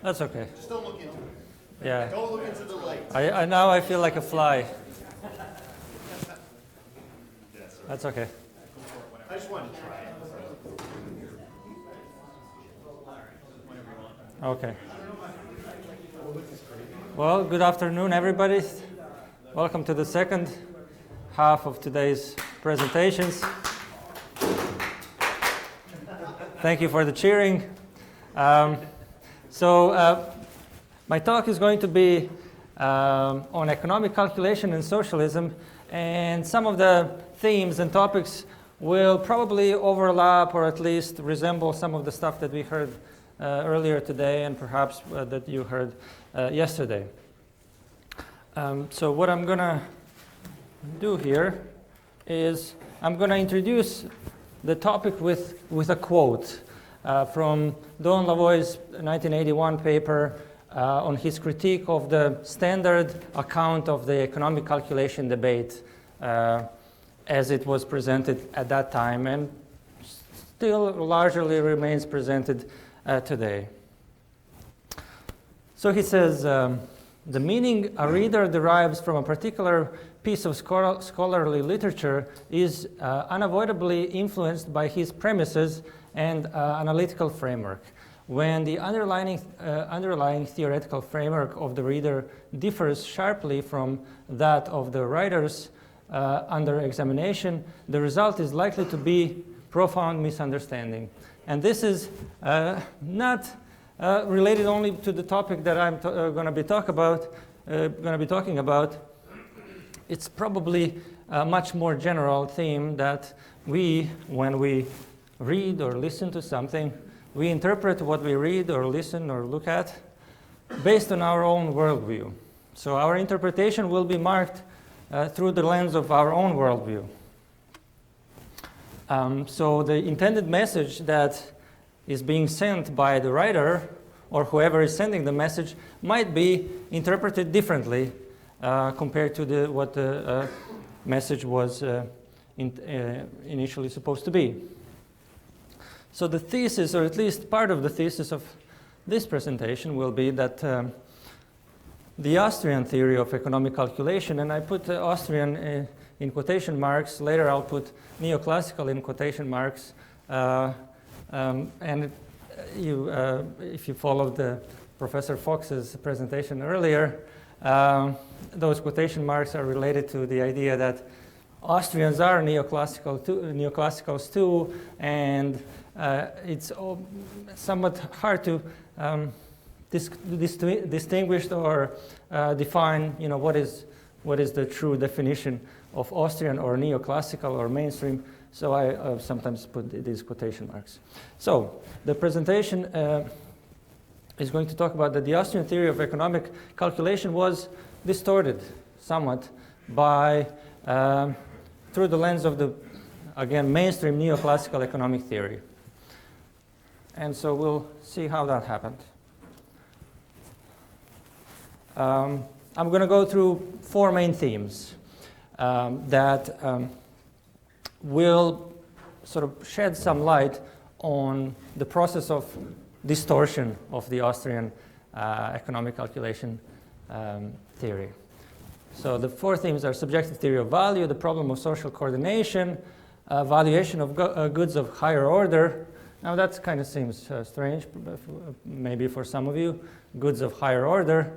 That's okay. Just don't look into it. Yeah. Don't look into the light. Now I feel like a fly. That's okay. I just wanted to try it. Okay. Well, good afternoon, everybody. Welcome to the second half of today's presentations. Thank you for the cheering. My talk is going to be on economic calculation and socialism, and some of the themes and topics will probably overlap or at least resemble some of the stuff that we heard earlier today and perhaps that you heard yesterday. So what I'm going to do here is I'm going to introduce the topic with a quote from Don Lavoie's 1981 paper on his critique of the standard account of the economic calculation debate as it was presented at that time and still largely remains presented today. So he says, the meaning a reader derives from a particular piece of scholarly literature is unavoidably influenced by his premises and analytical framework. When the underlying theoretical framework of the reader differs sharply from that of the writers under examination, the result is likely to be profound misunderstanding. And this is not related only to the topic that I'm going to be talking about. It's probably a much more general theme that when we read or listen to something, we interpret what we read or listen or look at based on our own worldview. So our interpretation will be marked through the lens of our own worldview. So the intended message that is being sent by the writer or whoever is sending the message might be interpreted differently compared to what the message was initially supposed to be. So the thesis, or at least part of the thesis of this presentation, will be that the Austrian theory of economic calculation, and I put Austrian in quotation marks, later I'll put neoclassical in quotation marks, and if you followed Professor Fox's presentation earlier, those quotation marks are related to the idea that Austrians are neoclassicals too, and it's somewhat hard to distinguish or define, what is the true definition of Austrian or neoclassical or mainstream. So I sometimes put these quotation marks. So the presentation is going to talk about that the Austrian theory of economic calculation was distorted somewhat by through the lens of the, again, mainstream neoclassical economic theory. And so we'll see how that happened. I'm going to go through four main themes that will sort of shed some light on the process of distortion of the Austrian economic calculation theory. So the four themes are subjective theory of value, the problem of social coordination, valuation of goods of higher order. Now that kind of seems strange, maybe for some of you. Goods of higher order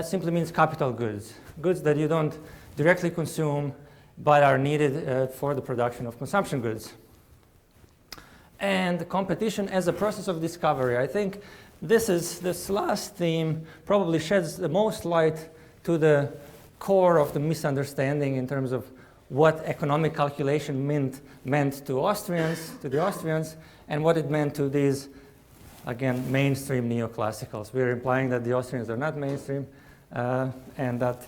simply means capital goods, goods that you don't directly consume but are needed for the production of consumption goods. And competition as a process of discovery. I think this last theme probably sheds the most light to the core of the misunderstanding in terms of what economic calculation meant to the Austrians, and what it meant to these, again, mainstream neoclassicals. We're implying that the Austrians are not mainstream, and that,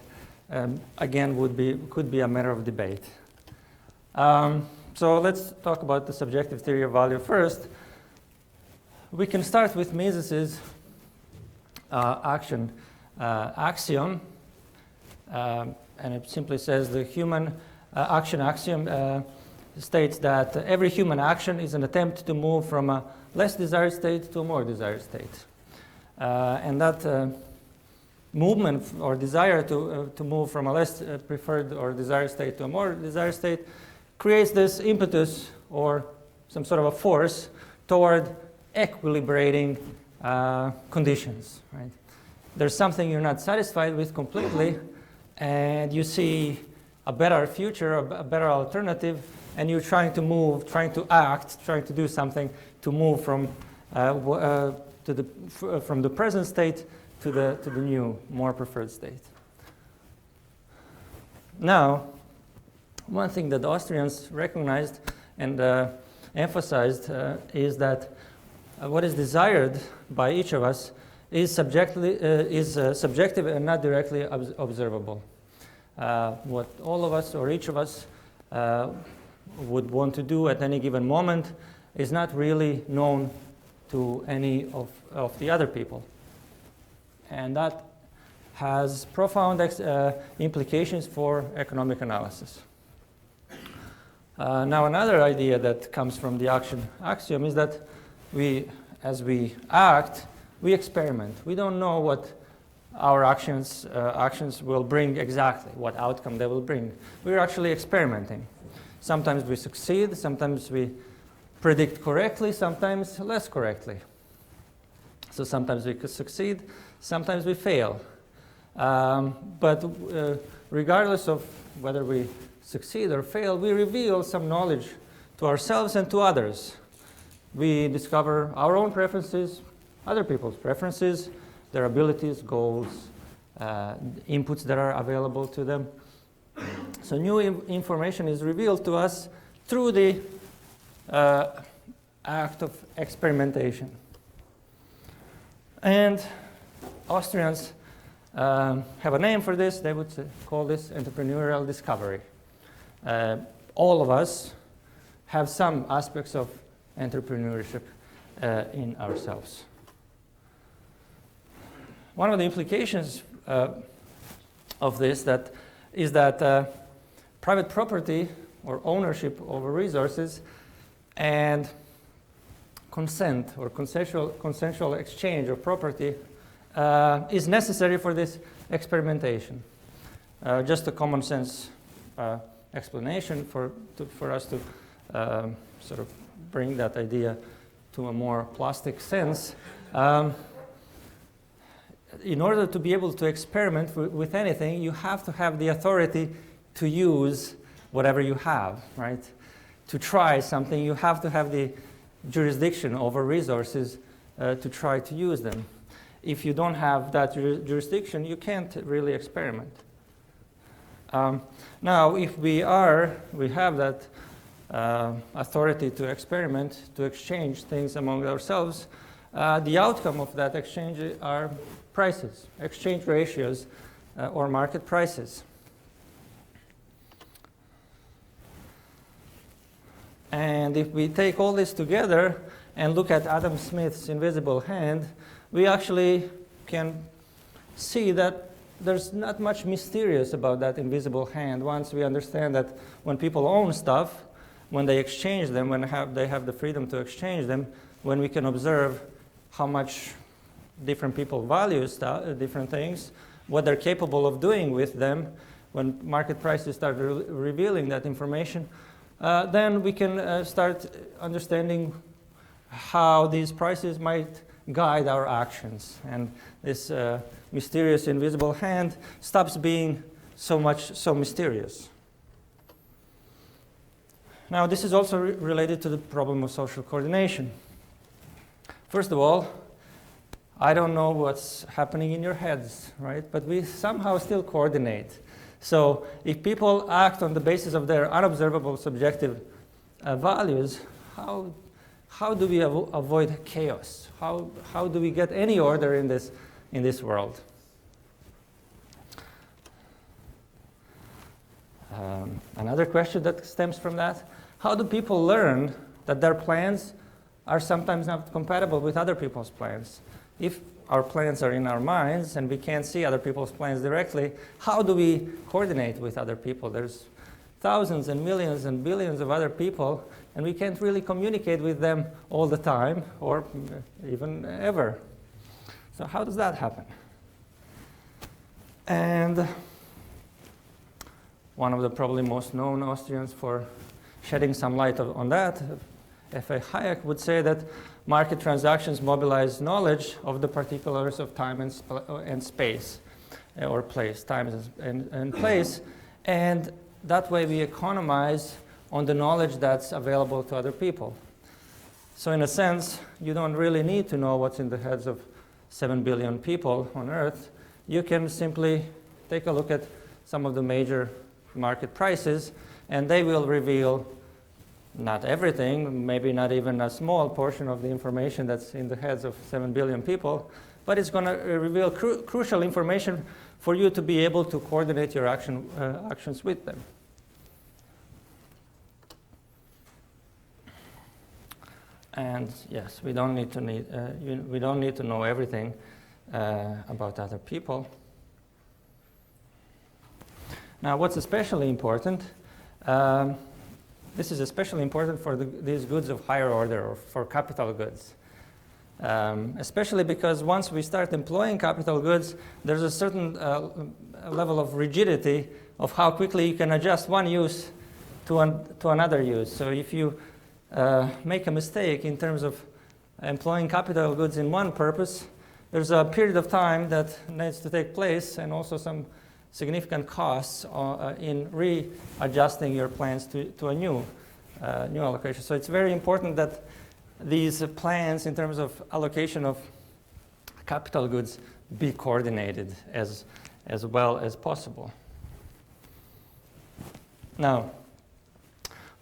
again, could be a matter of debate. So let's talk about the subjective theory of value first. We can start with Mises's axiom, and it simply says the human action axiom states that every human action is an attempt to move from a less desired state to a more desired state. And that movement or desire to move from a less preferred or desired state to a more desired state creates this impetus or some sort of a force toward equilibrating conditions. Right? There's something you're not satisfied with completely, and you see a better future, a better alternative, and you're trying to move, trying to act, trying to do something to move from from the present state to the new, more preferred state. Now, one thing that the Austrians recognized and emphasized is that what is desired by each of us is subjective and not directly observable. What all of us or each of us would want to do at any given moment is not really known to any of the other people. And that has profound implications for economic analysis. Now, another idea that comes from the action axiom is that as we act, we experiment. We don't know what our actions will bring exactly, what outcome they will bring. We're actually experimenting. Sometimes we succeed, sometimes we predict correctly, sometimes less correctly. So sometimes we could succeed, sometimes we fail. But regardless of whether we succeed or fail, we reveal some knowledge to ourselves and to others. We discover our own preferences, other people's preferences, their abilities, goals, inputs that are available to them. So new information is revealed to us through the act of experimentation. And Austrians have a name for this. They would call this entrepreneurial discovery. All of us have some aspects of entrepreneurship in ourselves. One of the implications of this is that private property or ownership over resources and consent or consensual exchange of property is necessary for this experimentation. Just a common sense explanation for us to sort of bring that idea to a more plastic sense. In order to be able to experiment with anything, you have to have the authority to use whatever you have, right? To try something, you have to have the jurisdiction over resources to try to use them. If you don't have that jurisdiction, you can't really experiment. Now, if we have that authority to experiment, to exchange things among ourselves, the outcome of that exchange are prices, exchange ratios, or market prices. And if we take all this together and look at Adam Smith's invisible hand, we actually can see that there's not much mysterious about that invisible hand once we understand that when people own stuff, when they exchange them, when they have the freedom to exchange them, when we can observe how much different people value different things, what they're capable of doing with them, when market prices start revealing that information, then we can start understanding how these prices might guide our actions. And this mysterious invisible hand stops being so mysterious. Now, this is also related to the problem of social coordination. First of all, I don't know what's happening in your heads, right? But we somehow still coordinate. So if people act on the basis of their unobservable subjective values, how do we avoid chaos? How do we get any order in this world? Another question that stems from that: how do people learn that their plans are sometimes not compatible with other people's plans? If our plans are in our minds and we can't see other people's plans directly, how do we coordinate with other people? There's thousands and millions and billions of other people, and we can't really communicate with them all the time or even ever. So how does that happen? And one of the probably most known Austrians for shedding some light on that, F.A. Hayek, would say that market transactions mobilize knowledge of the particulars of time and space, or place, time and place, and that way we economize on the knowledge that's available to other people. So in a sense, you don't really need to know what's in the heads of 7 billion people on Earth. You can simply take a look at some of the major market prices, and they will reveal not everything, maybe not even a small portion of the information that's in the heads of 7 billion people, but it's going to reveal crucial information for you to be able to coordinate your actions with them. And yes, we don't need to know everything about other people. Now, what's especially important? This is especially important for these goods of higher order, or for capital goods. Especially because once we start employing capital goods, there's a certain level of rigidity of how quickly you can adjust one use to another use. So if you make a mistake in terms of employing capital goods in one purpose, there's a period of time that needs to take place, and also some significant costs in readjusting your plans to a new allocation. So it's very important that these plans in terms of allocation of capital goods be coordinated as well as possible. Now,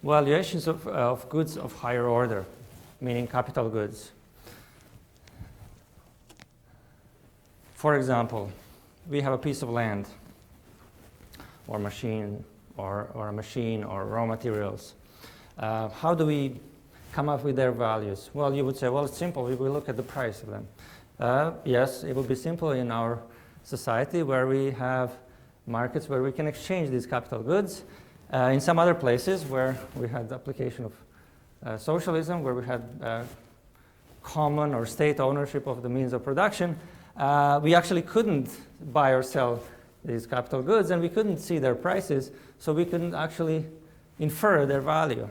valuations of goods of higher order, meaning capital goods. For example, we have a piece of land, or machine, or a machine, or raw materials. How do we come up with their values? Well, you would say, well, it's simple. We look at the price of them. Yes, it would be simple in our society where we have markets where we can exchange these capital goods. In some other places where we had the application of socialism, where we had common or state ownership of the means of production, we actually couldn't buy or sell these capital goods, and we couldn't see their prices, so we couldn't actually infer their value.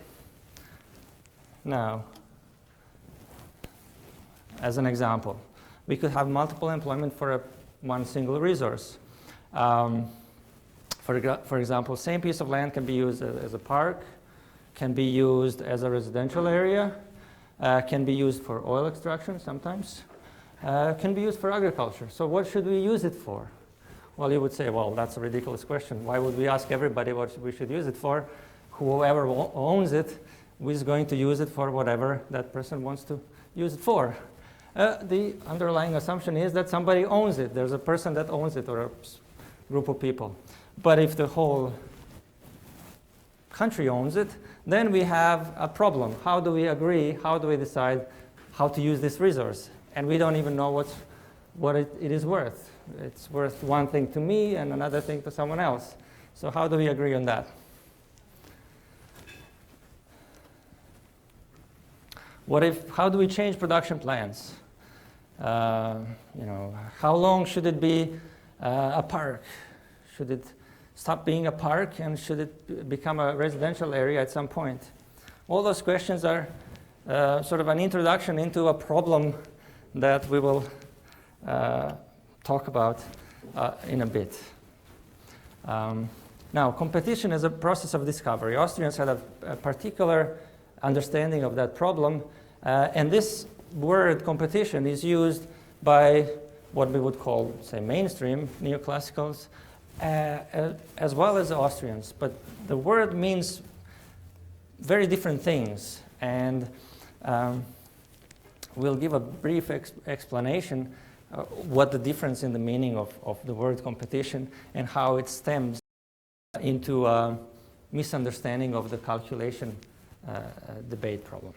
Now, as an example, we could have multiple employment for one single resource. For example, same piece of land can be used as a park, can be used as a residential area, can be used for oil extraction sometimes, can be used for agriculture. So what should we use it for? Well, you would say, well, that's a ridiculous question. Why would we ask everybody what we should use it for? Whoever owns it is going to use it for whatever that person wants to use it for. The underlying assumption is that somebody owns it. There's a person that owns it, or a group of people. But if the whole country owns it, then we have a problem. How do we agree? How do we decide how to use this resource? And we don't even know what it is worth. It's worth one thing to me and another thing to someone else. So how do we agree on that? How do we change production plans? How long should it be a park? Should it stop being a park, and should it become a residential area at some point? All those questions are sort of an introduction into a problem that we will talk about in a bit. Now, competition is a process of discovery. Austrians had a particular understanding of that problem, and this word competition is used by what we would call, say, mainstream neoclassicals, as well as Austrians. But the word means very different things, and we'll give a brief explanation what the difference in the meaning of the word competition and how it stems into a misunderstanding of the calculation debate problem.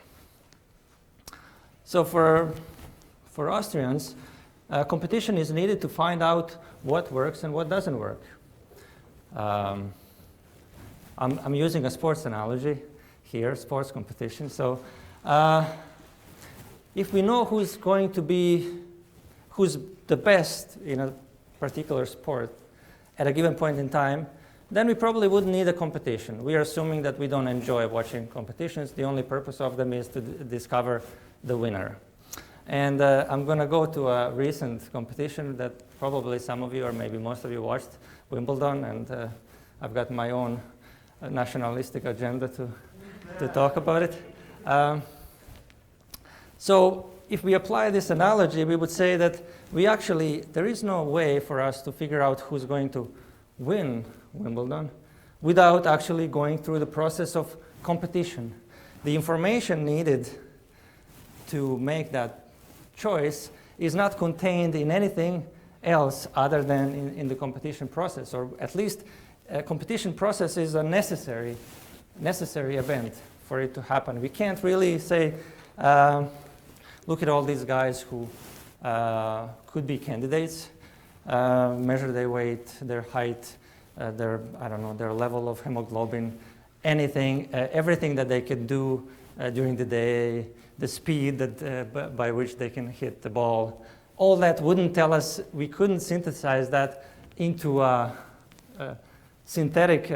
So for Austrians, competition is needed to find out what works and what doesn't work. I'm using a sports analogy here, sports competition. So if we know who's going to be who's the best in a particular sport at a given point in time, then we probably wouldn't need a competition. We are assuming that we don't enjoy watching competitions. The only purpose of them is to discover the winner. And I'm going to go to a recent competition that probably some of you or maybe most of you watched, Wimbledon, and I've got my own nationalistic agenda to talk about it. So if we apply this analogy, we would say that there is no way for us to figure out who's going to win Wimbledon without actually going through the process of competition. The information needed to make that choice is not contained in anything else other than in the competition process, or at least a competition process is a necessary event for it to happen. We can't really say, look at all these guys who could be candidates, measure their weight, their height, their level of hemoglobin, anything, everything that they can do during the day, the speed that by which they can hit the ball. All that wouldn't tell us, we couldn't synthesize that into a synthetic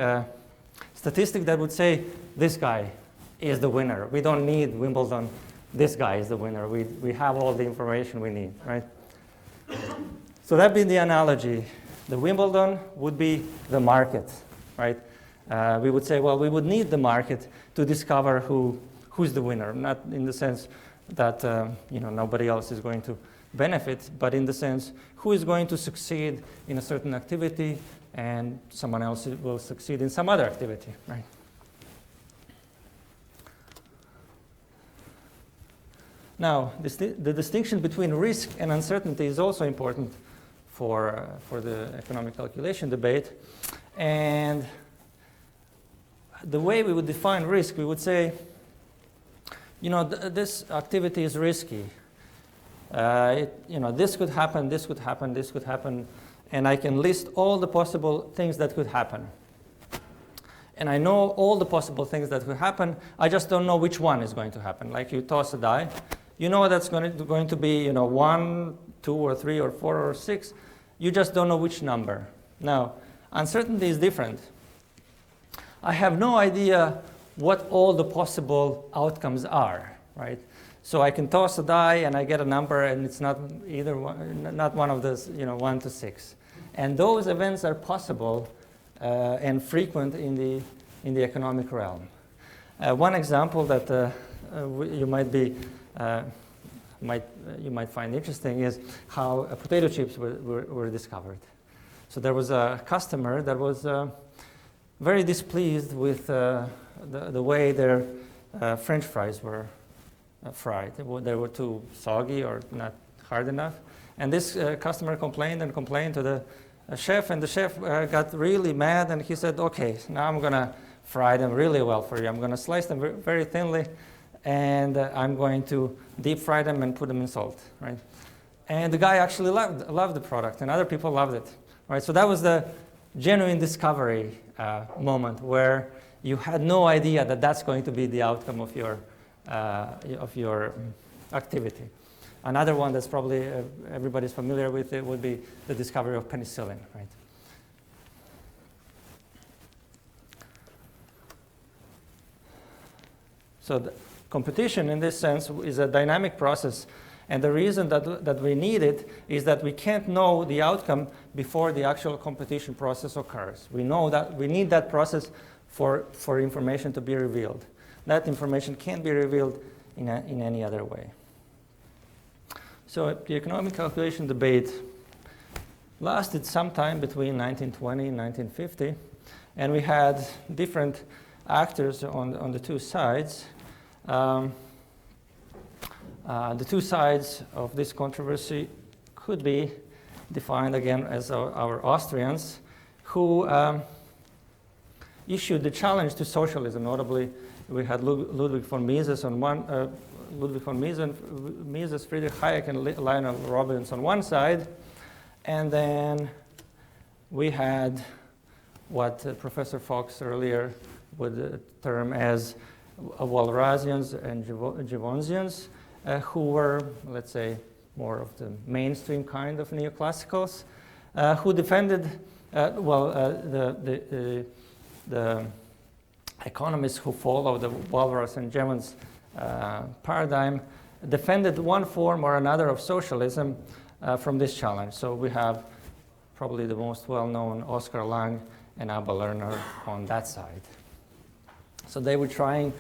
statistic that would say, this guy is the winner. We don't need Wimbledon. This guy is the winner. We have all the information we need, right? So that being the analogy, the Wimbledon would be the market, right? We would say, well, we would need the market to discover who's the winner, not in the sense that nobody else is going to benefit, but in the sense who is going to succeed in a certain activity and someone else will succeed in some other activity, right? Now, the distinction between risk and uncertainty is also important for the economic calculation debate. And the way we would define risk, we would say, this activity is risky. This could happen, this could happen, this could happen, and I can list all the possible things that could happen. And I know all the possible things that could happen, I just don't know which one is going to happen. Like you toss a die, you know that's going to be 1, 2, or 3, or 4, or 6. You just don't know which number. Now, uncertainty is different. I have no idea what all the possible outcomes are, right? So I can toss a die and I get a number, and it's not one of those, 1 to 6. And those events are possible and frequent in the economic realm. One example that you might find interesting is how potato chips were discovered. So there was a customer that was very displeased with the way their French fries were fried. They were too soggy or not hard enough. And this customer complained to the chef, and the chef got really mad, and he said, okay, now I'm going to fry them really well for you. I'm going to slice them very thinly, and I'm going to deep fry them and put them in salt, right? And the guy actually loved the product, and other people loved it, right? So that was the genuine discovery moment where you had no idea that that's going to be the outcome of your activity. Another one that's probably everybody's familiar with it would be the discovery of penicillin, right? So the competition in this sense is a dynamic process, and the reason that we need it is that we can't know the outcome before the actual competition process occurs. We know that we need that process for information to be revealed. That information can't be revealed in any other way. So the economic calculation debate lasted some time between 1920 and 1950, and we had different actors on the two sides. The two sides of this controversy could be defined again as our Austrians, who issued the challenge to socialism. Notably, we had Ludwig von Mises on one, Mises, Friedrich Hayek, and Lionel Robbins on one side, and then we had what Professor Fox earlier would term as Walrasians and Gibbonsians, who were, let's say, more of the mainstream kind of neoclassicals, who defended, the economists who follow the Walras and Jevons paradigm defended one form or another of socialism from this challenge. So we have probably the most well-known Oskar Lange and Abba Lerner on that side. So they were trying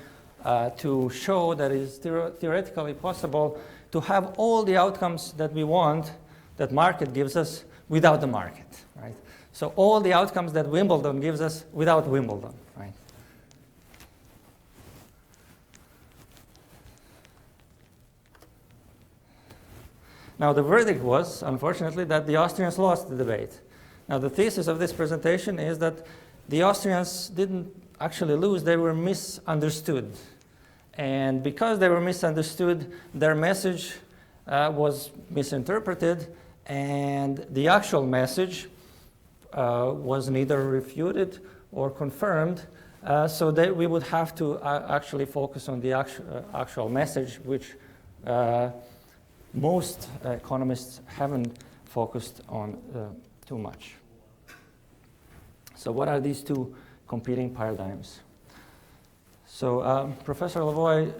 to show that it is theoretically possible to have all the outcomes that we want, that market gives us, without the market, right? So all the outcomes that Wimbledon gives us without Wimbledon, right? Now the verdict was, unfortunately, that the Austrians lost the debate. Now the thesis of this presentation is that the Austrians didn't actually lose, they were misunderstood. And because they were misunderstood, their message was misinterpreted, and the actual message was neither refuted or confirmed. So that we would have to actually focus on the actual message, which most economists haven't focused on too much. So what are these two competing paradigms? So Professor Lavoie,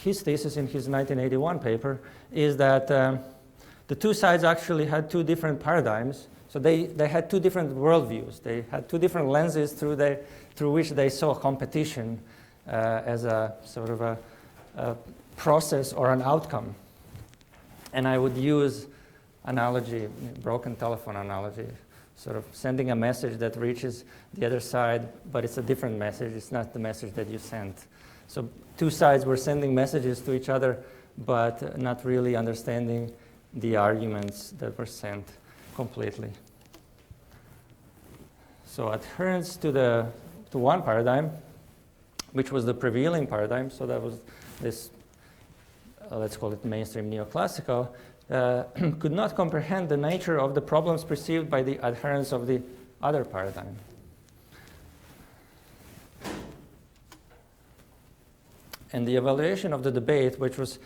his thesis in his 1981 paper is that the two sides actually had two different paradigms. So they had two different worldviews. They had two different lenses through which they saw competition as a sort of a process or an outcome. And I would use analogy, broken telephone analogy, sort of sending a message that reaches the other side, but it's a different message. It's not the message that you sent. So two sides were sending messages to each other, but not really understanding the arguments that were sent completely. So adherence to one paradigm, which was the prevailing paradigm, so that was this, let's call it mainstream neoclassical, could not comprehend the nature of the problems perceived by the adherents of the other paradigm. And the evaluation of the debate, which was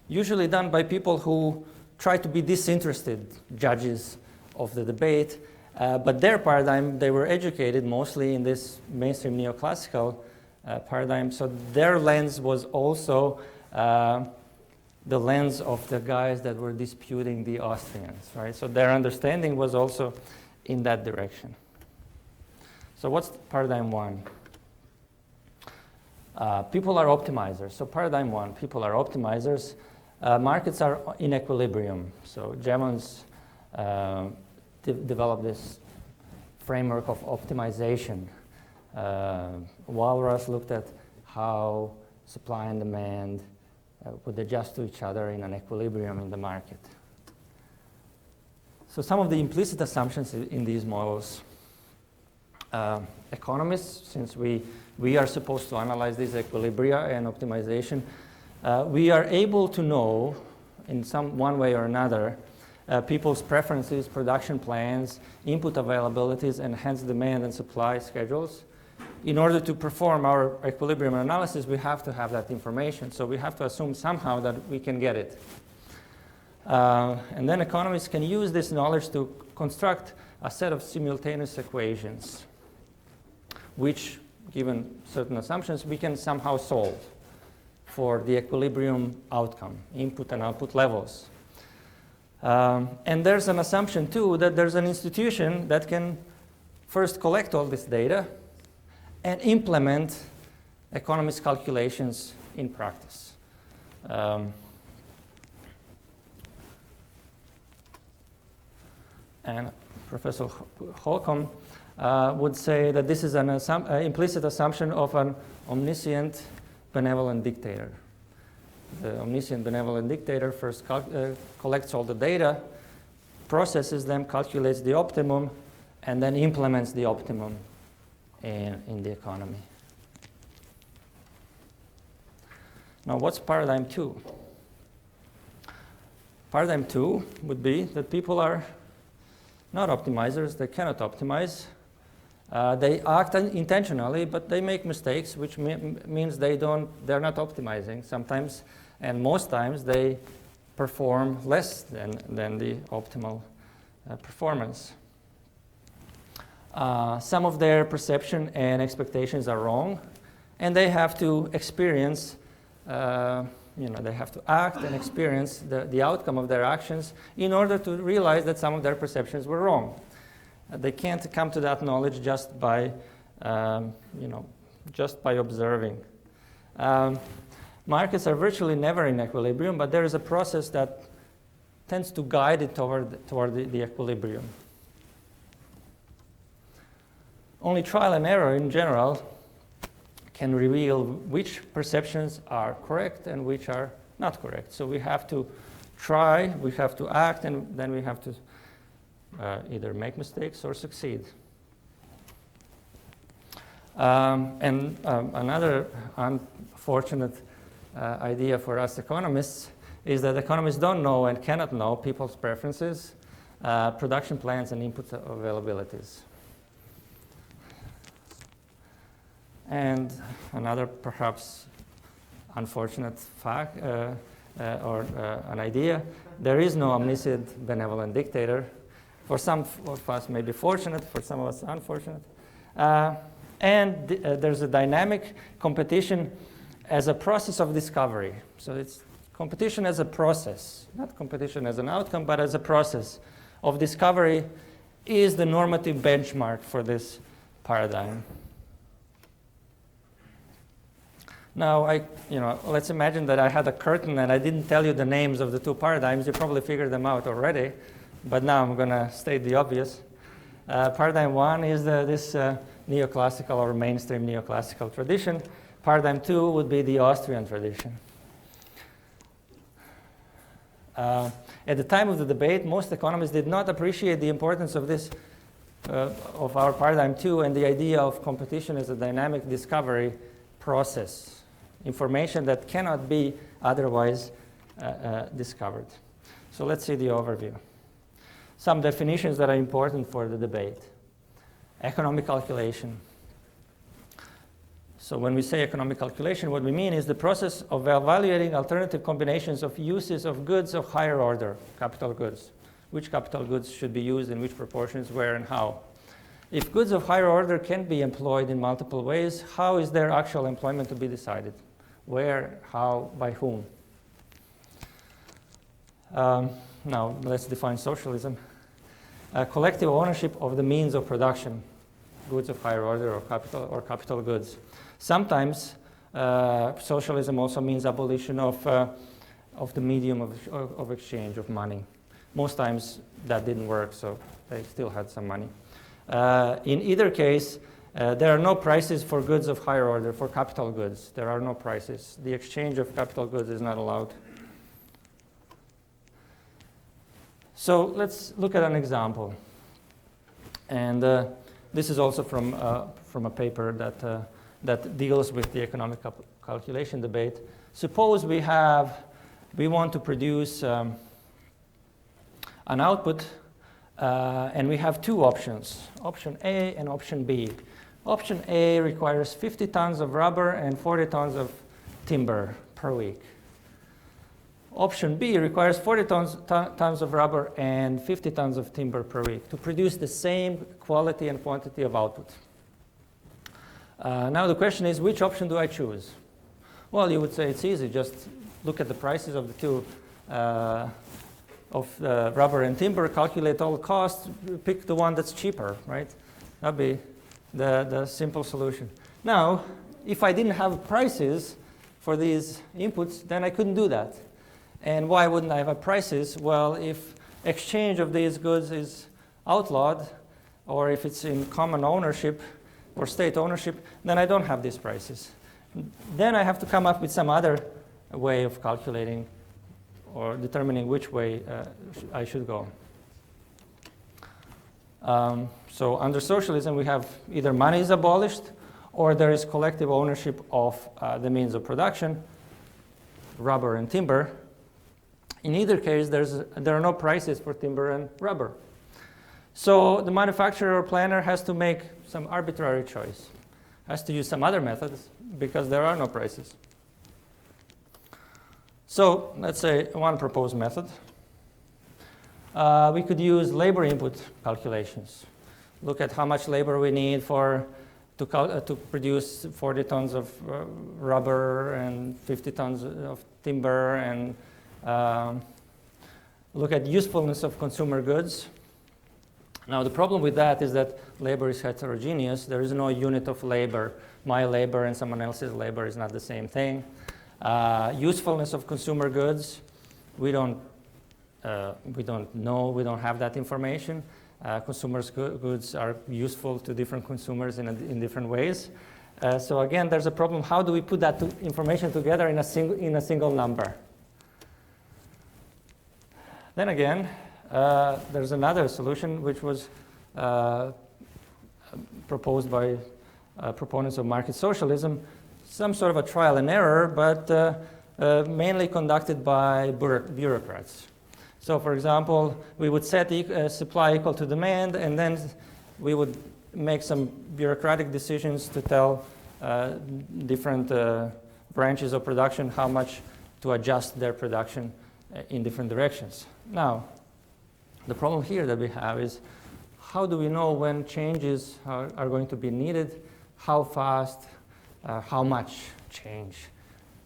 usually done by people who try to be disinterested judges of the debate, but their paradigm, they were educated mostly in this mainstream neoclassical paradigm, so their lens was also the lens of the guys that were disputing the Austrians, right? So their understanding was also in that direction. So what's paradigm one? People are optimizers. So paradigm one, people are optimizers. Markets are in equilibrium. So Jevons developed this framework of optimization. Walras looked at how supply and demand would adjust to each other in an equilibrium in the market. So some of the implicit assumptions in these models. Economists, since we are supposed to analyze these equilibria and optimization, we are able to know in one way or another people's preferences, production plans, input availabilities, and hence demand and supply schedules. In order to perform our equilibrium analysis, we have to have that information. So we have to assume somehow that we can get it. And then economists can use this knowledge to construct a set of simultaneous equations, which, given certain assumptions, we can somehow solve for the equilibrium outcome, input and output levels. And there's an assumption, too, that there's an institution that can first collect all this data and implement economist calculations in practice. And Professor Holcomb would say that this is an implicit assumption of an omniscient benevolent dictator. The omniscient benevolent dictator first collects all the data, processes them, calculates the optimum, and then implements the optimum in the economy. Now, what's paradigm two? Paradigm two would be that people are not optimizers, they cannot optimize. They act intentionally, but they make mistakes, which means they're not optimizing sometimes, and most times they perform less than the optimal performance. Some of their perception and expectations are wrong, and they have to experience, they have to act and experience the outcome of their actions in order to realize that some of their perceptions were wrong. They can't come to that knowledge just by observing. Markets are virtually never in equilibrium, but there is a process that tends to guide it toward the equilibrium. Only trial and error in general can reveal which perceptions are correct and which are not correct. So we have to try, we have to act, and then we have to either make mistakes or succeed. Another unfortunate idea for us economists is that economists don't know and cannot know people's preferences, production plans, and input availabilities. And another perhaps unfortunate fact or an idea, there is no omniscient benevolent dictator. For some of us may be fortunate, for some of us unfortunate. There's a dynamic competition as a process of discovery. So it's competition as a process, not competition as an outcome, but as a process of discovery is the normative benchmark for this paradigm. Now, let's imagine that I had a curtain and I didn't tell you the names of the two paradigms. You probably figured them out already, but now I'm going to state the obvious. Paradigm one is this neoclassical or mainstream neoclassical tradition. Paradigm two would be the Austrian tradition. At the time of the debate, most economists did not appreciate the importance of this, of our paradigm two, and the idea of competition as a dynamic discovery process, information that cannot be otherwise discovered. So let's see the overview. Some definitions that are important for the debate. Economic calculation. So when we say economic calculation, what we mean is the process of evaluating alternative combinations of uses of goods of higher order, capital goods. Which capital goods should be used in which proportions, where, and how. If goods of higher order can be employed in multiple ways, how is their actual employment to be decided? Where, how, by whom? Now, let's define socialism. Collective ownership of the means of production, goods of higher order or capital goods. Sometimes socialism also means abolition of the medium of exchange of money. Most times that didn't work, so they still had some money. In either case, there are no prices for goods of higher order, for capital goods. There are no prices. The exchange of capital goods is not allowed. So let's look at an example. And this is also from a paper that deals with the economic calculation debate. Suppose we want to produce an output, and we have two options, option A and option B. Option A requires 50 tons of rubber and 40 tons of timber per week. Option B requires 40 tons of rubber and 50 tons of timber per week to produce the same quality and quantity of output. Now the question is, which option do I choose? Well, you would say it's easy. Just look at the prices of the two, of rubber and timber, calculate all costs, pick the one that's cheaper, right? That'd be the simple solution. Now, if I didn't have prices for these inputs, then I couldn't do that. And why wouldn't I have prices? Well, if exchange of these goods is outlawed, or if it's in common ownership or state ownership, then I don't have these prices. Then I have to come up with some other way of calculating or determining which way I should go. So under socialism, we have either money is abolished, or there is collective ownership of the means of production, rubber and timber. In either case, there are no prices for timber and rubber. So the manufacturer or planner has to make some arbitrary choice, has to use some other methods because there are no prices. So let's say one proposed method. We could use labor input calculations. Look at how much labor we need to produce 40 tons of rubber and 50 tons of timber, and look at usefulness of consumer goods. Now the problem with that is that labor is heterogeneous. There is no unit of labor. My labor and someone else's labor is not the same thing. Usefulness of consumer goods, we don't know, we don't have that information. Consumers' goods are useful to different consumers in different ways. So again, there's a problem. How do we put that information together in a single number? Then again, there's another solution which was proposed by proponents of market socialism, some sort of a trial and error, but mainly conducted by bureaucrats. So for example, we would set supply equal to demand, and then we would make some bureaucratic decisions to tell different branches of production how much to adjust their production in different directions. Now, the problem here that we have is, how do we know when changes are going to be needed, how fast, how much change?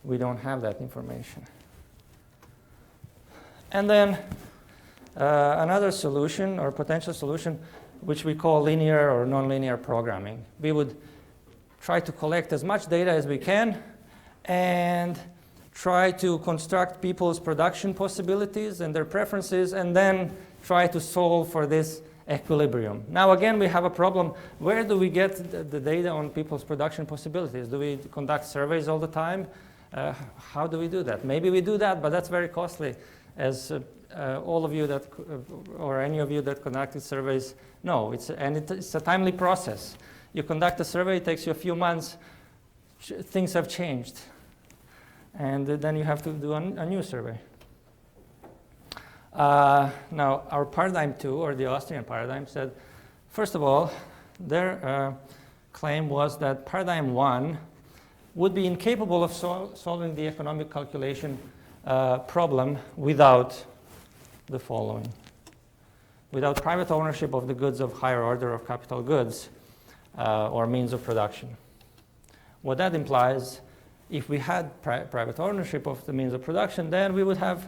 We don't have that information. And then another solution or potential solution, which we call linear or nonlinear programming. We would try to collect as much data as we can and try to construct people's production possibilities and their preferences, and then try to solve for this equilibrium. Now again, we have a problem. Where do we get the data on people's production possibilities? Do we conduct surveys all the time? How do we do that? Maybe we do that, but that's very costly. As all of you that, or any of you that conducted surveys know, it's a timely process. You conduct a survey, it takes you a few months, things have changed. And then you have to do a new survey. Now, our paradigm 2, or the Austrian paradigm, said, first of all, their claim was that paradigm 1 would be incapable of solving the economic calculation problem without the following. Without private ownership of the goods of higher order of capital goods or means of production. What that implies, if we had private ownership of the means of production, then we would have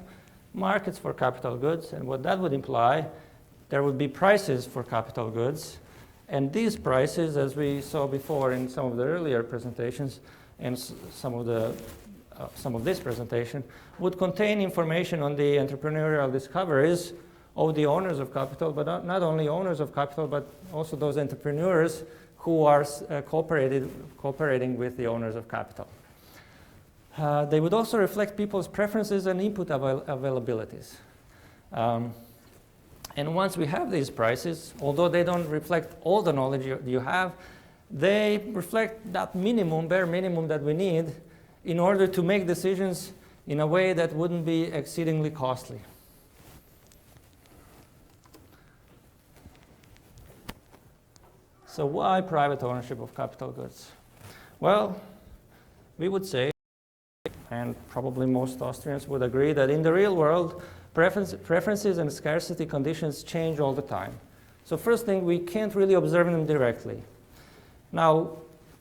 markets for capital goods, and what that would imply, there would be prices for capital goods, and these prices, as we saw before in some of the earlier presentations and some of this presentation, would contain information on the entrepreneurial discoveries of the owners of capital, but not only owners of capital, but also those entrepreneurs who are cooperating with the owners of capital. They would also reflect people's preferences and input availabilities. And once we have these prices, although they don't reflect all the knowledge you have, they reflect that bare minimum that we need in order to make decisions in a way that wouldn't be exceedingly costly. So why private ownership of capital goods? Well, we would say, and probably most Austrians would agree, that in the real world, preferences and scarcity conditions change all the time. So first thing, we can't really observe them directly. Now,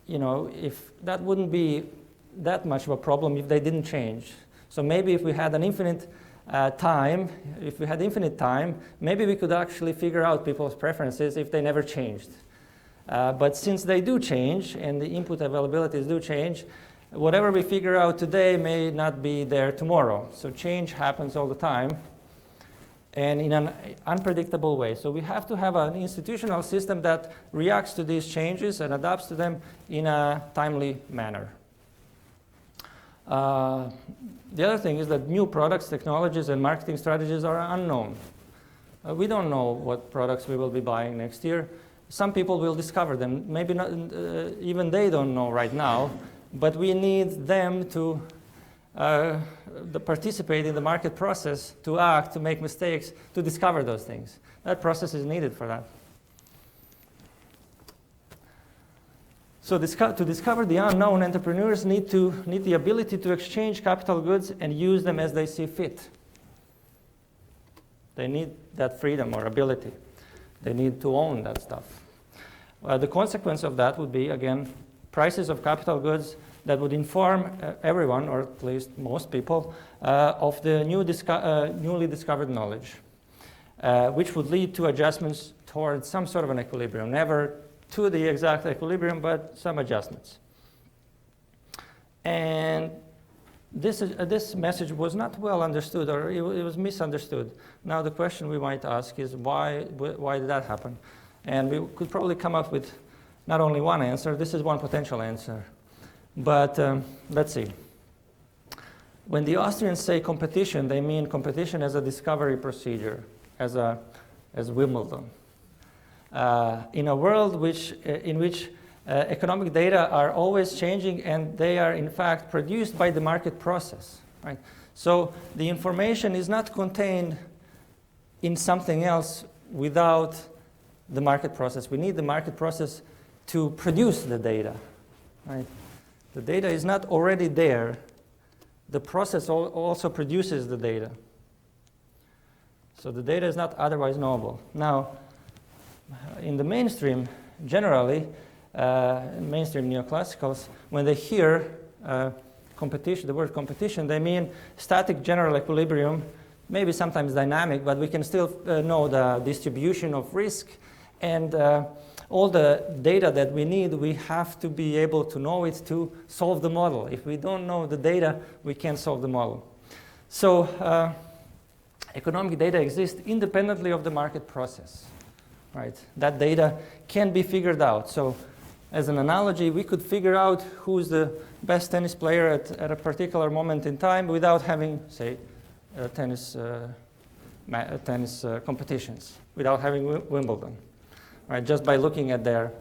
if that wouldn't be that much of a problem if they didn't change. So maybe if we had an infinite time, maybe we could actually figure out people's preferences if they never changed. But since they do change, and the input availabilities do change, whatever we figure out today may not be there tomorrow. So change happens all the time, and in an unpredictable way. So we have to have an institutional system that reacts to these changes and adapts to them in a timely manner. The other thing is that new products, technologies, and marketing strategies are unknown. We don't know what products we will be buying next year. Some people will discover them. Maybe not, even they don't know right now, but we need them to participate in the market process, to act, to make mistakes, to discover those things. That process is needed for that. So to discover the unknown, entrepreneurs need the ability to exchange capital goods and use them as they see fit. They need that freedom or ability. They need to own that stuff. The consequence of that would be, again, prices of capital goods that would inform everyone, or at least most people, of the newly discovered knowledge, which would lead to adjustments towards some sort of an equilibrium, never to the exact equilibrium, but some adjustments. And this message was not well understood, or it was misunderstood. Now the question we might ask is, why did that happen? And we could probably come up with not only one answer. This is one potential answer. But let's see. When the Austrians say competition, they mean competition as a discovery procedure, as Wimbledon. In a world in which economic data are always changing, and they are in fact produced by the market process, right? So the information is not contained in something else without the market process. We need the market process to produce the data, right? The data is not already there. The process also produces the data. So the data is not otherwise knowable. Now, in the mainstream, generally, mainstream neoclassicals, when they hear competition, the word competition, they mean static general equilibrium, maybe sometimes dynamic, but we can still know the distribution of risk, and all the data that we need, we have to be able to know it to solve the model. If we don't know the data, we can't solve the model. So economic data exists independently of the market process, right? That data can be figured out. So as an analogy, we could figure out who's the best tennis player at a particular moment in time without having, say, tennis competitions, without having Wimbledon, right? Just by looking at their,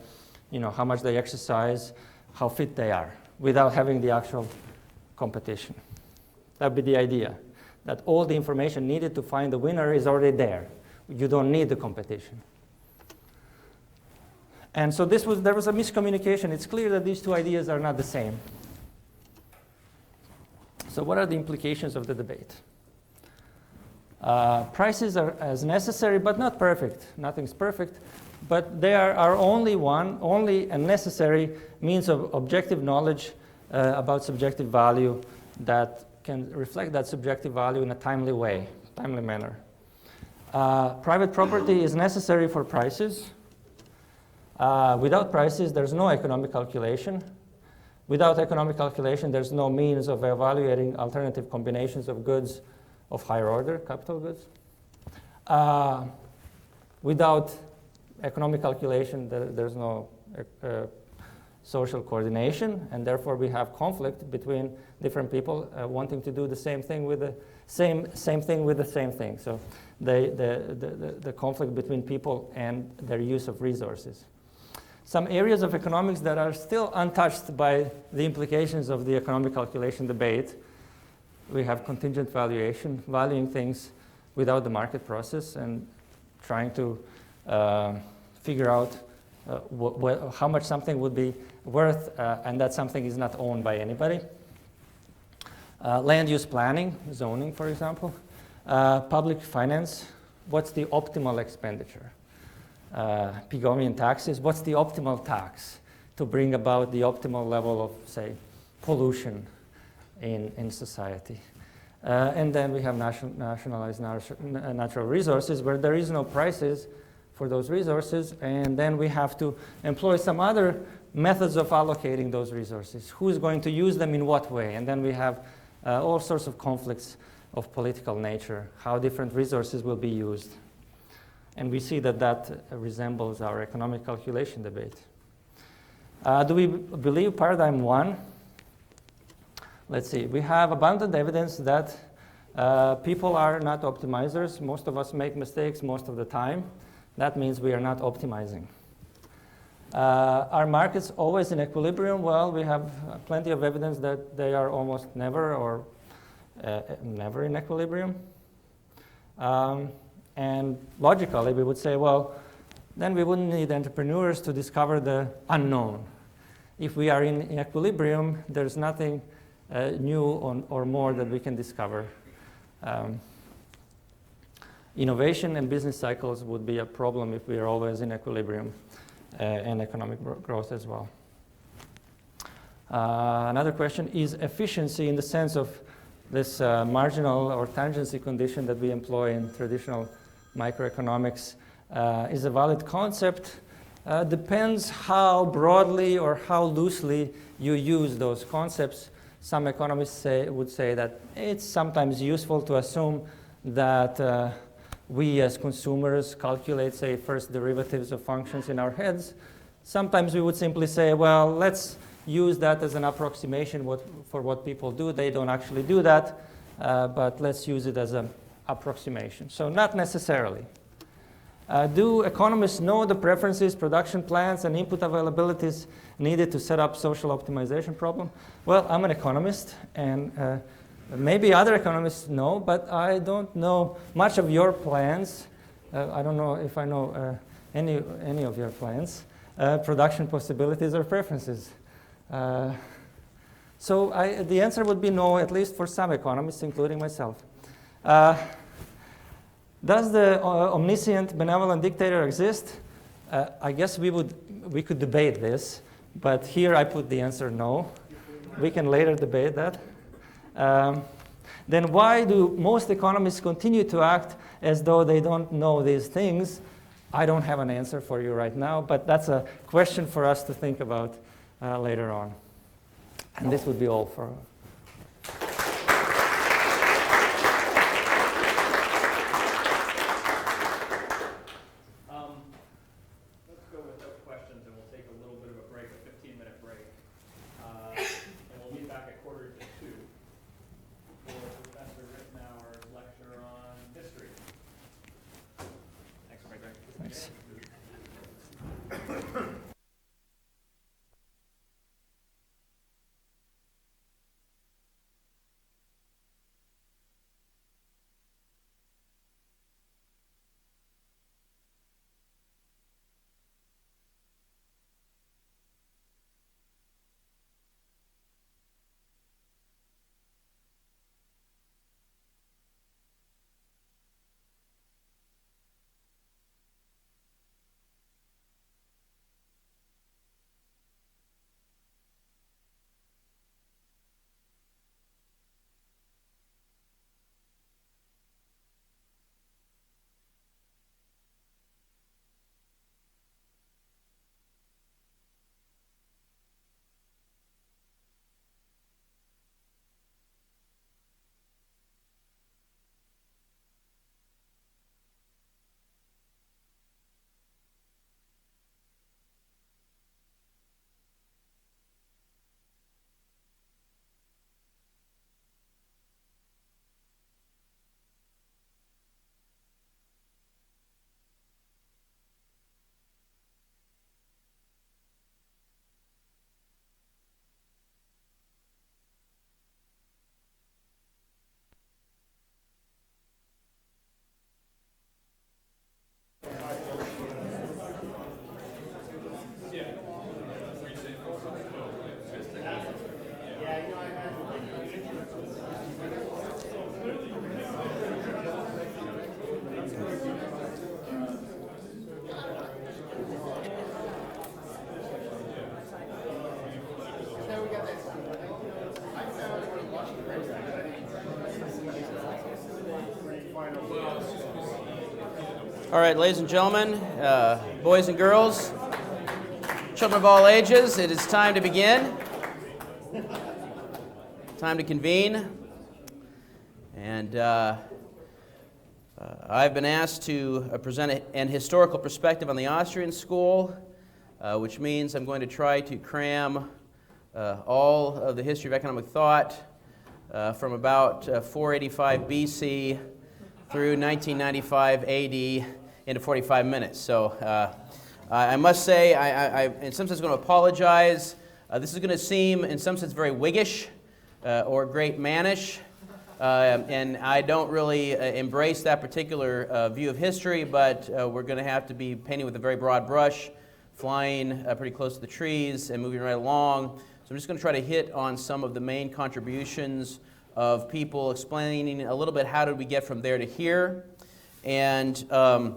how much they exercise, how fit they are, without having the actual competition. That would be the idea, that all the information needed to find the winner is already there. You don't need the competition. And so there was a miscommunication. It's clear that these two ideas are not the same. So what are the implications of the debate? Prices are as necessary, but not perfect. Nothing's perfect. But they are only a necessary means of objective knowledge about subjective value that can reflect that subjective value in a timely manner. Private property is necessary for prices. Without prices, there's no economic calculation. Without economic calculation, there's no means of evaluating alternative combinations of goods of higher order, capital goods. Without economic calculation, there's no social coordination, and therefore we have conflict between different people wanting to do the same thing with the same thing with the same thing. So the conflict between people and their use of resources. Some areas of economics that are still untouched by the implications of the economic calculation debate. We have contingent valuation, valuing things without the market process and trying to figure out how much something would be worth and that something is not owned by anybody. Land use planning, zoning, for example. Public finance, what's the optimal expenditure? Pigomian taxes, what's the optimal tax to bring about the optimal level of, say, pollution in society? And then we have nationalized natural resources where there is no prices for those resources, and then we have to employ some other methods of allocating those resources. Who is going to use them in what way? And then we have all sorts of conflicts of political nature, how different resources will be used. And we see that resembles our economic calculation debate. Do we believe paradigm one? Let's see. We have abundant evidence that people are not optimizers. Most of us make mistakes most of the time. That means we are not optimizing. Are markets always in equilibrium? Well, we have plenty of evidence that they are almost never or never in equilibrium. And logically, we would say, well, then we wouldn't need entrepreneurs to discover the unknown. if we are in equilibrium, there's nothing new or more that we can discover. Innovation and business cycles would be a problem if we are always in equilibrium, and economic growth as well. Another question is efficiency in the sense of this marginal or tangency condition that we employ in traditional microeconomics is a valid concept. Depends how broadly or how loosely you use those concepts. Some economists would say that it's sometimes useful to assume that we as consumers calculate, say, first derivatives of functions in our heads. Sometimes we would simply say, well, let's use that as an approximation for what people do. They don't actually do that, but let's use it as an approximation. So not necessarily. Do economists know the preferences, production plans, and input availabilities needed to set up social optimization problem? Well, I'm an economist, and maybe other economists know, but I don't know much of your plans. I don't know if I know any of your plans, production possibilities or preferences. So the answer would be no, at least for some economists, including myself. Does the omniscient, benevolent dictator exist? I guess we could debate this, but here I put the answer no. We can later debate that. Then why do most economists continue to act as though they don't know these things? I don't have an answer for you right now, but that's a question for us to think about later on. And this would be all for Let's go with those questions, and we'll take a little bit of a break, a 15-minute break. And we'll meet back at 1:45 for Professor Ritenour's lecture on history. Thanks, Greg. Thanks. All right, ladies and gentlemen, boys and girls, children of all ages, it is time to begin. Time to convene. And I've been asked to present an historical perspective on the Austrian school, which means I'm going to try to cram all of the history of economic thought from about 485 BC through 1995 AD into 45 minutes. So I must say, I in some sense going to apologize. This is going to seem, in some sense, very Whiggish or great mannish. And I don't really embrace that particular view of history, but we're going to have to be painting with a very broad brush flying pretty close to the trees and moving right along. So I'm just going to try to hit on some of the main contributions of people, explaining a little bit how did we get from there to here. And we're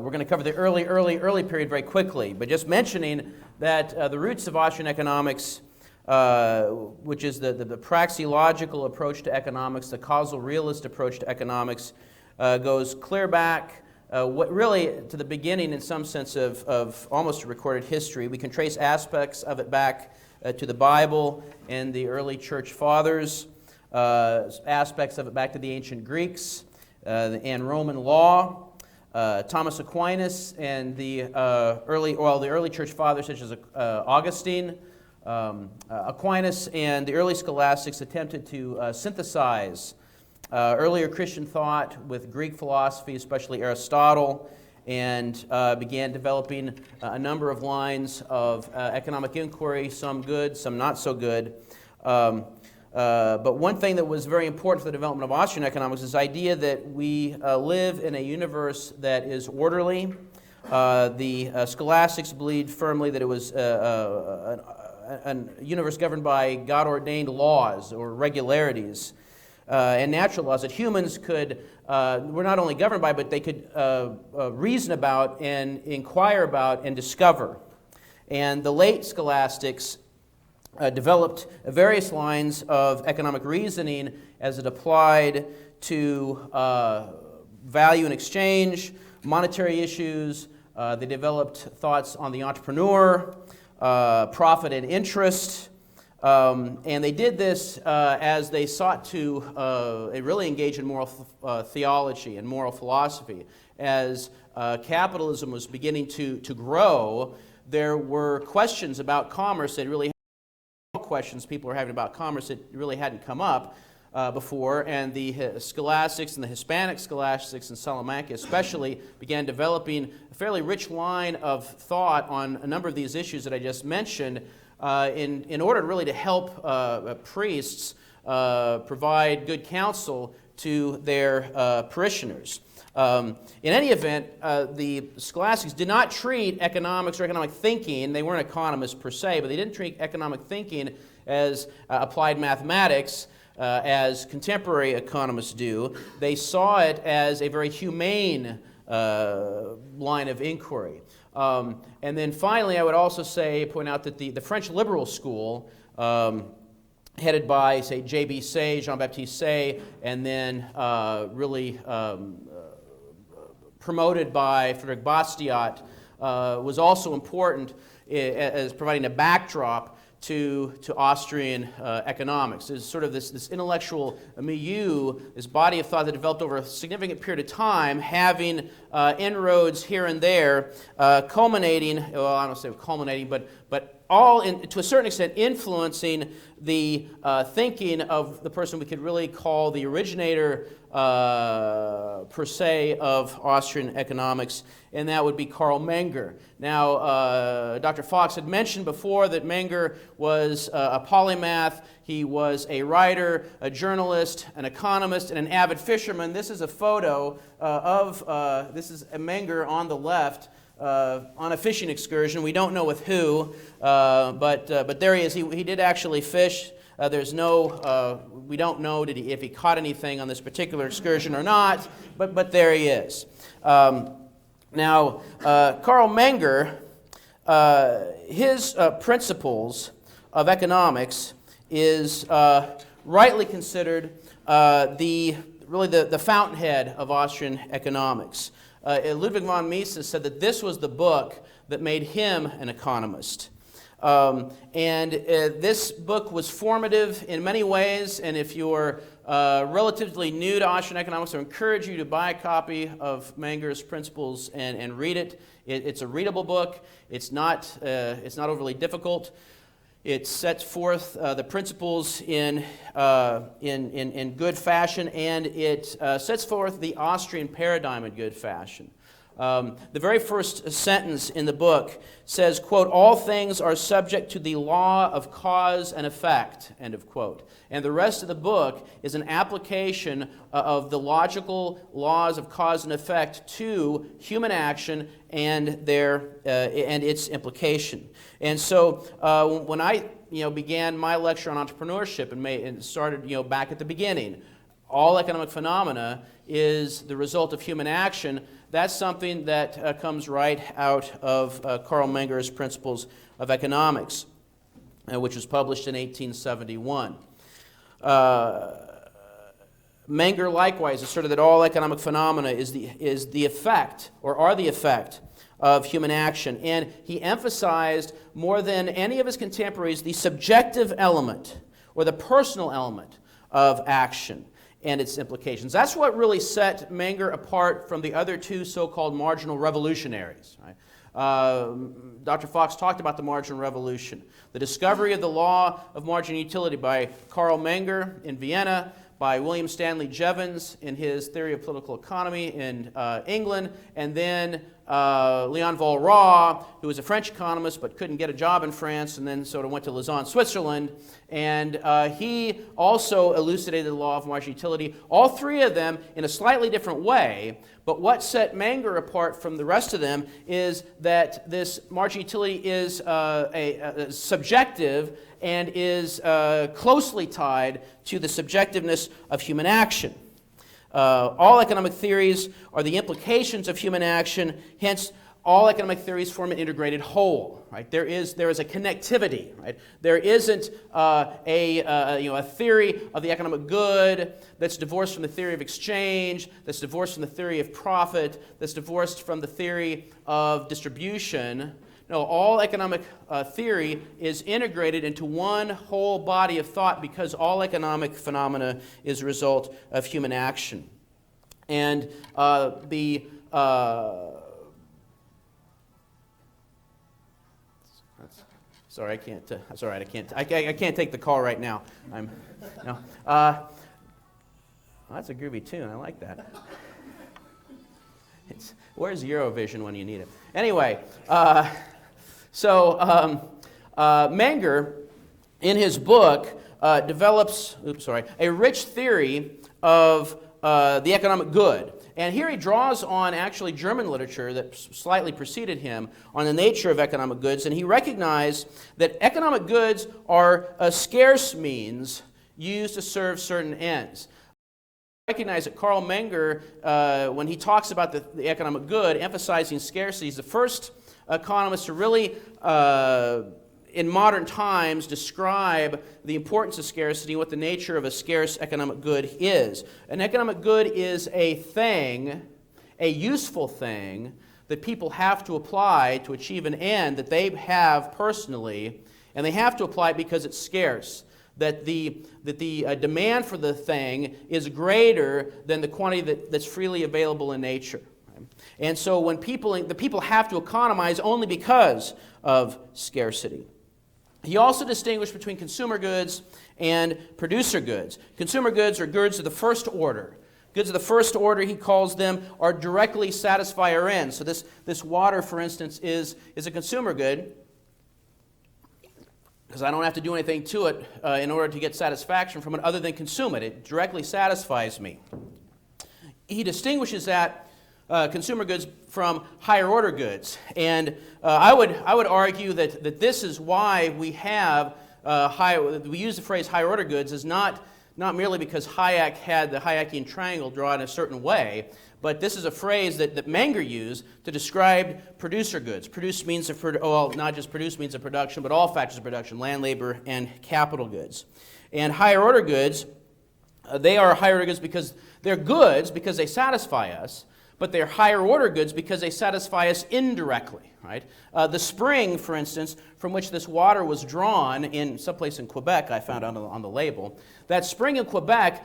going to cover the early period very quickly, but just mentioning that the roots of Austrian economics, which is the praxeological approach to economics, the causal realist approach to economics, goes clear back really to the beginning in some sense of almost a recorded history. We can trace aspects of it back to the Bible and the early church fathers, aspects of it back to the ancient Greeks and Roman law. Thomas Aquinas and the early church fathers such as Augustine, Aquinas and the early scholastics attempted to synthesize earlier Christian thought with Greek philosophy, especially Aristotle, and began developing a number of lines of economic inquiry, some good, some not so good. But one thing that was very important for the development of Austrian economics is the idea that we live in a universe that is orderly. The scholastics believed firmly that it was a universe governed by God-ordained laws or regularities and natural laws that humans were not only governed by, but they could reason about and inquire about and discover. And the late scholastics developed various lines of economic reasoning as it applied to value and exchange, monetary issues. They developed thoughts on the entrepreneur, profit and interest. And they did this as they sought to really engage in moral theology and moral philosophy. As capitalism was beginning to grow, there were questions about commerce that really questions people were having about commerce that really hadn't come up before, and the scholastics and the Hispanic scholastics in Salamanca especially began developing a fairly rich line of thought on a number of these issues that I just mentioned in order really to help priests provide good counsel to their parishioners. In any event, the scholastics did not treat economics or economic thinking, they weren't economists per se, but they didn't treat economic thinking as applied mathematics as contemporary economists do. They saw it as a very humane line of inquiry. And then finally, I would also point out that the French liberal school, headed by, say, J.B. Say, Jean-Baptiste Say, and then really promoted by Frédéric Bastiat, was also important as providing a backdrop to Austrian economics. There's sort of this intellectual milieu, this body of thought that developed over a significant period of time, having inroads here and there, culminating, well, I don't say culminating, but all, to a certain extent, influencing the thinking of the person we could really call the originator, per se, of Austrian economics, and that would be Karl Menger. Now, Dr. Fox had mentioned before that Menger was a polymath. He was a writer, a journalist, an economist, and an avid fisherman. This is a photo this is Menger on the left, on a fishing excursion. We don't know with who, but there he is. He did actually fish. We don't know if he caught anything on this particular excursion or not, but there he is. Now, Karl Menger, his principles of economics is rightly considered the fountainhead of Austrian economics. Ludwig von Mises said that this was the book that made him an economist. This book was formative in many ways, and if you're relatively new to Austrian economics, I encourage you to buy a copy of Menger's Principles and read it. It's a readable book. It's not overly difficult. It sets forth the principles in good fashion, and it sets forth the Austrian paradigm in good fashion. The very first sentence in the book says, quote, "All things are subject to the law of cause and effect," end of quote. And the rest of the book is an application of the logical laws of cause and effect to human action and its implication. And so when I began my lecture on entrepreneurship and started back at the beginning, all economic phenomena is the result of human action. That's something that comes right out of Carl Menger's Principles of Economics, which was published in 1871. Menger likewise asserted that all economic phenomena is the effect, or are the effect, of human action. And he emphasized more than any of his contemporaries the subjective element, or the personal element of action and its implications. That's what really set Menger apart from the other two so-called marginal revolutionaries. Right? Dr. Fox talked about the marginal revolution. The discovery of the law of marginal utility by Carl Menger in Vienna, by William Stanley Jevons in his Theory of Political Economy in England, and then Leon Walras, who was a French economist but couldn't get a job in France, and then sort of went to Lausanne, Switzerland, and he also elucidated the law of marginal utility. All three of them in a slightly different way, but what set Menger apart from the rest of them is that this marginal utility is subjective and is closely tied to the subjectiveness of human action. All economic theories are the implications of human action, hence all economic theories form an integrated whole. Right? There is a connectivity. Right? There isn't a theory of the economic good that's divorced from the theory of exchange, that's divorced from the theory of profit, that's divorced from the theory of distribution. No, all economic theory is integrated into one whole body of thought because all economic phenomena is a result of human action. And sorry, I can't. That's all right. I can't take the call right now. That's a groovy tune. I like that. Where's Eurovision when you need it? Anyway. Menger, in his book, develops a rich theory of the economic good. And here he draws on actually German literature that slightly preceded him on the nature of economic goods, and he recognized that economic goods are scarce means used to serve certain ends. Recognize that Carl Menger, when he talks about the economic good, emphasizing scarcity, is the first economists to really, in modern times, describe the importance of scarcity and what the nature of a scarce economic good is. An economic good is a thing, a useful thing, that people have to apply to achieve an end that they have personally, and they have to apply it because it's scarce. That the demand for the thing is greater than the quantity that's freely available in nature. And so when the people have to economize only because of scarcity. He also distinguished between consumer goods and producer goods. Consumer goods are goods of the first order. Goods of the first order, he calls them, are directly satisfy our ends. So this water, for instance, is a consumer good because I don't have to do anything to it in order to get satisfaction from it other than consume it. It directly satisfies me. He distinguishes that consumer goods from higher order goods. And I would argue that this is why we have we use the phrase higher order goods is not merely because Hayek had the Hayekian triangle drawn a certain way, but this is a phrase that Menger used to describe producer goods. Produce means not just produce means of production, but all factors of production, land, labor, and capital goods. And higher order goods, they are higher order goods because they're goods because they satisfy us, but they're higher order goods because they satisfy us indirectly. Right? The spring, for instance, from which this water was drawn in someplace in Quebec, I found on the label, that spring in Quebec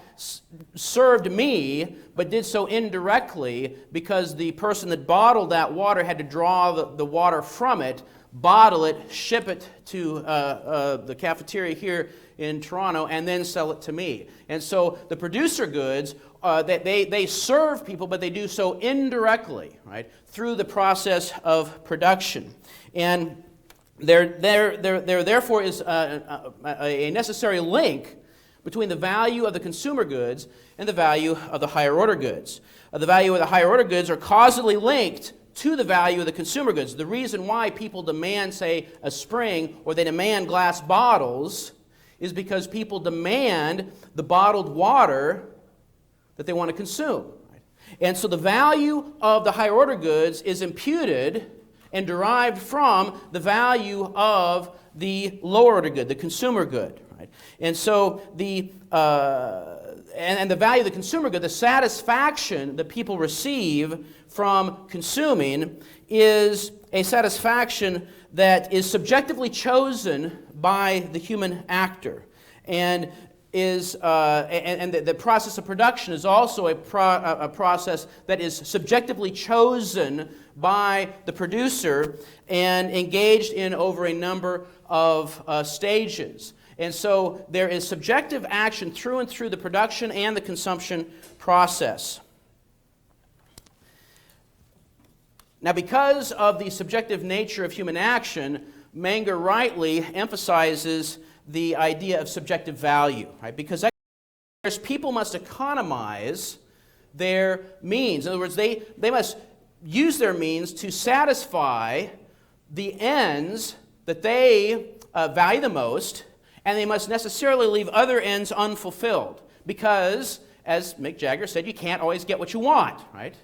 served me, but did so indirectly because the person that bottled that water had to draw the water from it, bottle it, ship it to the cafeteria here in Toronto, and then sell it to me. And so the producer goods that they serve people, but they do so indirectly, right, through the process of production. And there therefore is a necessary link between the value of the consumer goods and the value of the higher order goods. The value of the higher order goods are causally linked to the value of the consumer goods. The reason why people demand, say, a spring, or they demand glass bottles, is because people demand the bottled water that they want to consume. And so the value of the higher order goods is imputed and derived from the value of the lower order good, the consumer good. Right? And so the value of the consumer good, the satisfaction that people receive from consuming, is a satisfaction that is subjectively chosen by the human actor, and the process of production is also a process that is subjectively chosen by the producer and engaged in over a number of stages. And so there is subjective action through and through the production and the consumption process. Now, because of the subjective nature of human action, Menger rightly emphasizes the idea of subjective value, right? Because people must economize their means. In other words, they must use their means to satisfy the ends that they value the most, and they must necessarily leave other ends unfulfilled. Because, as Mick Jagger said, you can't always get what you want, right?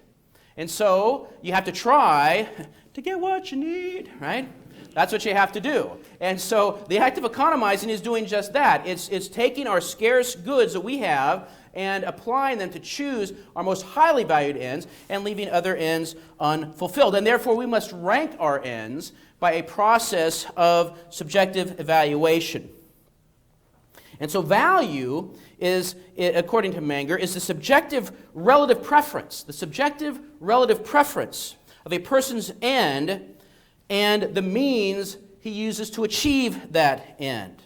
And so you have to try to get what you need, right? That's what you have to do. And so the act of economizing is doing just that. It's taking our scarce goods that we have and applying them to choose our most highly valued ends and leaving other ends unfulfilled. And therefore we must rank our ends by a process of subjective evaluation. And so value is, according to Menger, is the subjective relative preference of a person's end and the means he uses to achieve that end.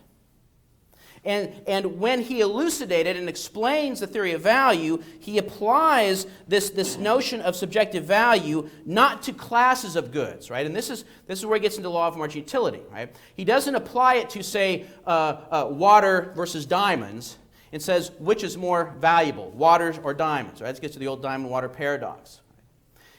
And when he elucidated and explains the theory of value, he applies this notion of subjective value not to classes of goods, right? And this is where he gets into law of marginal utility, right? He doesn't apply it to, say, water versus diamonds, and says which is more valuable, water or diamonds, right? This gets to the old diamond water paradox.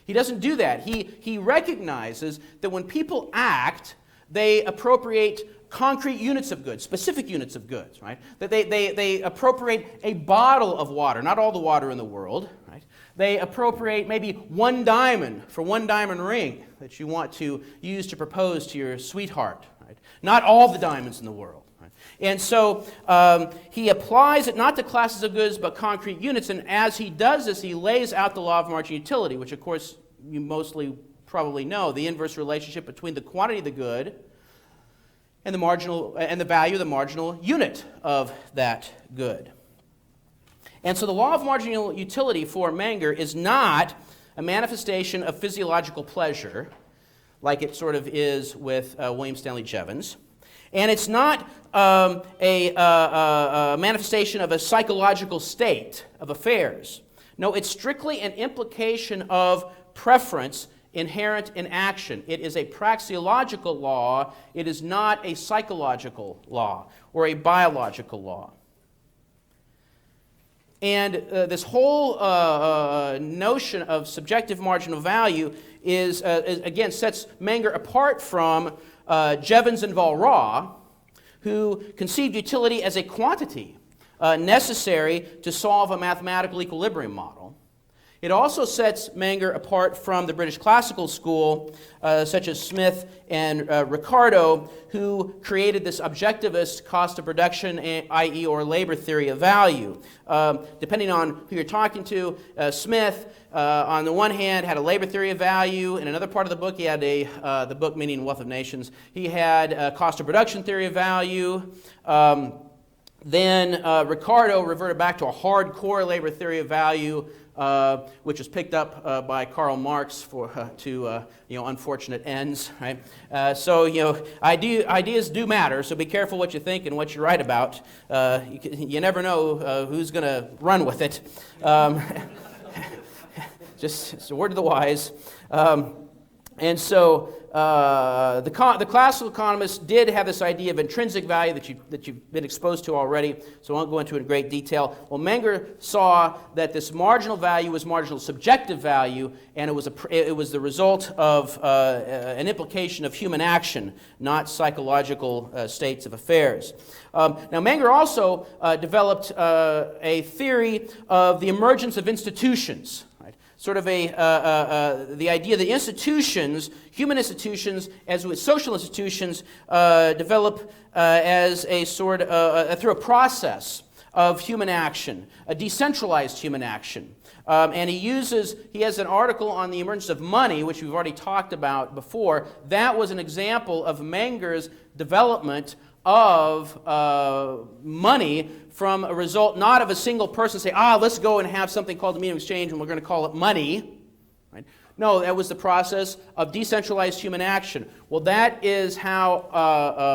He doesn't do that. He recognizes that when people act, they appropriate concrete units of goods, specific units of goods, right? That they appropriate a bottle of water, not all the water in the world, right? They appropriate maybe one diamond for one diamond ring that you want to use to propose to your sweetheart, right? Not all the diamonds in the world. Right? And so he applies it not to classes of goods but concrete units, and as he does this, he lays out the law of marginal utility, which of course you mostly probably know, the inverse relationship between the quantity of the good and the value of the marginal unit of that good. And so the law of marginal utility for Menger is not a manifestation of physiological pleasure, like it sort of is with William Stanley Jevons. And it's not a manifestation of a psychological state of affairs. No, it's strictly an implication of preference inherent in action. It is a praxeological law. It is not a psychological law or a biological law. And this whole notion of subjective marginal value is again, sets Menger apart from Jevons and Walras, who conceived utility as a quantity necessary to solve a mathematical equilibrium model. It also sets Menger apart from the British classical school, such as Smith and Ricardo, who created this objectivist cost of production, i.e. or labor theory of value. Depending on who you're talking to, Smith, on the one hand, had a labor theory of value. In another part of the book, he had the book meaning Wealth of Nations, he had a cost of production theory of value. Then Ricardo reverted back to a hardcore labor theory of value which was picked up by Karl Marx to unfortunate ends. Right? So ideas do matter. So be careful what you think and what you write about. You never know who's going to run with it. Just it's a word to the wise. And so the classical economists did have this idea of intrinsic value that you've been exposed to already, so I won't go into it in great detail. Well, Menger saw that this marginal value was marginal subjective value, and it was the result of an implication of human action, not psychological states of affairs. Now, Menger also developed a theory of the emergence of institutions. Sort of the idea that institutions, human institutions, as with social institutions, develop as a sort through a process of human action, a decentralized human action. And he has an article on the emergence of money, which we've already talked about before. That was an example of Menger's development of money from a result not of a single person saying, let's go and have something called the medium of exchange and we're going to call it money. Right? No, that was the process of decentralized human action. Well, that is how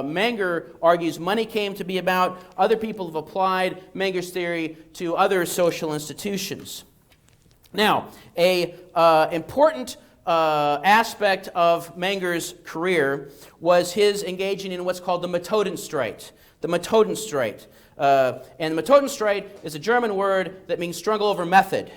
Menger argues money came to be about. Other people have applied Menger's theory to other social institutions. Now, an important aspect of Menger's career was his engaging in what's called the Methodenstreit. The Methodenstreit. And the Methodenstreit is a German word that means struggle over method.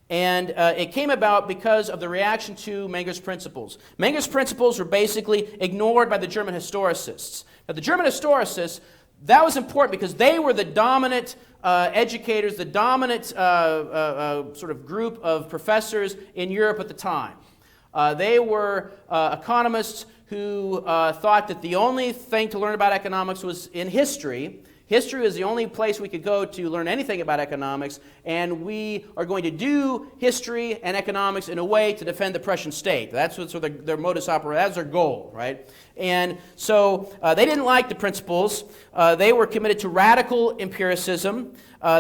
And it came about because of the reaction to Menger's principles. Menger's principles were basically ignored by the German historicists. Now, the German historicists, that was important because they were the dominant educators, the dominant sort of group of professors in Europe at the time. They were economists who thought that the only thing to learn about economics was in history. History was the only place we could go to learn anything about economics, and we are going to do history and economics in a way to defend the Prussian state. That's what their modus operandi, that's their goal, right? And so they didn't like the principles. They were committed to radical empiricism.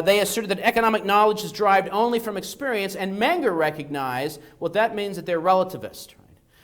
They asserted that economic knowledge is derived only from experience, and Menger recognized, well, that means that they're relativist.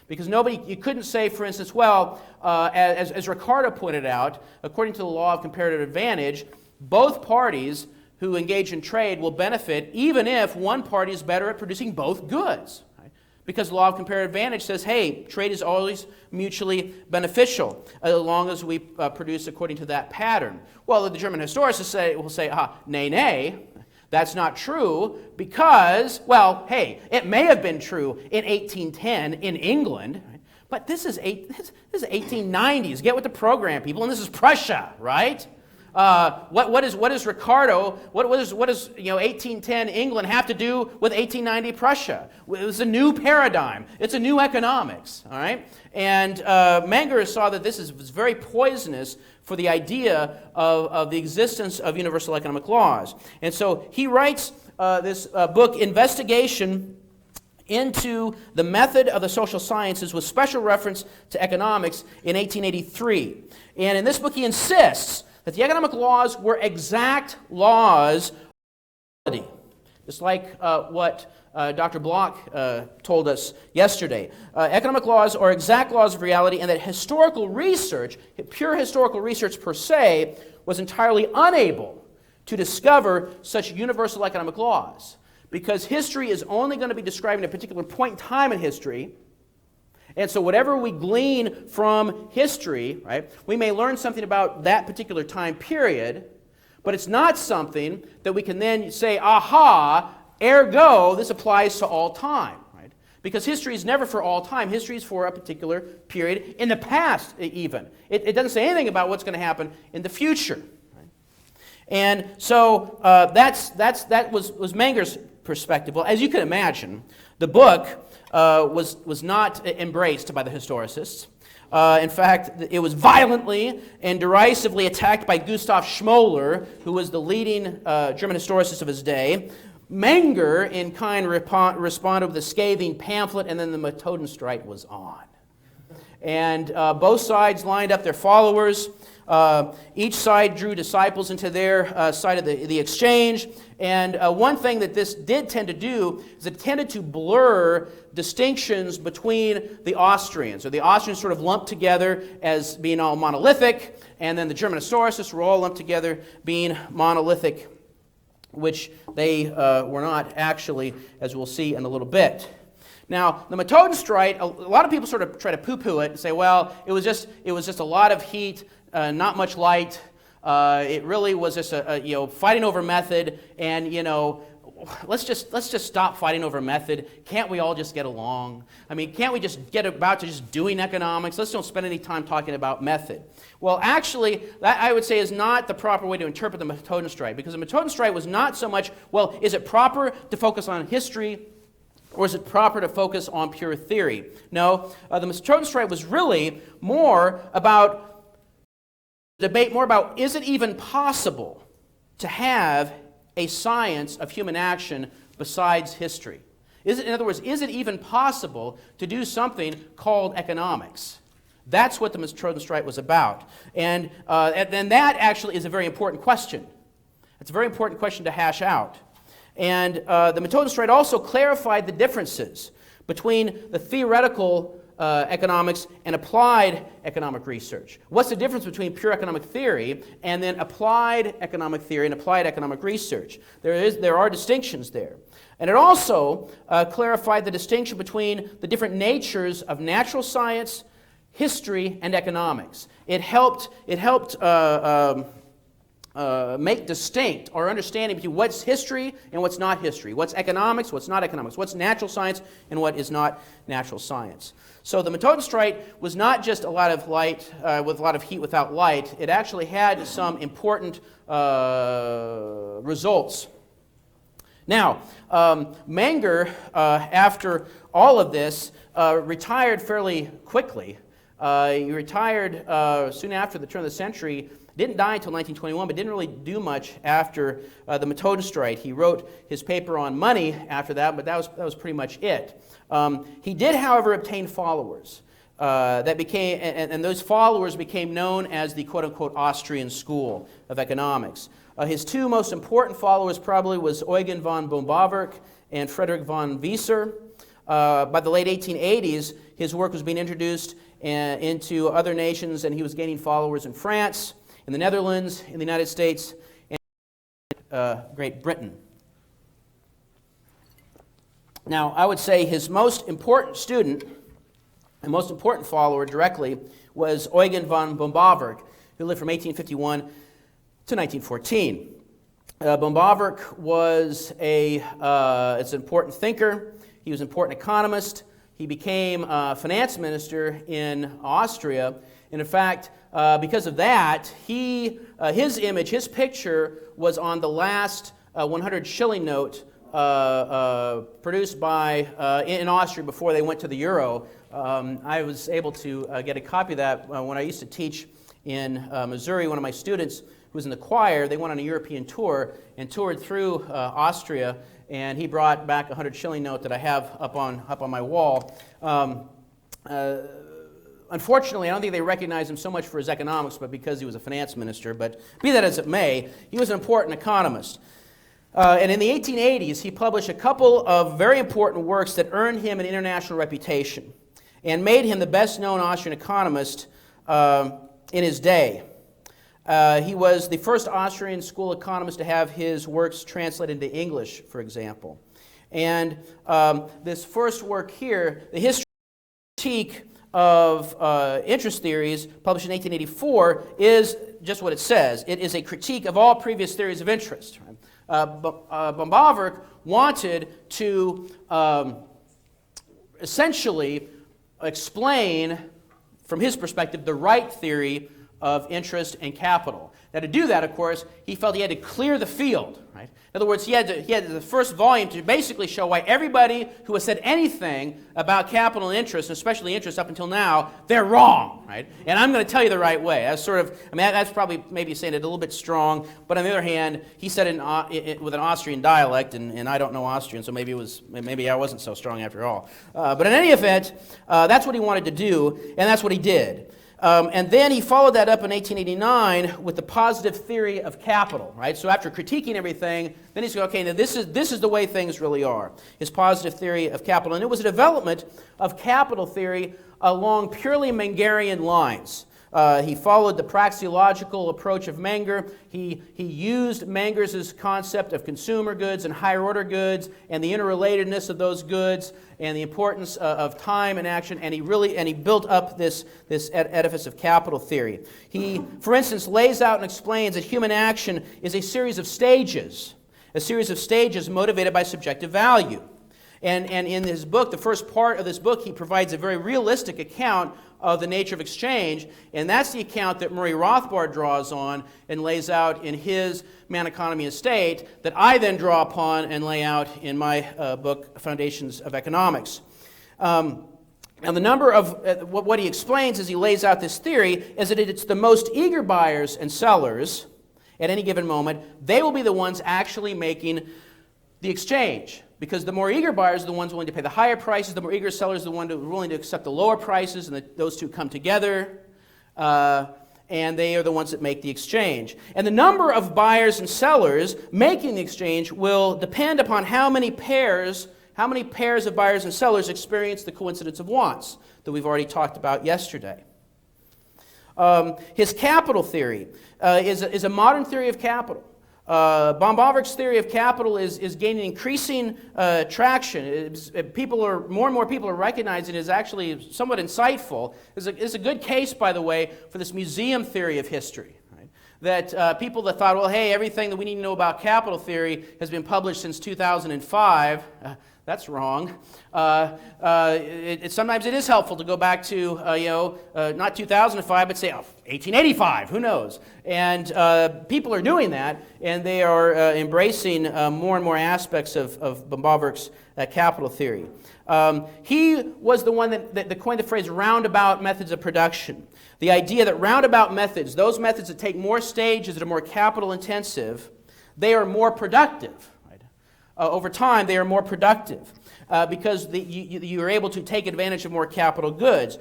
Because you couldn't say, for instance, well, as Ricardo pointed out, according to the law of comparative advantage, both parties who engage in trade will benefit even if one party is better at producing both goods. Right? Because the law of comparative advantage says, hey, trade is always mutually beneficial as long as we produce according to that pattern. Well, the German historicists will say, nay. That's not true because, well, hey, it may have been true in 1810 in England, right? But this is 1890s. Get with the program, people, and this is Prussia, right? What is Ricardo? What does 1810 England have to do with 1890 Prussia? It was a new paradigm. It's a new economics, all right? And Menger saw that this was very poisonous for the idea of the existence of universal economic laws. And so he writes this book, Investigation into the Method of the Social Sciences, with special reference to economics, in 1883. And in this book he insists that the economic laws were exact laws of reality, just like what Dr. Bloch told us yesterday. Economic laws are exact laws of reality, and that historical research, pure historical research per se, was entirely unable to discover such universal economic laws. Because history is only going to be describing a particular point in time in history, and so whatever we glean from history, right, we may learn something about that particular time period, but it's not something that we can then say, aha, ergo, this applies to all time, right? Because history is never for all time. History is for a particular period in the past, even. It doesn't say anything about what's going to happen in the future. Right? And so that was Menger's perspective. Well, as you can imagine, the book was not embraced by the historicists. In fact, it was violently and derisively attacked by Gustav Schmoller, who was the leading German historicist of his day. Menger, in kind, responded with a scathing pamphlet, and then the Methodenstreit was on. And both sides lined up their followers. Each side drew disciples into their side of the exchange. And one thing that this did tend to do is it tended to blur distinctions between the Austrians. So the Austrians sort of lumped together as being all monolithic, and then the German historicists were all lumped together being monolithic, which they were not actually, as we'll see in a little bit. Now, the Methodenstreit, a lot of people sort of try to poo-poo it and say, well, it was just a lot of heat, not much light. It really was just a fighting over method, and let's just stop fighting over method. Can't we all just get along? I mean, can't we just get about to just doing economics? Let's don't spend any time talking about method. Well, actually, that I would say is not the proper way to interpret the Methodenstreit, because the Methodenstreit was not so much, well, is it proper to focus on history, or is it proper to focus on pure theory? No, the Methodenstreit was really more about debate, more about, is it even possible to have a science of human action besides history? In other words, is it even possible to do something called economics? That's what the Methodenstreit was about. And then that actually is a very important question. It's a very important question to hash out. And the Methodenstreit also clarified the differences between the theoretical economics and applied economic research. What's the difference between pure economic theory and then applied economic theory and applied economic research? There are distinctions there. And it also clarified the distinction between the different natures of natural science, history, and economics. It helped make distinct our understanding between what's history and what's not history, what's economics, what's not economics, what's natural science and what is not natural science. So the Methodenstreit was not just a lot of light with a lot of heat without light. It actually had some important results. Now, Menger, after all of this, retired fairly quickly. He retired soon after the turn of the century. Didn't die until 1921, but didn't really do much after the Methodenstreit. He wrote his paper on money after that, but that was pretty much it. He did, however, obtain followers that became, and those followers became known as the quote-unquote Austrian school of economics. His two most important followers probably was Eugen von Bombawerk and Friedrich von Wieser. By the late 1880s, his work was being introduced into other nations, and he was gaining followers in France, in the Netherlands, in the United States, and Great Britain. Now, I would say his most important student and most important follower directly was Eugen von Bombawerk, who lived from 1851 to 1914. Bombawerk was an important thinker. He was an important economist. He became finance minister in Austria. And in fact, because of that, his image, his picture was on the last 100 shilling note produced in Austria before they went to the euro. I was able to get a copy of that when I used to teach in Missouri. One of my students who was in the choir, they went on a European tour and toured through Austria, and he brought back a 100 shilling note that I have up on my wall. Unfortunately, I don't think they recognized him so much for his economics, but because he was a finance minister. But be that as it may, he was an important economist. And in the 1880s, he published a couple of very important works that earned him an international reputation and made him the best-known Austrian economist in his day. He was the first Austrian school economist to have his works translated into English, for example. And this first work here, The History and Critique of Interest Theories, published in 1884, is just what it says. It is a critique of all previous theories of interest. Bombawerk wanted to essentially explain, from his perspective, the right theory of interest and capital. Now, to do that, of course, he felt he had to clear the field. Right? In other words, he had the first volume to basically show why everybody who has said anything about capital and interest, and especially interest up until now, they're wrong. Right? And I'm going to tell you the right way. That's that's probably maybe saying it a little bit strong, but on the other hand, he said it with an Austrian dialect, and I don't know Austrian, so maybe I wasn't so strong after all. But in any event, that's what he wanted to do, and that's what he did. And then he followed that up in 1889 with the positive theory of capital, right? So after critiquing everything, then he's going, okay, now this is the way things really are, his positive theory of capital. And it was a development of capital theory along purely Mengerian lines. He followed the praxeological approach of Menger. He used Menger's concept of consumer goods and higher order goods and the interrelatedness of those goods and the importance of time and action, and he built up this edifice of capital theory. He, for instance, lays out and explains that human action is a series of stages motivated by subjective value. And in his book, the first part of this book, he provides a very realistic account of the nature of exchange, and that's the account that Murray Rothbard draws on and lays out in his Man, Economy, and State, that I then draw upon and lay out in my book, Foundations of Economics. Now, the number of what he explains as he lays out this theory is that it's the most eager buyers and sellers at any given moment, they will be the ones actually making the exchange. Because the more eager buyers are the ones willing to pay the higher prices, the more eager sellers are the ones who are willing to accept the lower prices, and those two come together, and they are the ones that make the exchange. And the number of buyers and sellers making the exchange will depend upon how many pairs of buyers and sellers experience the coincidence of wants that we've already talked about yesterday. His capital theory is a modern theory of capital. Bombover's theory of capital is gaining increasing traction. More and more people are recognizing it as actually somewhat insightful. It's a good case, by the way, for this museum theory of history. Right? That people that thought, well, hey, everything that we need to know about capital theory has been published since 2005. That's wrong. Sometimes it is helpful to go back to, not 2005, but say 1885. Who knows? And people are doing that, and they are embracing more and more aspects of Bombover's capital theory. He was the one that coined the phrase roundabout methods of production. The idea that roundabout methods, those methods that take more stages, that are more capital intensive, they are more productive. Over time, they are more productive because you are able to take advantage of more capital goods.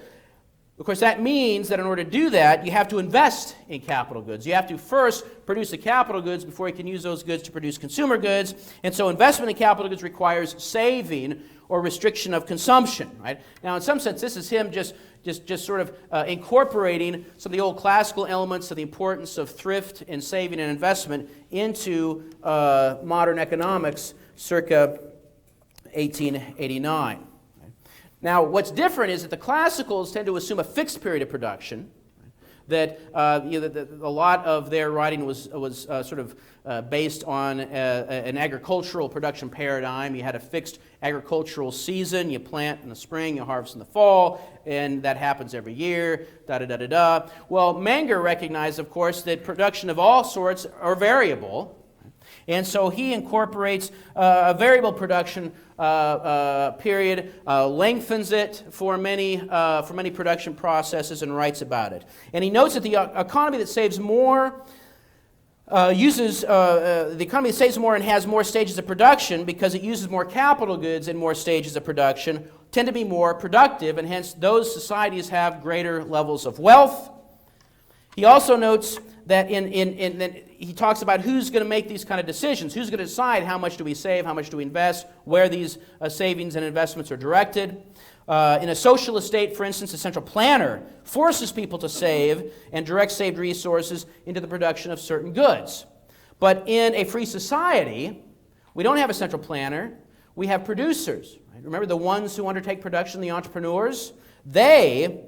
Of course, that means that in order to do that, you have to invest in capital goods. You have to first produce the capital goods before you can use those goods to produce consumer goods. And so investment in capital goods requires saving or restriction of consumption. Right? Now, in some sense, this is him just sort of incorporating some of the old classical elements of the importance of thrift and saving and investment into modern economics circa 1889. Now, what's different is that the classicals tend to assume a fixed period of production, that a lot of their writing was sort of based on an agricultural production paradigm. You had a fixed agricultural season. You plant in the spring, you harvest in the fall, and that happens every year, da-da-da-da-da. Well, Menger recognized, of course, that production of all sorts are variable, and so he incorporates a variable production period, lengthens it for many production processes, and writes about it. And he notes that the economy that saves more the economy that saves more and has more stages of production, because it uses more capital goods in more stages of production, tend to be more productive, and hence those societies have greater levels of wealth. He also notes that he talks about who's going to make these kind of decisions. Who's going to decide how much do we save, how much do we invest, where these savings and investments are directed. In a socialist state, for instance, a central planner forces people to save and direct saved resources into the production of certain goods. But in a free society, we don't have a central planner. We have producers. Right? Remember the ones who undertake production, the entrepreneurs? They,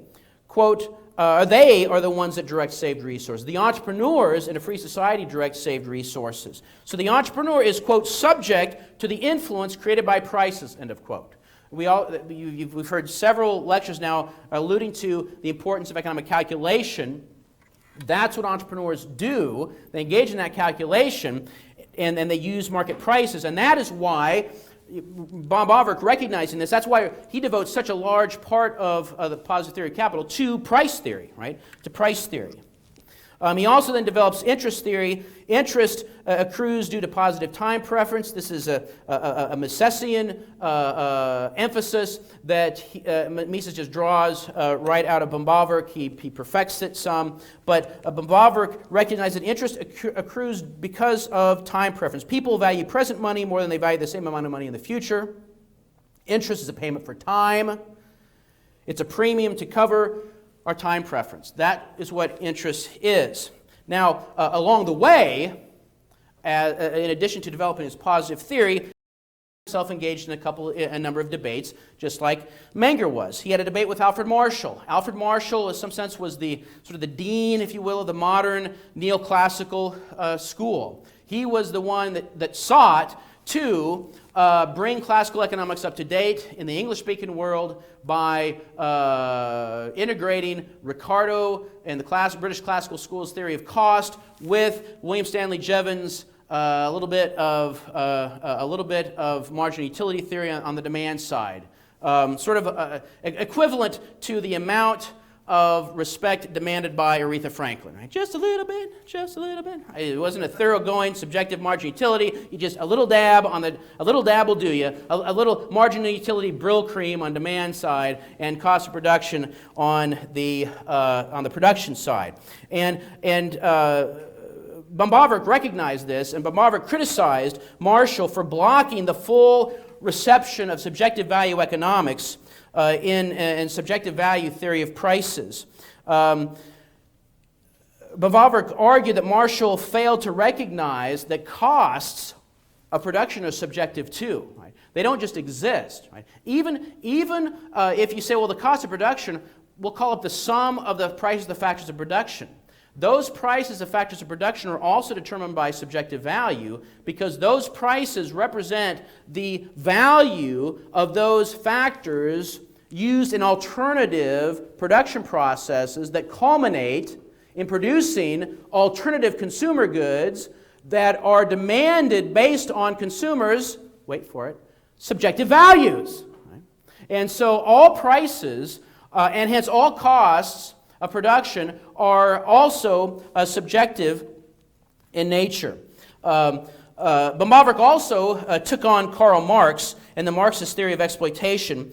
quote, they are the ones that direct saved resources. The entrepreneurs in a free society direct saved resources. So the entrepreneur is, quote, subject to the influence created by prices, end of quote. We've heard several lectures now alluding to the importance of economic calculation. That's what entrepreneurs do. They engage in that calculation, and they use market prices. And that is why Bombover, recognizing this, that's why he devotes such a large part of the positive theory of capital to price theory, right? To price theory. He also then develops interest theory. Interest accrues due to positive time preference. This is a Misesian emphasis that Mises just draws right out of Böhm-Bawerk. He perfects it some. But Böhm-Bawerk recognized that interest accrues because of time preference. People value present money more than they value the same amount of money in the future. Interest is a payment for time. It's a premium to cover our time preference. That is what interest is. Now, along the way, in addition to developing his positive theory, himself engaged in a number of debates, just like Menger was. He had a debate with Alfred Marshall. Alfred Marshall, in some sense, was the sort of the dean, if you will, of the modern neoclassical school. He was the one that sought to bring classical economics up to date in the English-speaking world by integrating Ricardo and the British classical school's theory of cost with William Stanley Jevons' a little bit of marginal utility theory on the demand side, sort of equivalent to the amount of respect demanded by Aretha Franklin, right? Just a little bit, just a little bit. It wasn't a thoroughgoing subjective marginal utility. You just a little dab will do you. A little marginal utility Brill cream on demand side and cost of production on the production side. And Böhm-Bawerk recognized this, and Böhm-Bawerk criticized Marshall for blocking the full reception of subjective value economics in subjective value theory of prices. Böhm-Bawerk argued that Marshall failed to recognize that costs of production are subjective too. Right? They don't just exist. Right? Even if you say, well, the cost of production, we'll call up the sum of the prices of the factors of production. Those prices of factors of production are also determined by subjective value because those prices represent the value of those factors used in alternative production processes that culminate in producing alternative consumer goods that are demanded based on consumers', wait for it, subjective values. Right? And so all prices, and hence all costs of production, are also subjective in nature. Böhm-Bawerk also took on Karl Marx and the Marxist theory of exploitation.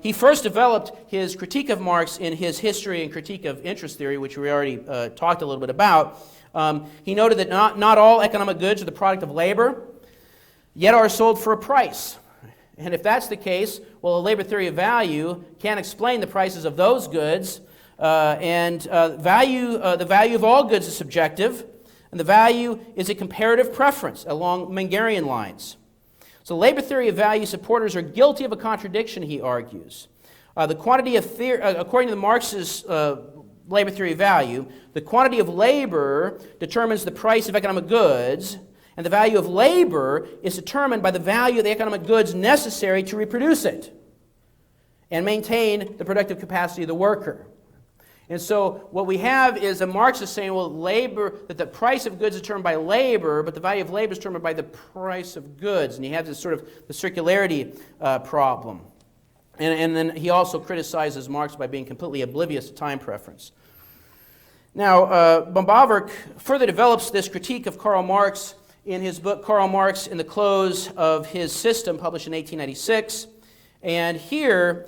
He first developed his critique of Marx in his History and Critique of Interest theory, which we already talked a little bit about. He noted that not all economic goods are the product of labor, yet are sold for a price. And if that's the case, well, a labor theory of value can't explain the prices of those goods. The value of all goods is subjective, and the value is a comparative preference along Mengerian lines. So labor theory of value supporters are guilty of a contradiction, he argues. According to the Marxist labor theory of value, the quantity of labor determines the price of economic goods, and the value of labor is determined by the value of the economic goods necessary to reproduce it and maintain the productive capacity of the worker. And so what we have is a Marxist saying, well, labor, that the price of goods is determined by labor, but the value of labor is determined by the price of goods. And you have this sort of the circularity problem. And then he also criticizes Marx by being completely oblivious to time preference. Now, Böhm-Bawerk further develops this critique of Karl Marx in his book, Karl Marx in the Close of His System, published in 1896. And here,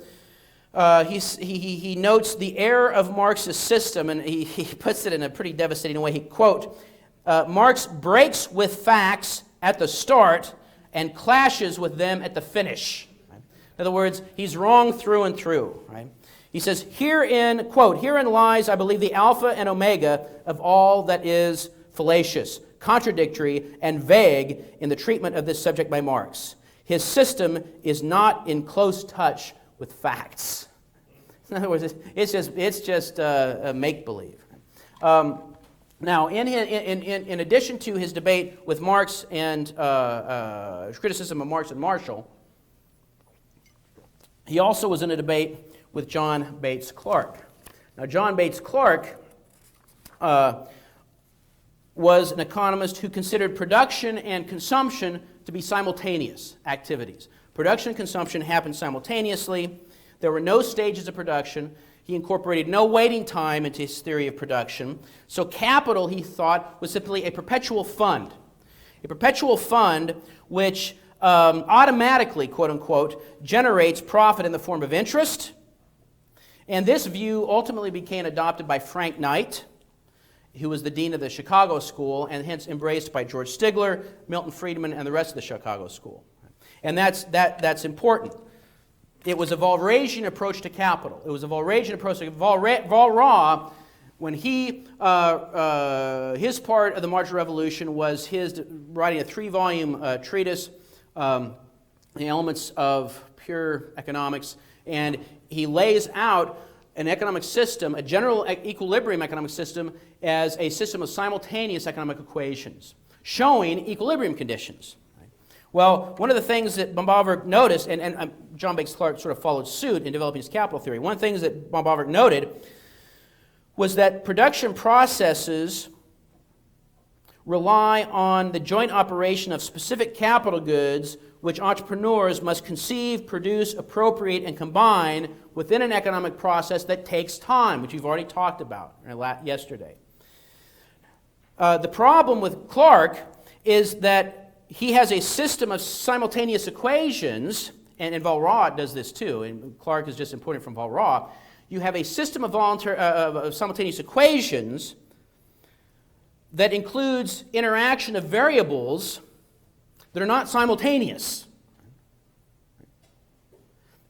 he notes the error of Marx's system, and he puts it in a pretty devastating way. He, quote, Marx breaks with facts at the start and clashes with them at the finish. Right? In other words, he's wrong through and through. Right? He says, herein, quote, herein lies, I believe, the alpha and omega of all that is fallacious, contradictory, and vague in the treatment of this subject by Marx. His system is not in close touch with facts. In other words, it's just a make-believe. Now, in addition to his debate with Marx and criticism of Marx and Marshall, he also was in a debate with John Bates Clark. Now, John Bates Clark was an economist who considered production and consumption to be simultaneous activities. Production and consumption happened simultaneously. There were no stages of production. He incorporated no waiting time into his theory of production. So capital, he thought, was simply a perpetual fund. A perpetual fund which automatically, quote unquote, generates profit in the form of interest. And this view ultimately became adopted by Frank Knight, who was the dean of the Chicago School, and hence embraced by George Stigler, Milton Friedman, and the rest of the Chicago School. And that's important. It was a Walrasian approach to capital. It was a Walrasian approach to Walras, when his part of the March of Revolution was his writing a 3-volume treatise, The Elements of Pure Economics, and he lays out an economic system, a general equilibrium economic system, as a system of simultaneous economic equations, showing equilibrium conditions. Well, one of the things that Böhm-Bawerk noticed, and John Bates Clark sort of followed suit in developing his capital theory, one of the things that Böhm-Bawerk noted was that production processes rely on the joint operation of specific capital goods which entrepreneurs must conceive, produce, appropriate, and combine within an economic process that takes time, which we've already talked about yesterday. The problem with Clark is that he has a system of simultaneous equations, and Walras does this too, and Clark is just importing from Walras. You have a system of simultaneous equations that includes interaction of variables that are not simultaneous.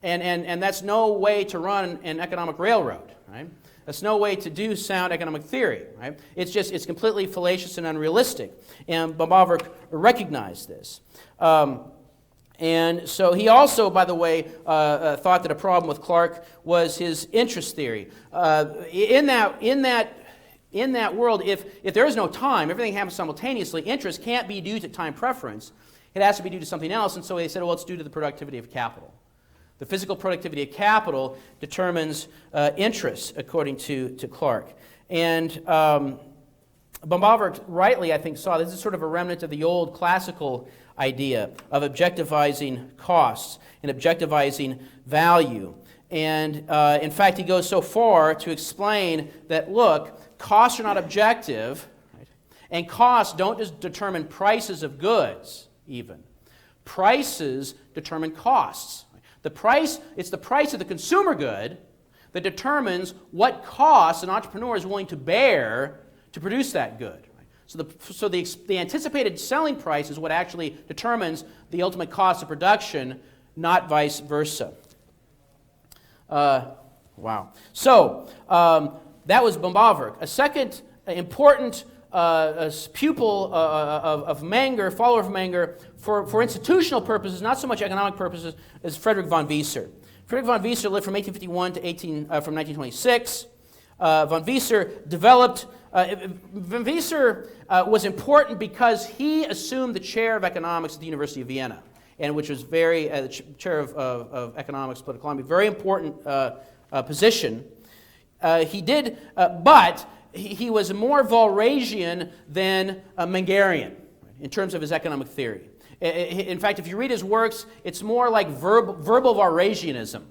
And that's no way to run an economic railroad, right? That's no way to do sound economic theory, right? It's completely fallacious and unrealistic. And Böhm-Bawerk recognized this. And so he also, by the way, thought that a problem with Clark was his interest theory. In that world, if there is no time, everything happens simultaneously, interest can't be due to time preference. It has to be due to something else. And so they said, well, it's due to the productivity of capital. The physical productivity of capital determines interest, according to Clark. And Böhm-Bawerk rightly, I think, saw this is sort of a remnant of the old classical idea of objectivizing costs and objectivizing value. And in fact, he goes so far to explain that, look, costs are not objective, right? And costs don't just determine prices of goods, even. Prices determine costs. It's the price of the consumer good that determines what costs an entrepreneur is willing to bear to produce that good. Right? So the anticipated selling price is what actually determines the ultimate cost of production, not vice versa. Wow. So that was Böhm-Bawerk. A second important pupil of Menger, follower of Menger, for institutional purposes, not so much economic purposes, is Friedrich von Wieser. Friedrich von Wieser lived from 1851 to 1926. Von Wieser developed. Von Wieser was important because he assumed the chair of economics at the University of Vienna, and which was the chair of economics, political economy, very important position. But he was more Walrasian than Mengerian in terms of his economic theory. In fact, if you read his works, it's more like verbal Walrasianism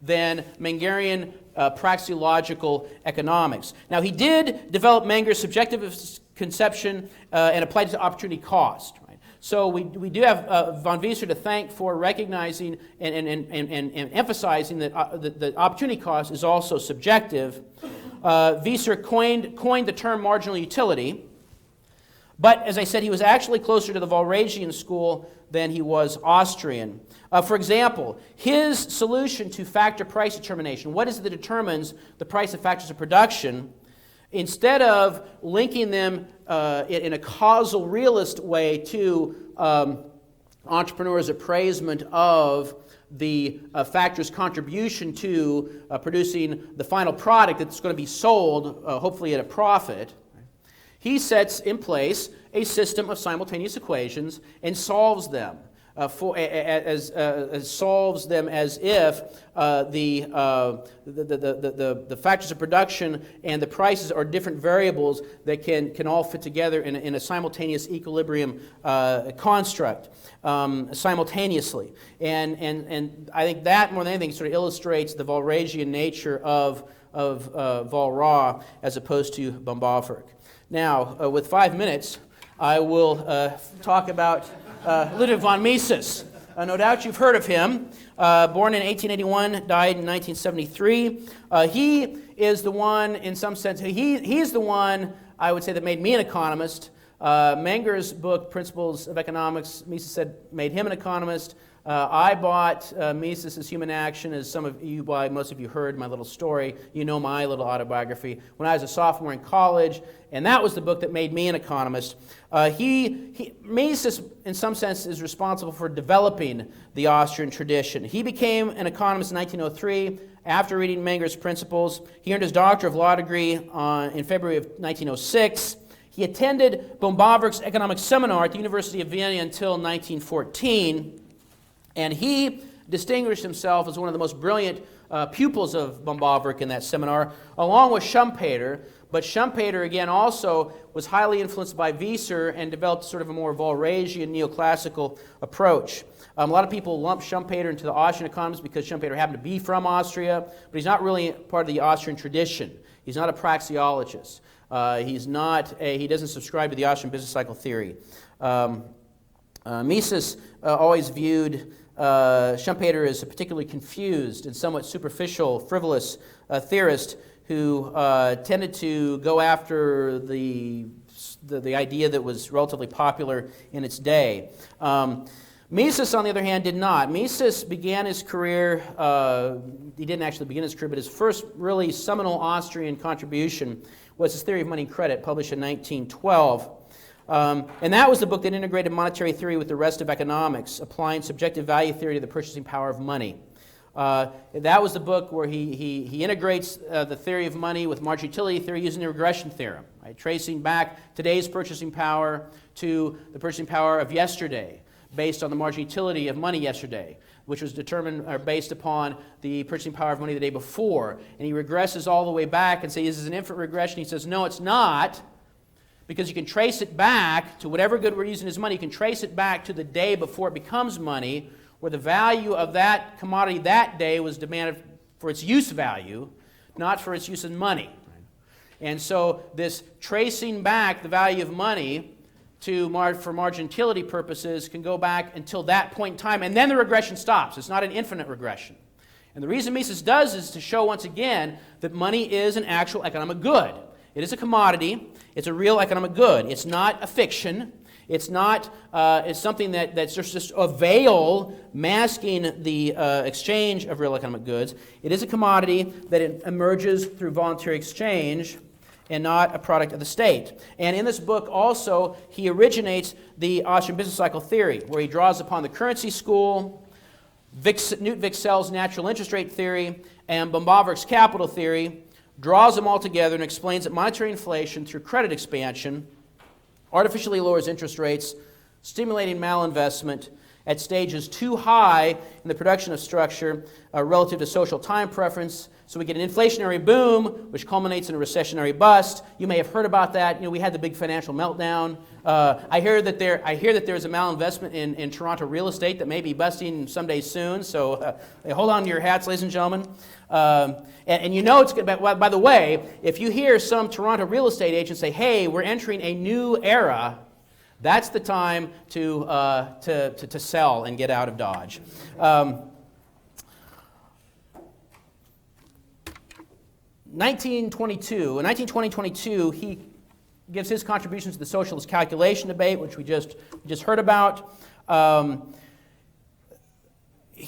than Mengerian praxeological economics. Now, he did develop Menger's subjective conception and applied it to opportunity cost. Right? So we do have von Wieser to thank for recognizing and emphasizing that the opportunity cost is also subjective. Wieser coined the term marginal utility, but as I said, he was actually closer to the Walrasian school than he was Austrian. For example, his solution to factor price determination, what is it that determines the price of factors of production, instead of linking them in a causal realist way to entrepreneurs' appraisement of the factor's contribution to producing the final product that's going to be sold, hopefully at a profit, he sets in place a system of simultaneous equations and solves them. solves them as if the factors of production and the prices are different variables that can all fit together in a simultaneous equilibrium construct simultaneously. And I think that more than anything sort of illustrates the Walrasian nature of Walras as opposed to Bombavrk. Now, with 5 minutes, I will talk about Ludwig von Mises. No doubt you've heard of him. Born in 1881, died in 1973. He is the one, in some sense, he's the one, I would say, that made me an economist. Menger's book, Principles of Economics, Mises said, made him an economist. I bought Mises' Human Action, as most of you heard my little story. You know my little autobiography. When I was a sophomore in college, and that was the book that made me an economist. Mises, in some sense, is responsible for developing the Austrian tradition. He became an economist in 1903 after reading Menger's Principles. He earned his Doctor of Law degree in February of 1906. He attended Bombavrk's economic seminar at the University of Vienna until 1914. And he distinguished himself as one of the most brilliant pupils of Bombavrk in that seminar, along with Schumpeter. But Schumpeter, again, also was highly influenced by Wieser and developed sort of a more Walrasian neoclassical approach. A lot of people lump Schumpeter into the Austrian economists because Schumpeter happened to be from Austria, but he's not really part of the Austrian tradition. He's not a praxeologist. He doesn't subscribe to the Austrian business cycle theory. Mises always viewed Schumpeter as a particularly confused and somewhat superficial, frivolous theorist who tended to go after the idea that was relatively popular in its day. Mises, on the other hand, did not. Mises began his career, he didn't actually begin his career, but his first really seminal Austrian contribution was his Theory of Money and Credit, published in 1912. And that was the book that integrated monetary theory with the rest of economics, applying subjective value theory to the purchasing power of money. That was the book where he integrates the theory of money with marginal utility theory using the regression theorem, right? Tracing back today's purchasing power to the purchasing power of yesterday, based on the marginal utility of money yesterday, which was determined or based upon the purchasing power of money the day before. And he regresses all the way back and says, this is an infinite regression. He says, no, it's not. Because you can trace it back to whatever good we're using as money. You can trace it back to the day before it becomes money, where the value of that commodity that day was demanded for its use value, not for its use in money. And so this tracing back the value of money for margin utility purposes can go back until that point in time, and then the regression stops. It's not an infinite regression. And the reason Mises does is to show once again that money is an actual economic good. It is a commodity. It's a real economic good. It's not a fiction. It's not. It's something that's just a veil masking the exchange of real economic goods. It is a commodity that emerges through voluntary exchange and not a product of the state. And in this book also, he originates the Austrian business cycle theory, where he draws upon the currency school, Knut Wicksel's natural interest rate theory, and Bombavrk's capital theory, draws them all together and explains that monetary inflation through credit expansion artificially lowers interest rates, stimulating malinvestment at stages too high in the production of structure relative to social time preference. So we get an inflationary boom, which culminates in a recessionary bust. You may have heard about that. We had the big financial meltdown. I hear that there's a malinvestment in Toronto real estate that may be busting someday soon. So hold on to your hats, ladies and gentlemen. And you know it's good. By the way, if you hear some Toronto real estate agent say, "Hey, we're entering a new era," that's the time to sell and get out of Dodge. 1922, he gives his contributions to the socialist calculation debate, which we just heard about.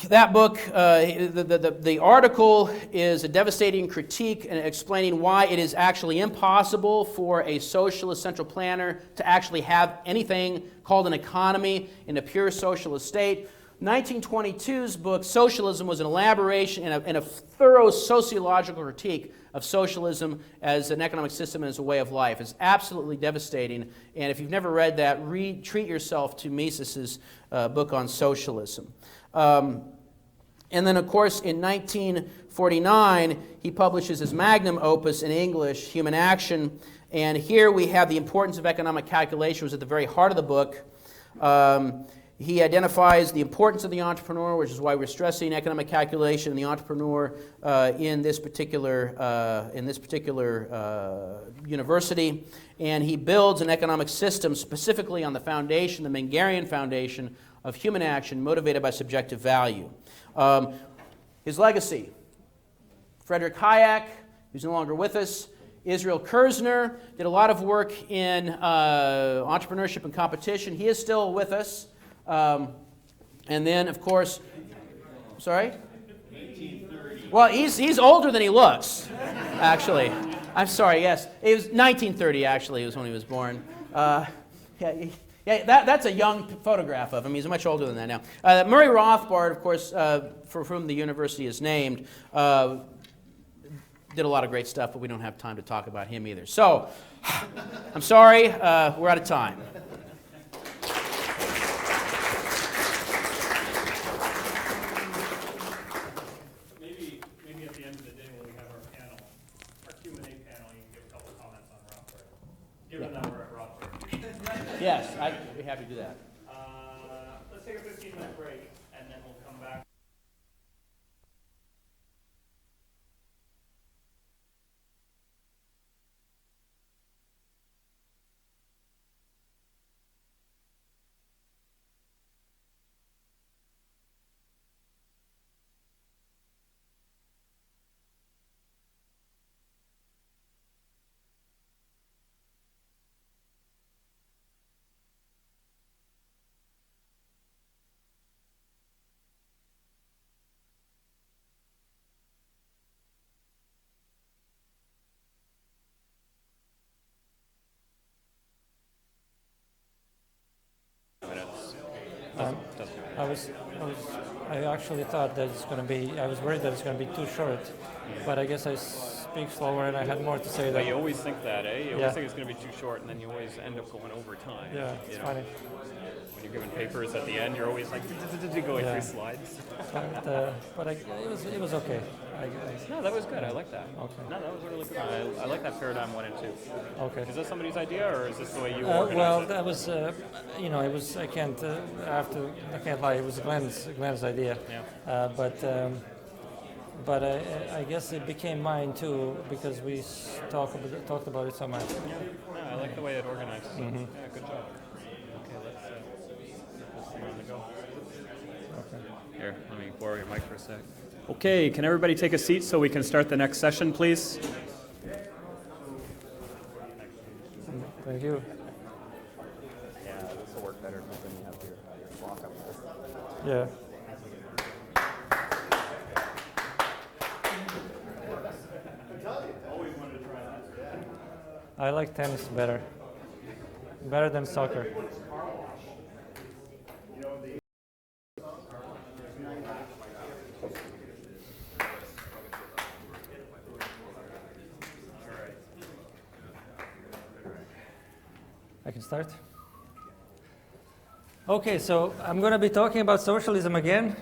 That book, the article is a devastating critique and explaining why it is actually impossible for a socialist central planner to actually have anything called an economy in a pure socialist state. 1922's book, Socialism, was an elaboration and a thorough sociological critique of socialism as an economic system and as a way of life. It's absolutely devastating, and if you've never read that, treat yourself to Mises's book on socialism. And then, of course, in 1949, he publishes his magnum opus in English, Human Action, and here we have the importance of economic calculation, was at the very heart of the book. He identifies the importance of the entrepreneur, which is why we're stressing economic calculation and the entrepreneur in this particular university. And he builds an economic system specifically on the foundation, the Mengerian foundation of human action motivated by subjective value. His legacy: Frederick Hayek, who's no longer with us. Israel Kirzner did a lot of work in entrepreneurship and competition. He is still with us. And then, of course, sorry? 1830. Well, he's older than he looks, actually. I'm sorry, yes. It was 1930, actually, was when he was born. That's a young photograph of him. He's much older than that now. Murray Rothbard, of course, for whom the university is named, did a lot of great stuff, but we don't have time to talk about him either. So, I'm sorry, we're out of time. Maybe at the end of the day when we have our panel, our Q&A panel, you can give a couple comments on Rothbard, given that we're at Rothbard. Yes, I'd be happy to do that. Let's take a 15-minute break, and then we'll come back. I actually thought that it's going to be, I was worried that it's going to be too short, but I guess I speak slower and I had more to say. But you always think that, eh? You always Yeah. think it's going to be too short, and then you always end up going over time. Yeah, it's funny. When you're giving papers at the end, you're always like going Yeah. through slides. But it was okay. No, that was good. I like that. Okay. No, that was really good. I like that paradigm 1 and 2. Okay. Is that somebody's idea, or is this the way you organize Well, it? that was, it was. I can't lie. It was Glenn's idea. Yeah. But I guess it became mine too because we talked about it so much. Yeah. No, I like the way it organized. Mm-hmm. Yeah, good job. Okay, let's put this thing on the go. Okay. Here, let me borrow your mic for a sec. Okay, can everybody take a seat so we can start the next session, please? Thank you. Yeah, this will work better when you have your block up there. Yeah. I like tennis better. Better than soccer. I can start? Okay, so I'm going to be talking about socialism again.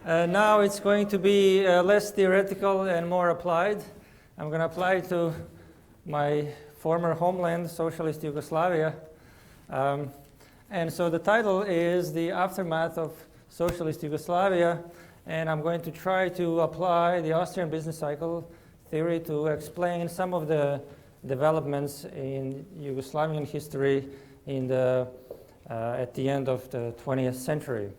Now it's going to be less theoretical and more applied. I'm going to apply it to my former homeland, socialist Yugoslavia. And so the title is The Aftermath of Socialist Yugoslavia, and I'm going to try to apply the Austrian business cycle theory to explain some of the developments in Yugoslavian history at the end of the 20th century.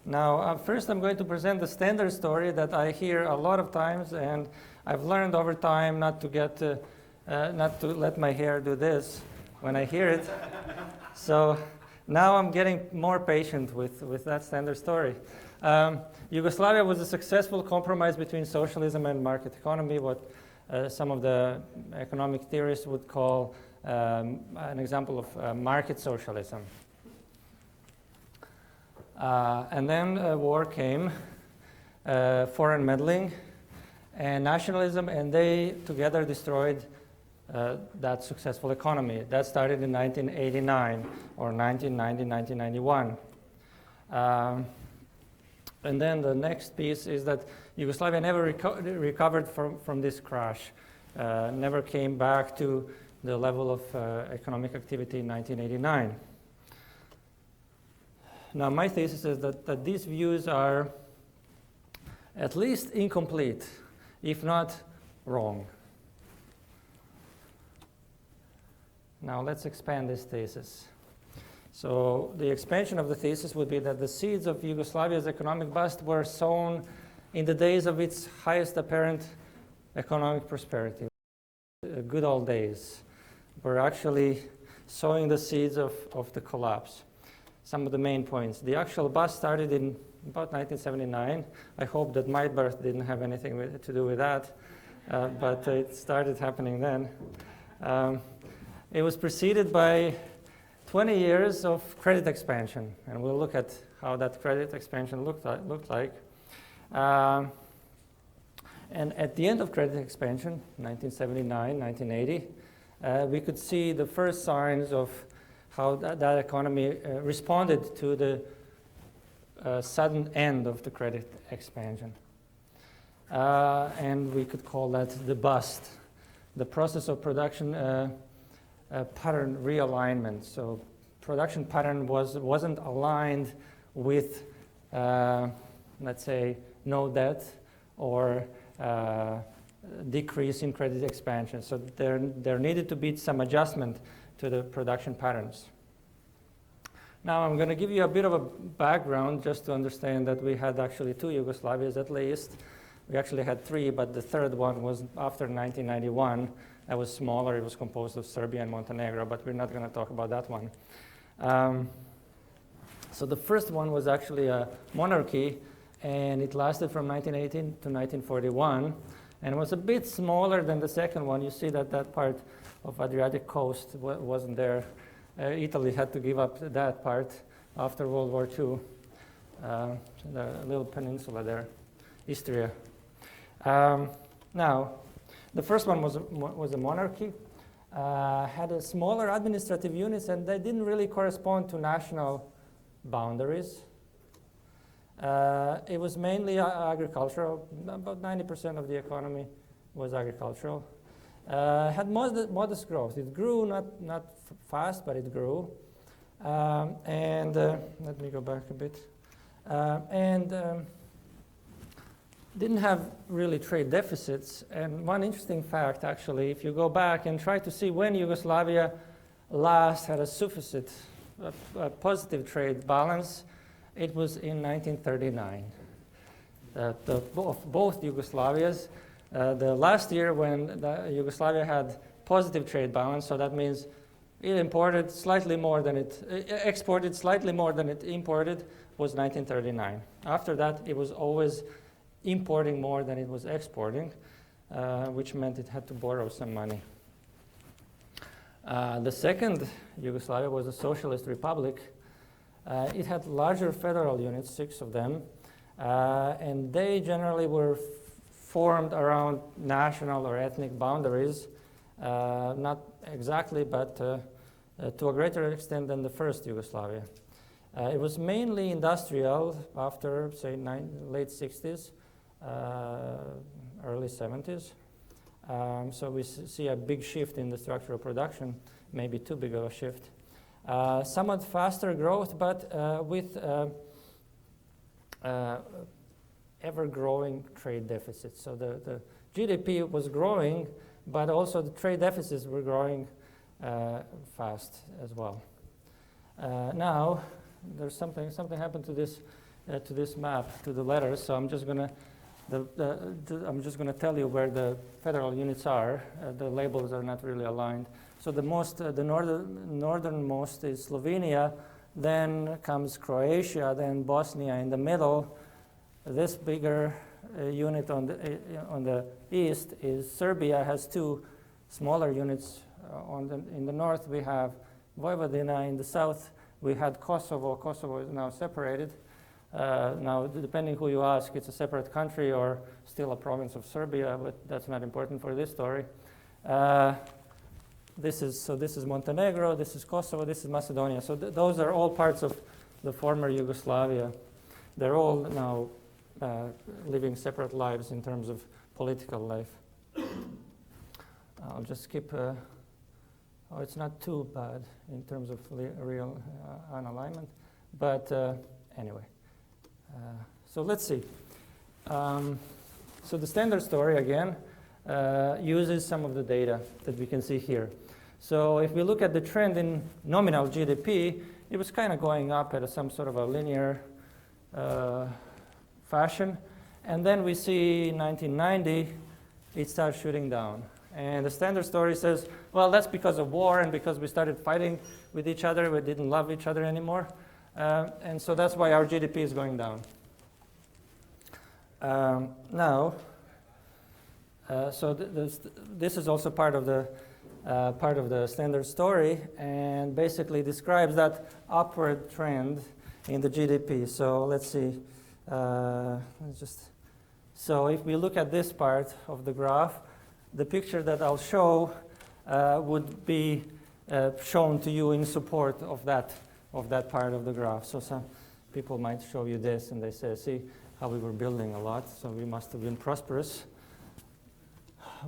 Now, first I'm going to present the standard story that I hear a lot of times, and I've learned over time not to let my hair do this when I hear it. So now I'm getting more patient with that standard story. Yugoslavia was a successful compromise between socialism and market economy, what some of the economic theorists would call an example of market socialism. And then war came, foreign meddling, and nationalism, and they together destroyed that successful economy. That started in 1989 or 1990, 1991. And then the next piece is that Yugoslavia never recovered from this crash, never came back to the level of economic activity in 1989. Now, my thesis is that these views are at least incomplete, if not wrong. Now, let's expand this thesis. So the expansion of the thesis would be that the seeds of Yugoslavia's economic bust were sown in the days of its highest apparent economic prosperity. Good old days. We're actually sowing the seeds of the collapse. Some of the main points. The actual bust started in about 1979. I hope that my birth didn't have anything to do with that, but it started happening then. It was preceded by 20 years of credit expansion, and we'll look at how that credit expansion looked like. And at the end of credit expansion, 1979, 1980, we could see the first signs of how that economy responded to the sudden end of the credit expansion. And we could call that the bust, the process of production pattern realignment. So production pattern wasn't aligned with, let's say, no debt or decrease in credit expansion. So there needed to be some adjustment to the production patterns. Now I'm going to give you a bit of a background just to understand that we had actually two Yugoslavias at least. We actually had three, but the third one was after 1991. That was smaller. It was composed of Serbia and Montenegro, but we're not going to talk about that one. So the first one was actually a monarchy, and it lasted from 1918 to 1941, and it was a bit smaller than the second one. You see that that part of Adriatic coast wasn't there. Italy had to give up that part after World War II. The little peninsula there, Istria. Now, the first one was a monarchy, had a smaller administrative units, and they didn't really correspond to national boundaries. It was mainly agricultural. About 90% of the economy was agricultural. Had modest growth. It grew not fast, but it grew. And let me go back a bit. Didn't have really trade deficits. And one interesting fact, actually, if you go back and try to see when Yugoslavia last had a suffixit, a positive trade balance, it was in 1939. Both Yugoslavias. The last year when Yugoslavia had positive trade balance, so that means it imported slightly more than it exported slightly more than it imported, was 1939. After that, it was always importing more than it was exporting, which meant it had to borrow some money. The second Yugoslavia was a socialist republic. It had larger federal units, 6 of them, and they generally were formed around national or ethnic boundaries, not exactly, but to a greater extent than the first Yugoslavia. It was mainly industrial after, say, late 60s, early 70s. So we see a big shift in the structure of production, maybe too big of a shift. Somewhat faster growth, but with ever-growing trade deficits. So the GDP was growing, but also the trade deficits were growing fast as well. Now, there's something happened to this map, to the letters. So I'm just gonna tell you where the federal units are. The labels are not really aligned. So the northernmost is Slovenia, then comes Croatia, then Bosnia in the middle. This bigger unit on the east is Serbia, has 2 smaller units. In the north we have Vojvodina. In the south we had Kosovo. Kosovo is now separated. Now, depending who you ask, it's a separate country or still a province of Serbia, but that's not important for this story. This is Montenegro, this is Kosovo, this is Macedonia. So those are all parts of the former Yugoslavia. They're all now living separate lives in terms of political life. I'll just skip. It's not too bad in terms of real unalignment, but anyway. So let's see. So the standard story again uses some of the data that we can see here. So if we look at the trend in nominal GDP, it was kind of going up at some sort of a linear fashion. And then we see 1990, it starts shooting down. And the standard story says, well, that's because of war and because we started fighting with each other. We didn't love each other anymore. And so that's why our GDP is going down. Now, so this is also part of the standard story, and basically describes that upward trend in the GDP. So let's see. So if we look at this part of the graph, the picture that I'll show would be shown to you in support of that part of the graph. So some people might show you this, and they say, see how we were building a lot, so we must have been prosperous.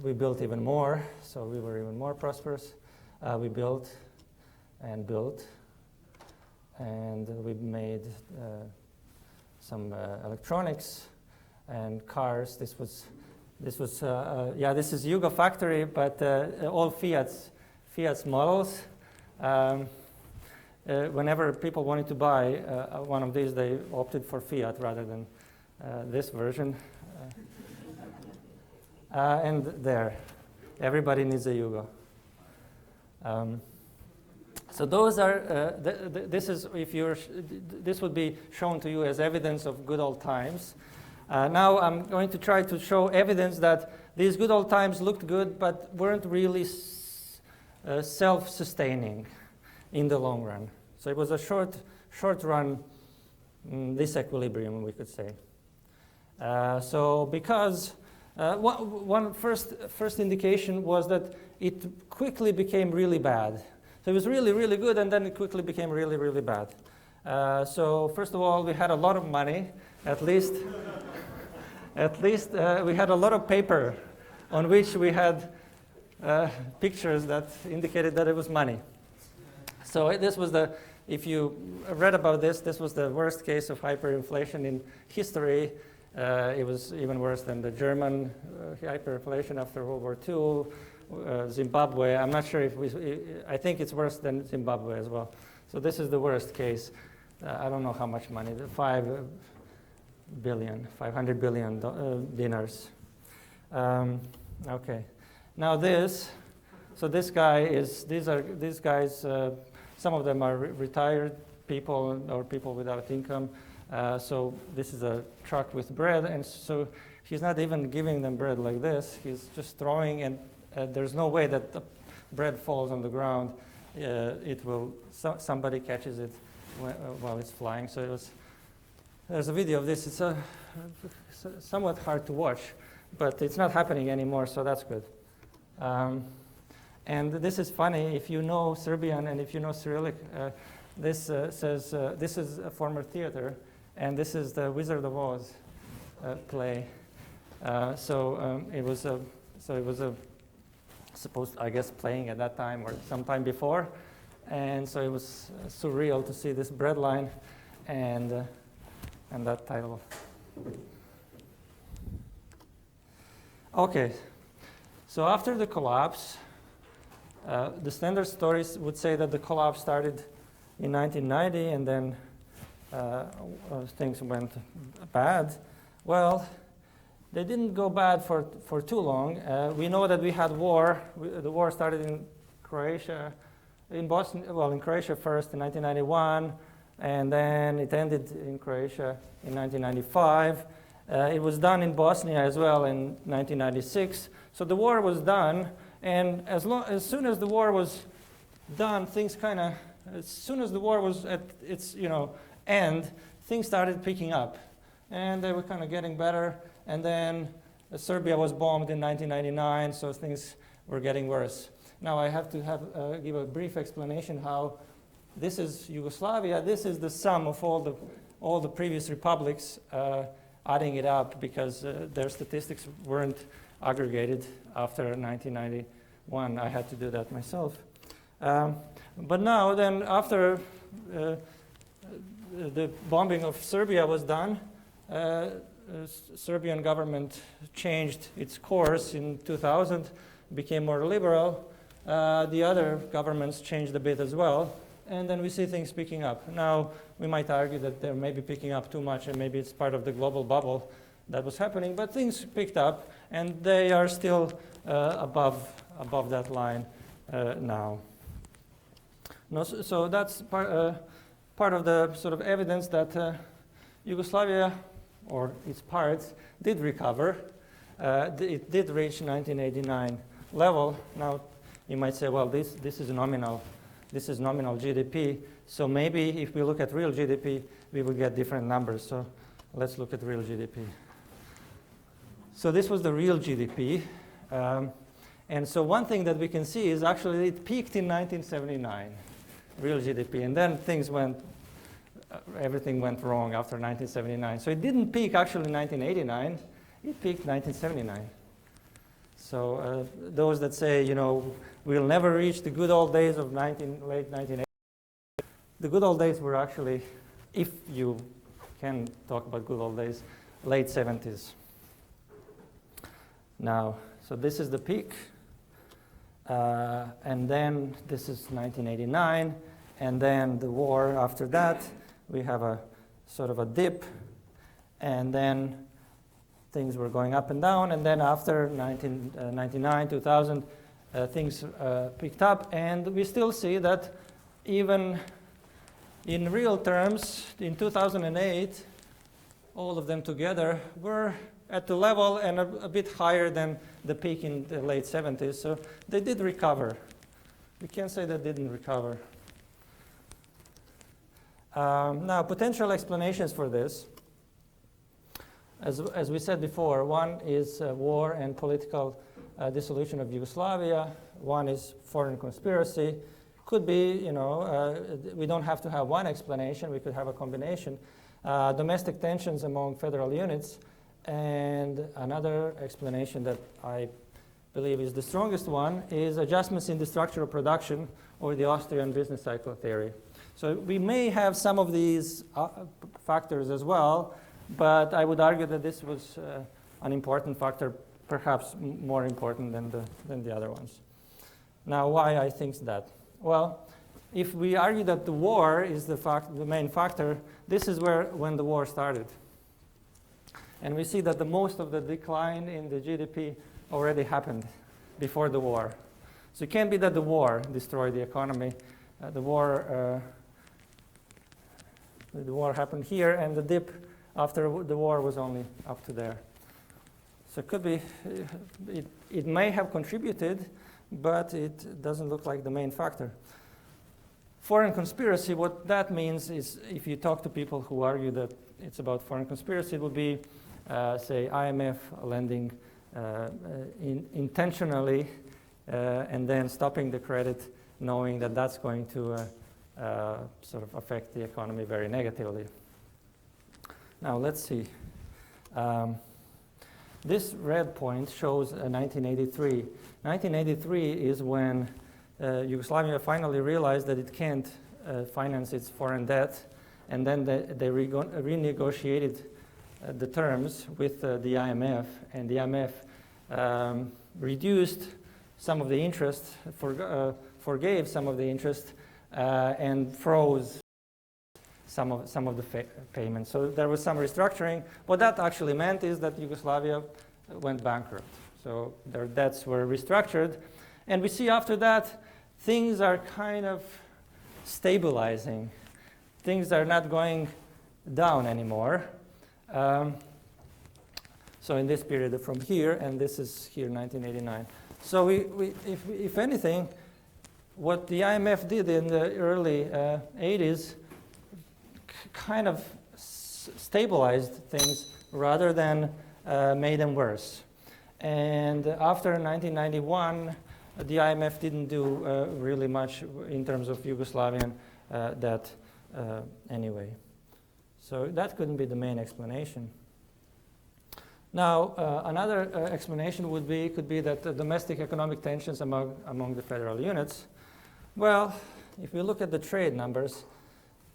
We built even more, so we were even more prosperous. We built, and we made some electronics and cars. This is Yugo factory, but all Fiat's models. Whenever people wanted to buy one of these, they opted for Fiat rather than this version. And there, everybody needs a Yugo. So those are, this would be shown to you as evidence of good old times. Now I'm going to try to show evidence that these good old times looked good, but weren't really self-sustaining in the long run. So it was a short run disequilibrium, we could say. So because one first indication was that it quickly became really bad. So it was really, really good, and then it quickly became really, really bad. So first of all, we had a lot of money, at least we had a lot of paper on which we had pictures that indicated that it was money. So this was if you read about this was the worst case of hyperinflation in history. It was even worse than the German hyperinflation after World War II. Zimbabwe, I'm not sure I think it's worse than Zimbabwe as well. So this is the worst case. I don't know how much money, 500 billion dinars. Okay. Now these guys, some of them are retired people or people without income. So this is a truck with bread, and so he's not even giving them bread like this. He's just throwing, and there's no way that the bread falls on the ground. Somebody catches it while it's flying. So there's a video of this. It's somewhat hard to watch, but it's not happening anymore, so that's good. And this is funny. If you know Serbian and if you know Cyrillic, this says this is a former theater, and this is the Wizard of Oz play. It was supposed, I guess, playing at that time or sometime before, and so it was surreal to see this bread line and that title. Okay, so after the collapse, the standard stories would say that the collapse started in 1990 and then things went bad. Well, they didn't go bad for too long. We know that we had war. The war started in Croatia, in Croatia first in 1991, and then it ended in Croatia in 1995. It was done in Bosnia as well in 1996. So the war was done, and as soon as the war was done, as soon as the war was at its end, things started picking up, and they were kind of getting better, and then Serbia was bombed in 1999, so things were getting worse. Now I have to give a brief explanation how this is Yugoslavia. This is the sum of all the previous republics, adding it up because their statistics weren't aggregated after 1991. I had to do that myself. But now, then, after the bombing of Serbia was done, Serbian government changed its course in 2000, became more liberal. The other governments changed a bit as well, and then we see things picking up. Now, we might argue that they're maybe picking up too much, and maybe it's part of the global bubble that was happening, but things picked up, and they are still above that line now. No, so that's part of the sort of evidence that Yugoslavia, or its parts, did recover. It did reach 1989 level. Now, you might say, well, this is nominal GDP. So maybe if we look at real GDP, we will get different numbers. So let's look at real GDP. So this was the real GDP. And so one thing that we can see is actually it peaked in 1979, real GDP. And then everything went wrong after 1979. So it didn't peak actually in 1989. It peaked 1979. So those that say, we'll never reach the good old days of late 1980s, the good old days were actually, if you can talk about good old days, late 70s. Now, so this is the peak. And then this is 1989. And then the war after that. We have a sort of a dip, and then things were going up and down, and then after 1999, 2000, things picked up, and we still see that even in real terms, in 2008, all of them together were at the level and a bit higher than the peak in the late 70s, so they did recover. We can't say they didn't recover. Now, potential explanations for this, as we said before, one is war and political dissolution of Yugoslavia. One is foreign conspiracy. Could be, we don't have to have one explanation. We could have a combination. Domestic tensions among federal units. And another explanation that I believe is the strongest one is adjustments in the structure of production, or the Austrian business cycle theory. So we may have some of these factors as well, but I would argue that this was an important factor, perhaps more important than the other ones. Now, why I think that? Well, if we argue that the war is the main factor, this is when the war started. And we see that the most of the decline in the GDP already happened before the war. So it can't be that the war destroyed the economy. The war happened here, and the dip after the war was only up to there. So it could be, it may have contributed, but it doesn't look like the main factor. Foreign conspiracy, what that means is, if you talk to people who argue that it's about foreign conspiracy, it would be, say, IMF lending intentionally and then stopping the credit, knowing that that's going to sort of affect the economy very negatively. Now, let's see. This red point shows 1983. 1983 is when Yugoslavia finally realized that it can't finance its foreign debt, and then they renegotiated the terms with the IMF, and the IMF reduced some of the interest, forgave some of the interest, and froze some of the payments. So there was some restructuring. What that actually meant is that Yugoslavia went bankrupt. So their debts were restructured. And we see after that, things are kind of stabilizing. Things are not going down anymore. So in this period from here, and this is here, 1989. So if anything, what the IMF did in the early 80s kind of stabilized things rather than made them worse. And after 1991, the IMF didn't do really much in terms of Yugoslavian debt anyway. So that couldn't be the main explanation. Now, another explanation could be that the domestic economic tensions among the federal units. Well, if we look at the trade numbers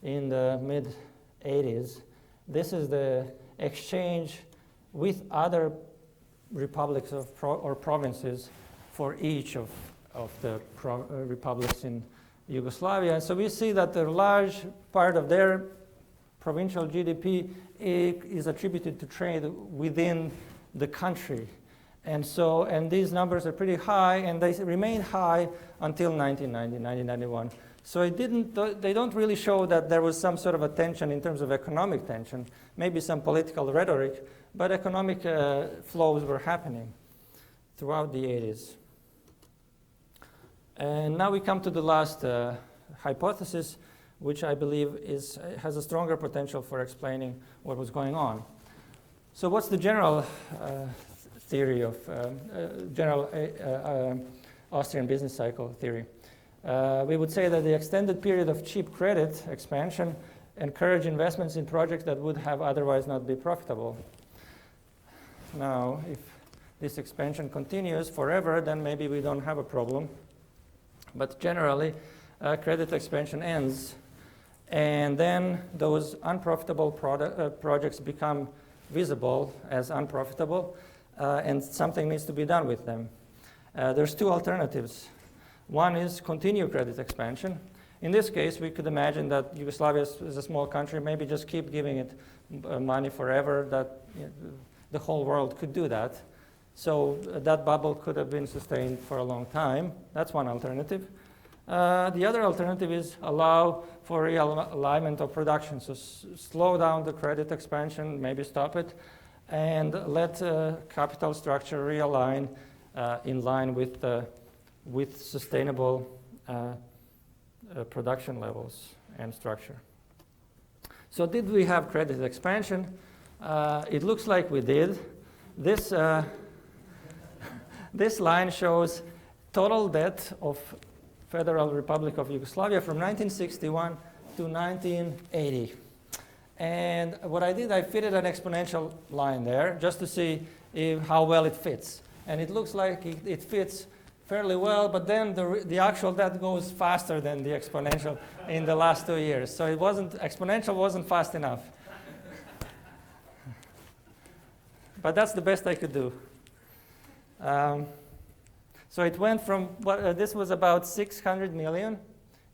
in the mid-80s, this is the exchange with other republics or provinces for each of the republics in Yugoslavia. And so we see that a large part of their provincial GDP is attributed to trade within the country. And these numbers are pretty high, and they remained high until 1991. So they don't really show that there was some sort of a tension in terms of economic tension, maybe some political rhetoric, but economic flows were happening throughout the 80s. And now we come to the last hypothesis, which I believe has a stronger potential for explaining what was going on. So what's the general theory of general Austrian business cycle theory? We would say that the extended period of cheap credit expansion encouraged investments in projects that would have otherwise not be profitable. Now, if this expansion continues forever, then maybe we don't have a problem. But generally, credit expansion ends, and then those unprofitable projects become visible as unprofitable, and something needs to be done with them. There's two alternatives. One is continue credit expansion. In this case, we could imagine that Yugoslavia is a small country, maybe just keep giving it money forever, that the whole world could do that. So that bubble could have been sustained for a long time. That's one alternative. The other alternative is allow for realignment of production. So slow down the credit expansion, maybe stop it, and let capital structure realign in line with sustainable production levels and structure. So did we have credit expansion? It looks like we did. This line shows total debt of Federal Republic of Yugoslavia from 1961 to 1980. And what I did, I fitted an exponential line there just to see how well it fits. And it looks like it fits fairly well, but then the actual debt goes faster than the exponential in the last 2 years. So exponential wasn't fast enough. But that's the best I could do. So it went from, this was about 600 million in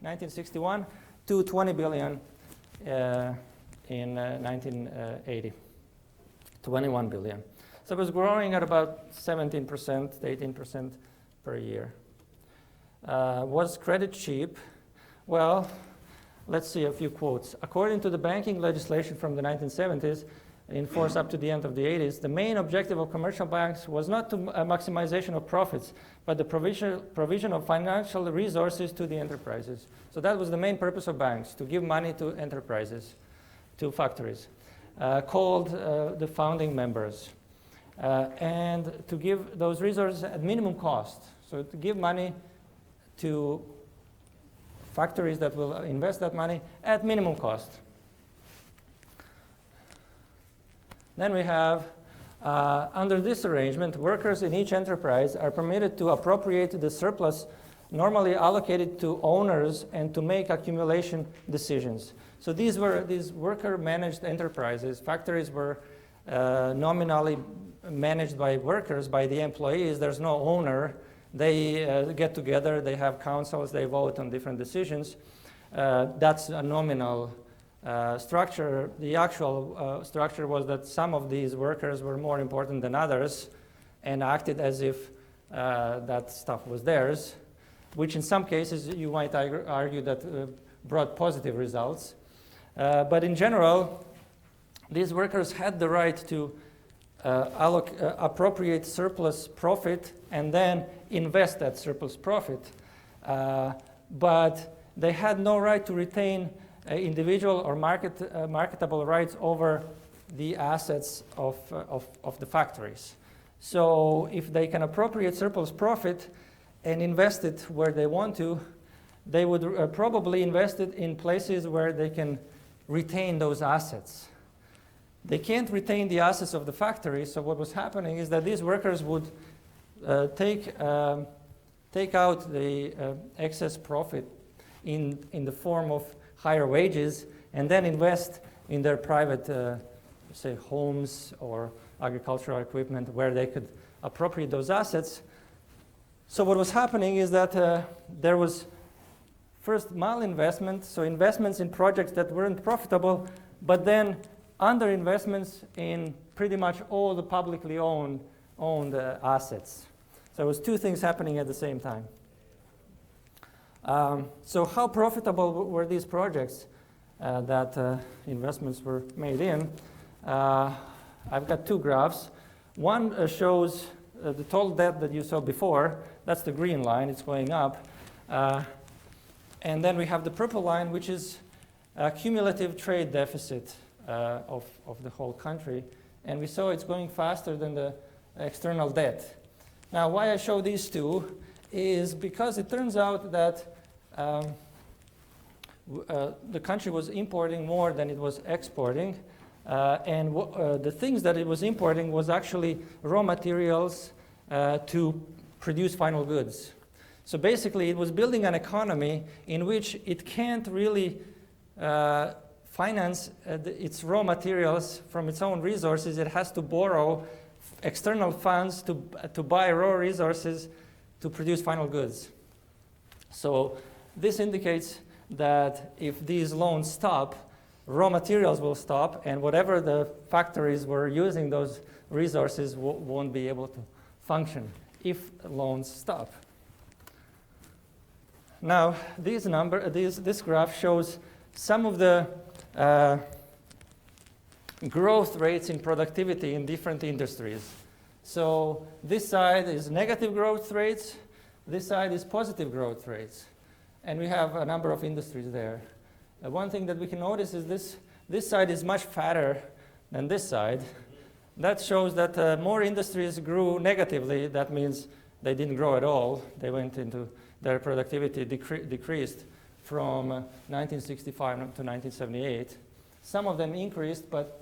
1961 to 20 billion in 1980, 21 billion. So it was growing at about 17%, 18% per year. Was credit cheap? Well, let's see a few quotes. According to the banking legislation from the 1970s, in force up to the end of the 80s, the main objective of commercial banks was not to maximization of profits, but the provision of financial resources to the enterprises. So that was the main purpose of banks, to give money to enterprises, to factories, called the founding members, and to give those resources at minimum cost. So to give money to factories that will invest that money at minimum cost. Then we have, under this arrangement, workers in each enterprise are permitted to appropriate the surplus normally allocated to owners and to make accumulation decisions. So these worker-managed enterprises. Factories were nominally managed by workers, by the employees. There's no owner. They get together, they have councils, they vote on different decisions. That's a nominal structure. The actual structure was that some of these workers were more important than others and acted as if that stuff was theirs, which in some cases you might argue that brought positive results. But in general, these workers had the right to appropriate surplus profit and then invest that surplus profit. But they had no right to retain individual or marketable rights over the assets of the factories. So if they can appropriate surplus profit and invest it where they want to, they would probably invest it in places where they can retain those assets. They can't retain the assets of the factory, so what was happening is that these workers would take out the excess profit in the form of higher wages and then invest in their private, say, homes or agricultural equipment where they could appropriate those assets. So what was happening is that there was first malinvestment, so investments in projects that weren't profitable, but then underinvestments in pretty much all the publicly owned assets. So there was two things happening at the same time. So how profitable were these projects that investments were made in? I've got two graphs. One shows the total debt that you saw before. That's the green line. It's going up. And then we have the purple line, which is a cumulative trade deficit of the whole country. And we saw it's going faster than the external debt. Now, why I show these two is because it turns out that the country was importing more than it was exporting. And the things that it was importing was actually raw materials to produce final goods. So basically, it was building an economy in which it can't really finance its raw materials from its own resources. It has to borrow external funds to buy raw resources to produce final goods. So this indicates that if these loans stop, raw materials will stop, and whatever the factories were using those resources won't be able to function if loans stop. Now, this graph shows some of the growth rates in productivity in different industries. So this side is negative growth rates, this side is positive growth rates. And we have a number of industries there. One thing that we can notice is this side is much fatter than this side. That shows that more industries grew negatively. That means they didn't grow at all. They went into their productivity decreased from 1965 to 1978. Some of them increased, but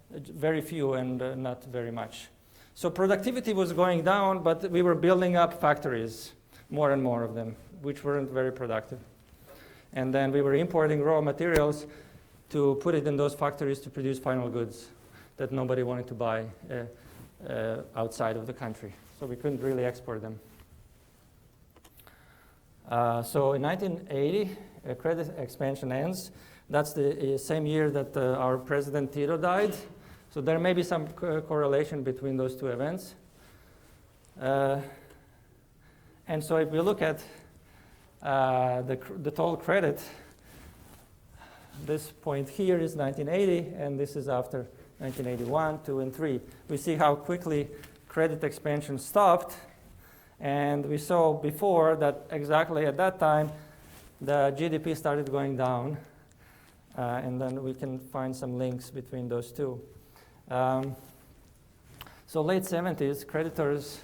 very few and not very much. So productivity was going down, but we were building up factories, more and more of them, which weren't very productive. And then we were importing raw materials to put it in those factories to produce final goods that nobody wanted to buy outside of the country. So we couldn't really export them. So in 1980, credit expansion ends. That's the same year that our president Tito died. So there may be some correlation between those two events. And so if we look at the total credit, this point here is 1980, and this is after 1981, 2, and 3. We see how quickly credit expansion stopped. And we saw before that exactly at that time, the GDP started going down. And then we can find some links between those two. So late 70s, creditors,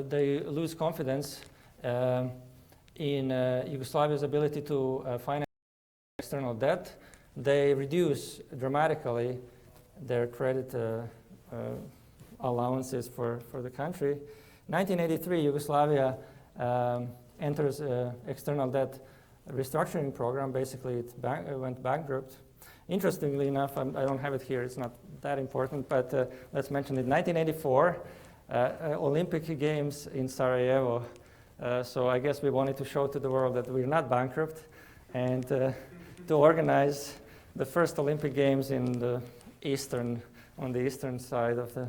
they lose confidence in Yugoslavia's ability to finance external debt. They reduce dramatically their credit allowances for the country. 1983, Yugoslavia enters external debt restructuring program. Basically, it went bankrupt. Interestingly enough, I don't have it here. It's not that important, but let's mention it. 1984, Olympic Games in Sarajevo. So I guess we wanted to show to the world that we're not bankrupt, and to organize the first Olympic Games in the on the eastern side of the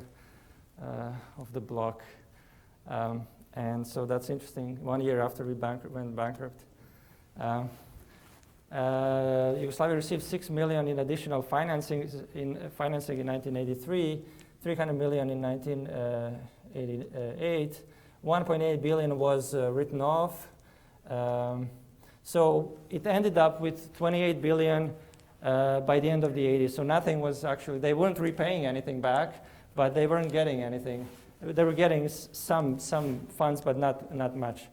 bloc. And so that's interesting. 1 year after we went bankrupt. Yugoslavia received $6 million in additional financing in 1983, $300 million in 1988. $1.8 billion was written off. So it ended up with 28 billion by the end of the 80s. So nothing was actually, they weren't repaying anything back, but they weren't getting anything. They were getting some funds, but not much.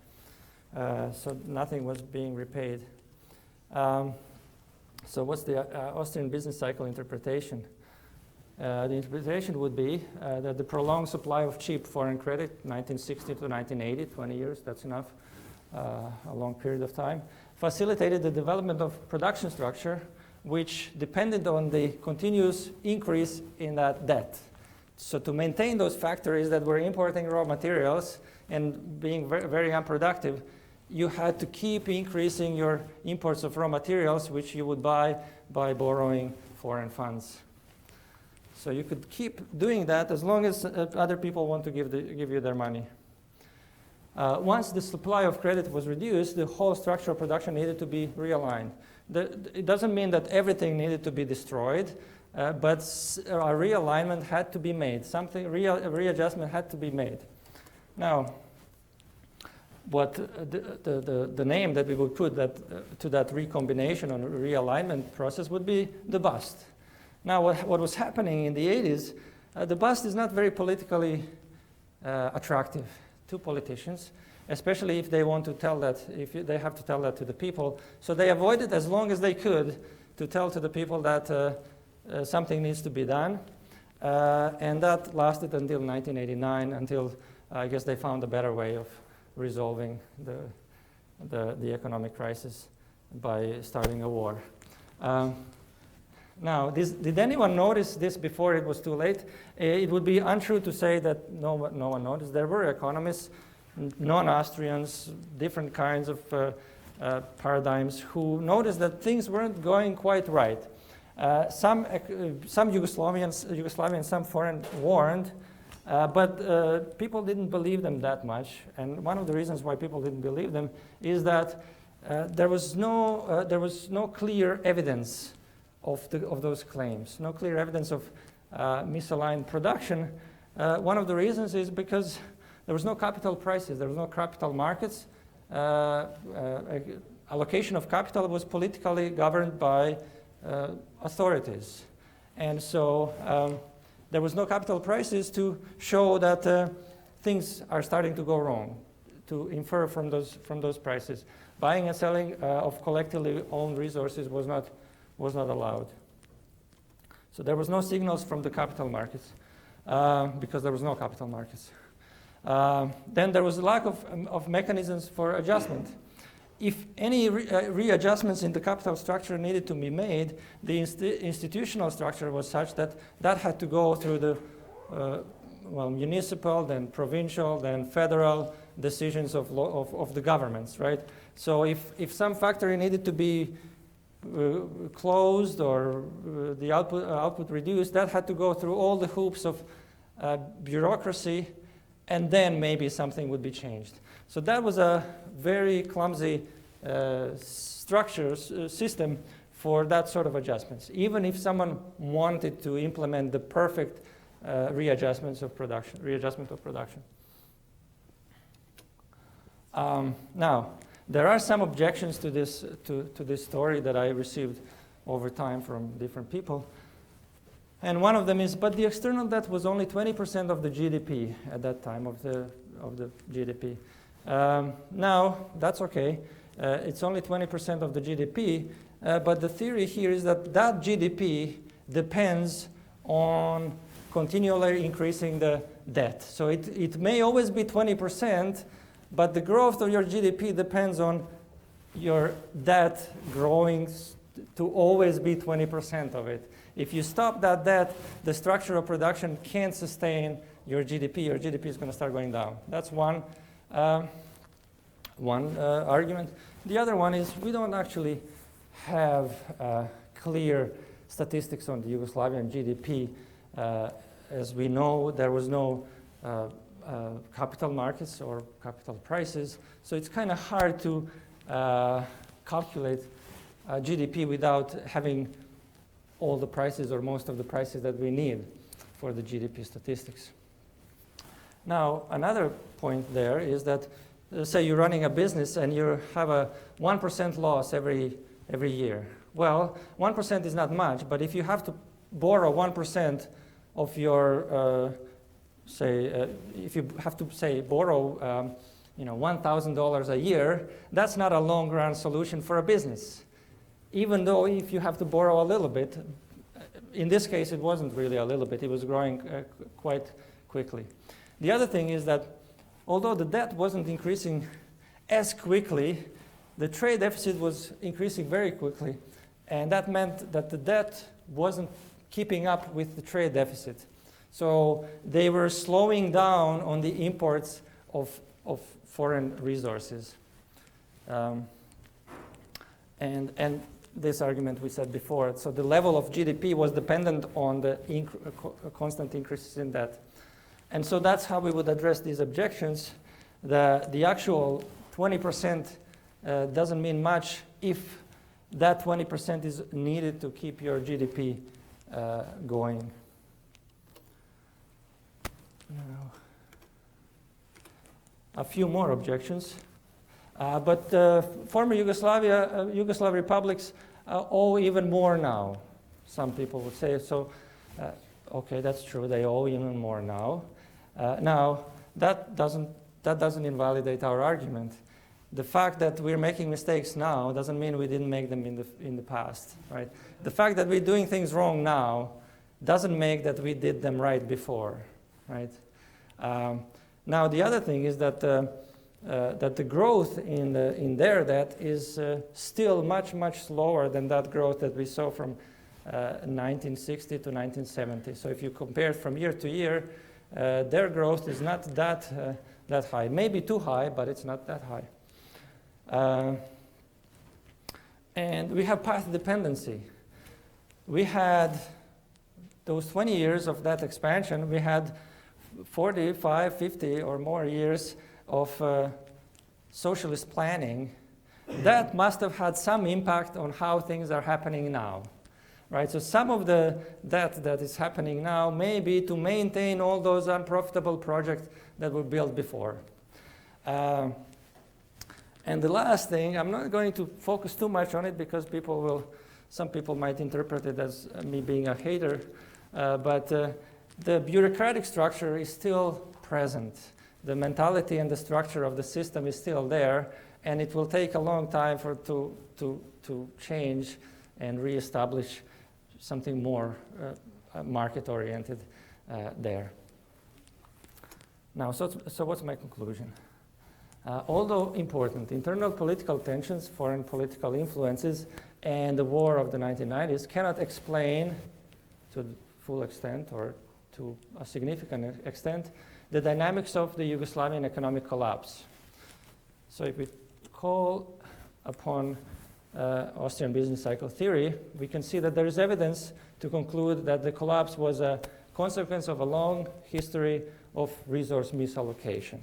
So nothing was being repaid. So what's the Austrian business cycle interpretation? The interpretation would be that the prolonged supply of cheap foreign credit, 1960 to 1980, 20 years, that's enough, a long period of time, facilitated the development of production structure, which depended on the continuous increase in that debt. So to maintain those factories that were importing raw materials and being very, very unproductive, you had to keep increasing your imports of raw materials, which you would buy by borrowing foreign funds. So you could keep doing that as long as other people want to give you their money. Once the supply of credit was reduced, the whole structure of production needed to be realigned. It doesn't mean that everything needed to be destroyed, but a realignment had to be made. A readjustment had to be made. Now, what the name that we would put to that recombination or realignment process would be the bust. Now, what was happening in the 80s, the bust is not very politically attractive to politicians, especially if they want to tell that, if they have to tell that to the people. So they avoided as long as they could to tell to the people that something needs to be done. And that lasted until 1989, until I guess they found a better way of resolving the economic crisis by starting a war. Now, did anyone notice this before it was too late? It would be untrue to say that no one noticed. There were economists, non-Austrians, different kinds of paradigms, who noticed that things weren't going quite right. Some Yugoslavians, some foreign warned, but people didn't believe them that much. And one of the reasons why people didn't believe them is that there was no clear evidence of those claims, no clear evidence of misaligned production. One of the reasons is because there was no capital prices, there was no capital markets. Allocation of capital was politically governed by authorities. And so there was no capital prices to show that things are starting to go wrong, to infer from those prices. Buying and selling of collectively owned resources was not allowed. So there was no signals from the capital markets because there was no capital markets. Then there was a lack of mechanisms for adjustment. If any readjustments in the capital structure needed to be made, the institutional structure was such that had to go through the municipal, then provincial, then federal decisions of the governments, right? So if some factory needed to be closed or the output reduced, that had to go through all the hoops of bureaucracy, and then maybe something would be changed. So that was a very clumsy system for that sort of adjustments, even if someone wanted to implement the perfect readjustment of production. Now, there are some objections to this story that I received over time from different people. And one of them is, but the external debt was only 20% of the GDP at that time, of the GDP. Now, that's okay. It's only 20% of the GDP, but the theory here is that GDP depends on continually increasing the debt. So it may always be 20%, but the growth of your GDP depends on your debt growing to always be 20% of it. If you stop that debt, the structure of production can't sustain your GDP. Your GDP is going to start going down. That's one argument. The other one is we don't actually have clear statistics on the Yugoslavian GDP. As we know, there was no capital markets or capital prices, so it's kind of hard to calculate GDP without having all the prices or most of the prices that we need for the GDP statistics. Now, another point there is that say you're running a business and you have a 1% loss every year. Well, 1% is not much, but if you have to borrow 1% of your, if you have to say borrow, $1,000 a year, that's not a long-run solution for a business. Even though if you have to borrow a little bit, in this case it wasn't really a little bit, it was growing quite quickly. The other thing is that although the debt wasn't increasing as quickly, the trade deficit was increasing very quickly, and that meant that the debt wasn't keeping up with the trade deficit. So they were slowing down on the imports of foreign resources. And this argument we said before, so the level of GDP was dependent on the constant increases in debt. And so that's how we would address these objections. The actual 20% doesn't mean much if that 20% is needed to keep your GDP going. Now, a few more objections. But former Yugoslav republics owe even more now. Some people would say so. Okay, that's true. They owe even more now. Now that doesn't invalidate our argument. The fact that we're making mistakes now doesn't mean we didn't make them in the past, right? The fact that we're doing things wrong now doesn't make that we did them right before, right? Now the other thing is that the growth in their debt is still much slower than that growth that we saw from 1960 to 1970. So if you compare from year to year, their growth is not that high. Maybe too high, but it's not that high. And we have path dependency. We had those 20 years of that expansion. We had 45, 50 or more years of socialist planning. That must have had some impact on how things are happening now. Right, so some of the debt that is happening now may be to maintain all those unprofitable projects that were built before. And the last thing, I'm not going to focus too much on it because some people might interpret it as me being a hater, but the bureaucratic structure is still present. The mentality and the structure of the system is still there, and it will take a long time to change and reestablish something more market-oriented there. Now, so what's my conclusion? Although important, internal political tensions, foreign political influences, and the war of the 1990s cannot explain to the full extent or to a significant extent the dynamics of the Yugoslavian economic collapse. So if we call upon Austrian business cycle theory, we can see that there is evidence to conclude that the collapse was a consequence of a long history of resource misallocation.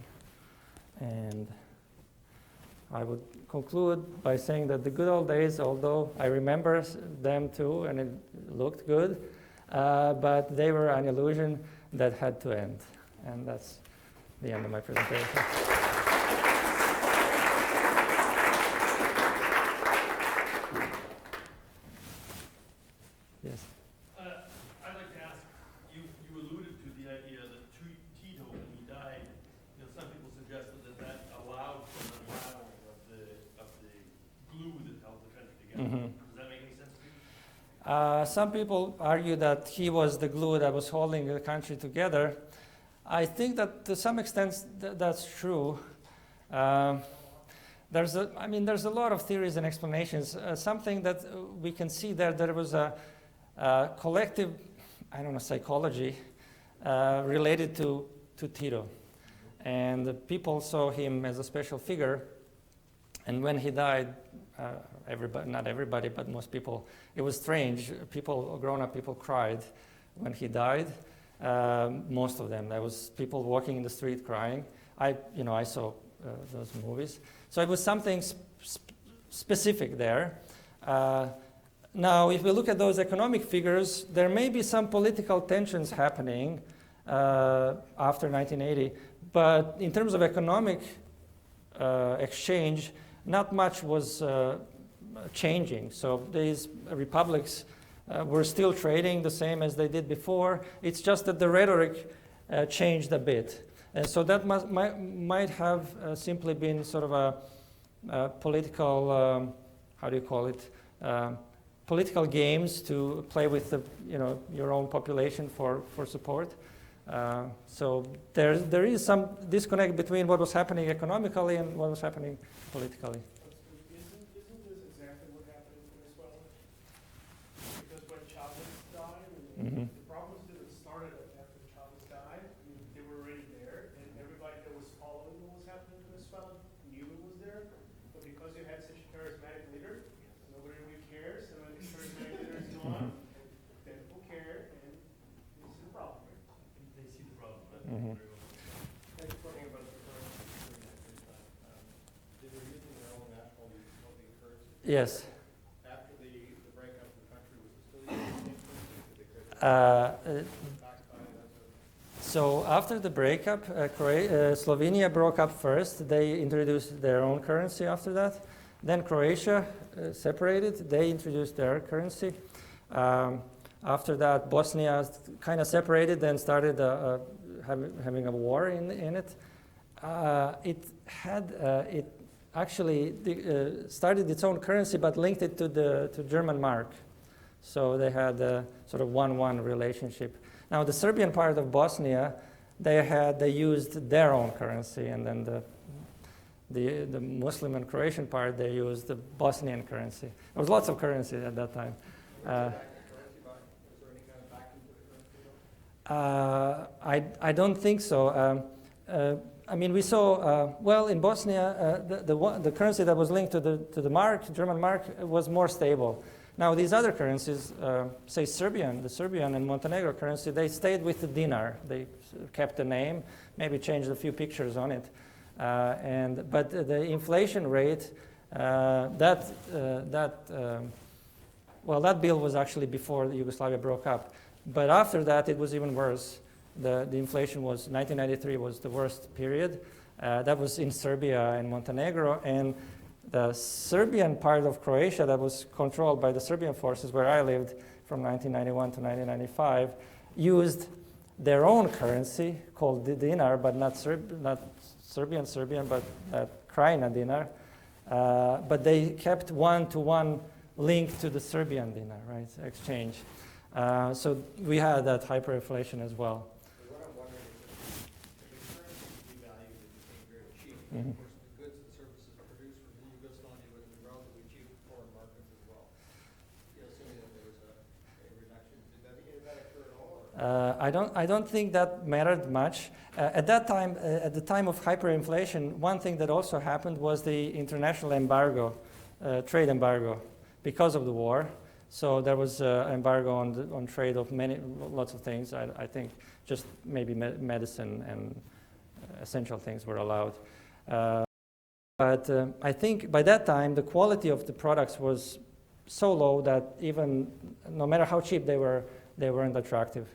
And I would conclude by saying that the good old days, although I remember them too, and it looked good, but they were an illusion that had to end. And that's the end of my presentation. Yes. I'd like to ask, you alluded to the idea that Tito, when he died, some people suggested that allowed for the unraveling of the glue that held the country together. Mm-hmm. Does that make any sense to you? Some people argue that he was the glue that was holding the country together. I think that to some extent that's true. There's a lot of theories and explanations. Something that we can see there was a collective, psychology related to Tito. And the people saw him as a special figure. And when he died, not everybody, but most people, it was strange. Grown-up people cried when he died. Most of them. There was people walking in the street crying. I saw those movies. So it was something specific there. Now, if we look at those economic figures, there may be some political tensions happening after 1980. But in terms of economic exchange, not much was changing. So these republics were still trading the same as they did before. It's just that the rhetoric changed a bit. And so that might have simply been sort of a political, how do you call it, political games to play with the, your own population for support. So there is some disconnect between what was happening economically and what was happening politically. Isn't this exactly what happened in Venezuela? Because when Chavez died, the problems didn't start after Chavez died. I mean, they were already there, and everybody that was following what was happening in Venezuela knew it was there. But because you had such a charismatic leader, nobody really cares. And when the charismatic leader is gone, then people care, and this is the problem. They see the problem. Mhm. Thank you for talking about the currency during that period of time. They were using their own national Yugoslavian currency. Yes. After the breakup of the country, was it still using the same currency? Did they create backed by that? So after the breakup, Slovenia broke up first. They introduced their own currency after that. Then Croatia separated. They introduced their currency. After that, Bosnia kind of separated, then started having a war in it. It actually started its own currency, but linked it to German mark. So they had a sort of 1-1 relationship. Now the Serbian part of Bosnia, they used their own currency, and then the Muslim and Croatian part, they used the Bosnian currency. There was lots of currency at that time. I don't think so. I mean, we saw, well, in Bosnia, the currency that was linked to the mark, German mark, was more stable. Now, these other currencies, say the Serbian and Montenegro currency, they stayed with the dinar. They kept the name, maybe changed a few pictures on it. But the inflation rate, that bill was actually before Yugoslavia broke up. But after that, it was even worse. The inflation was, 1993 was the worst period. That was in Serbia and Montenegro. And the Serbian part of Croatia that was controlled by the Serbian forces, where I lived from 1991 to 1995, used their own currency called the dinar, but not Serbian, but Krajina dinar. But they kept 1-to-1 link to the Serbian dinar, right, exchange. So we had that hyperinflation as well. What I'm wondering is if the currency devalued and became very cheap, Mhm. of course, the goods and services produced from Yugoslavia would have been relatively cheap in foreign markets as well. Assuming that there was a reduction. Did that occur at all? I don't think that mattered much. At that time, at the time of hyperinflation, one thing that also happened was the international embargo, trade embargo, because of the war. So there was an embargo on trade of lots of things. I think just maybe medicine and essential things were allowed. But I think by that time, the quality of the products was so low that even no matter how cheap they weren't attractive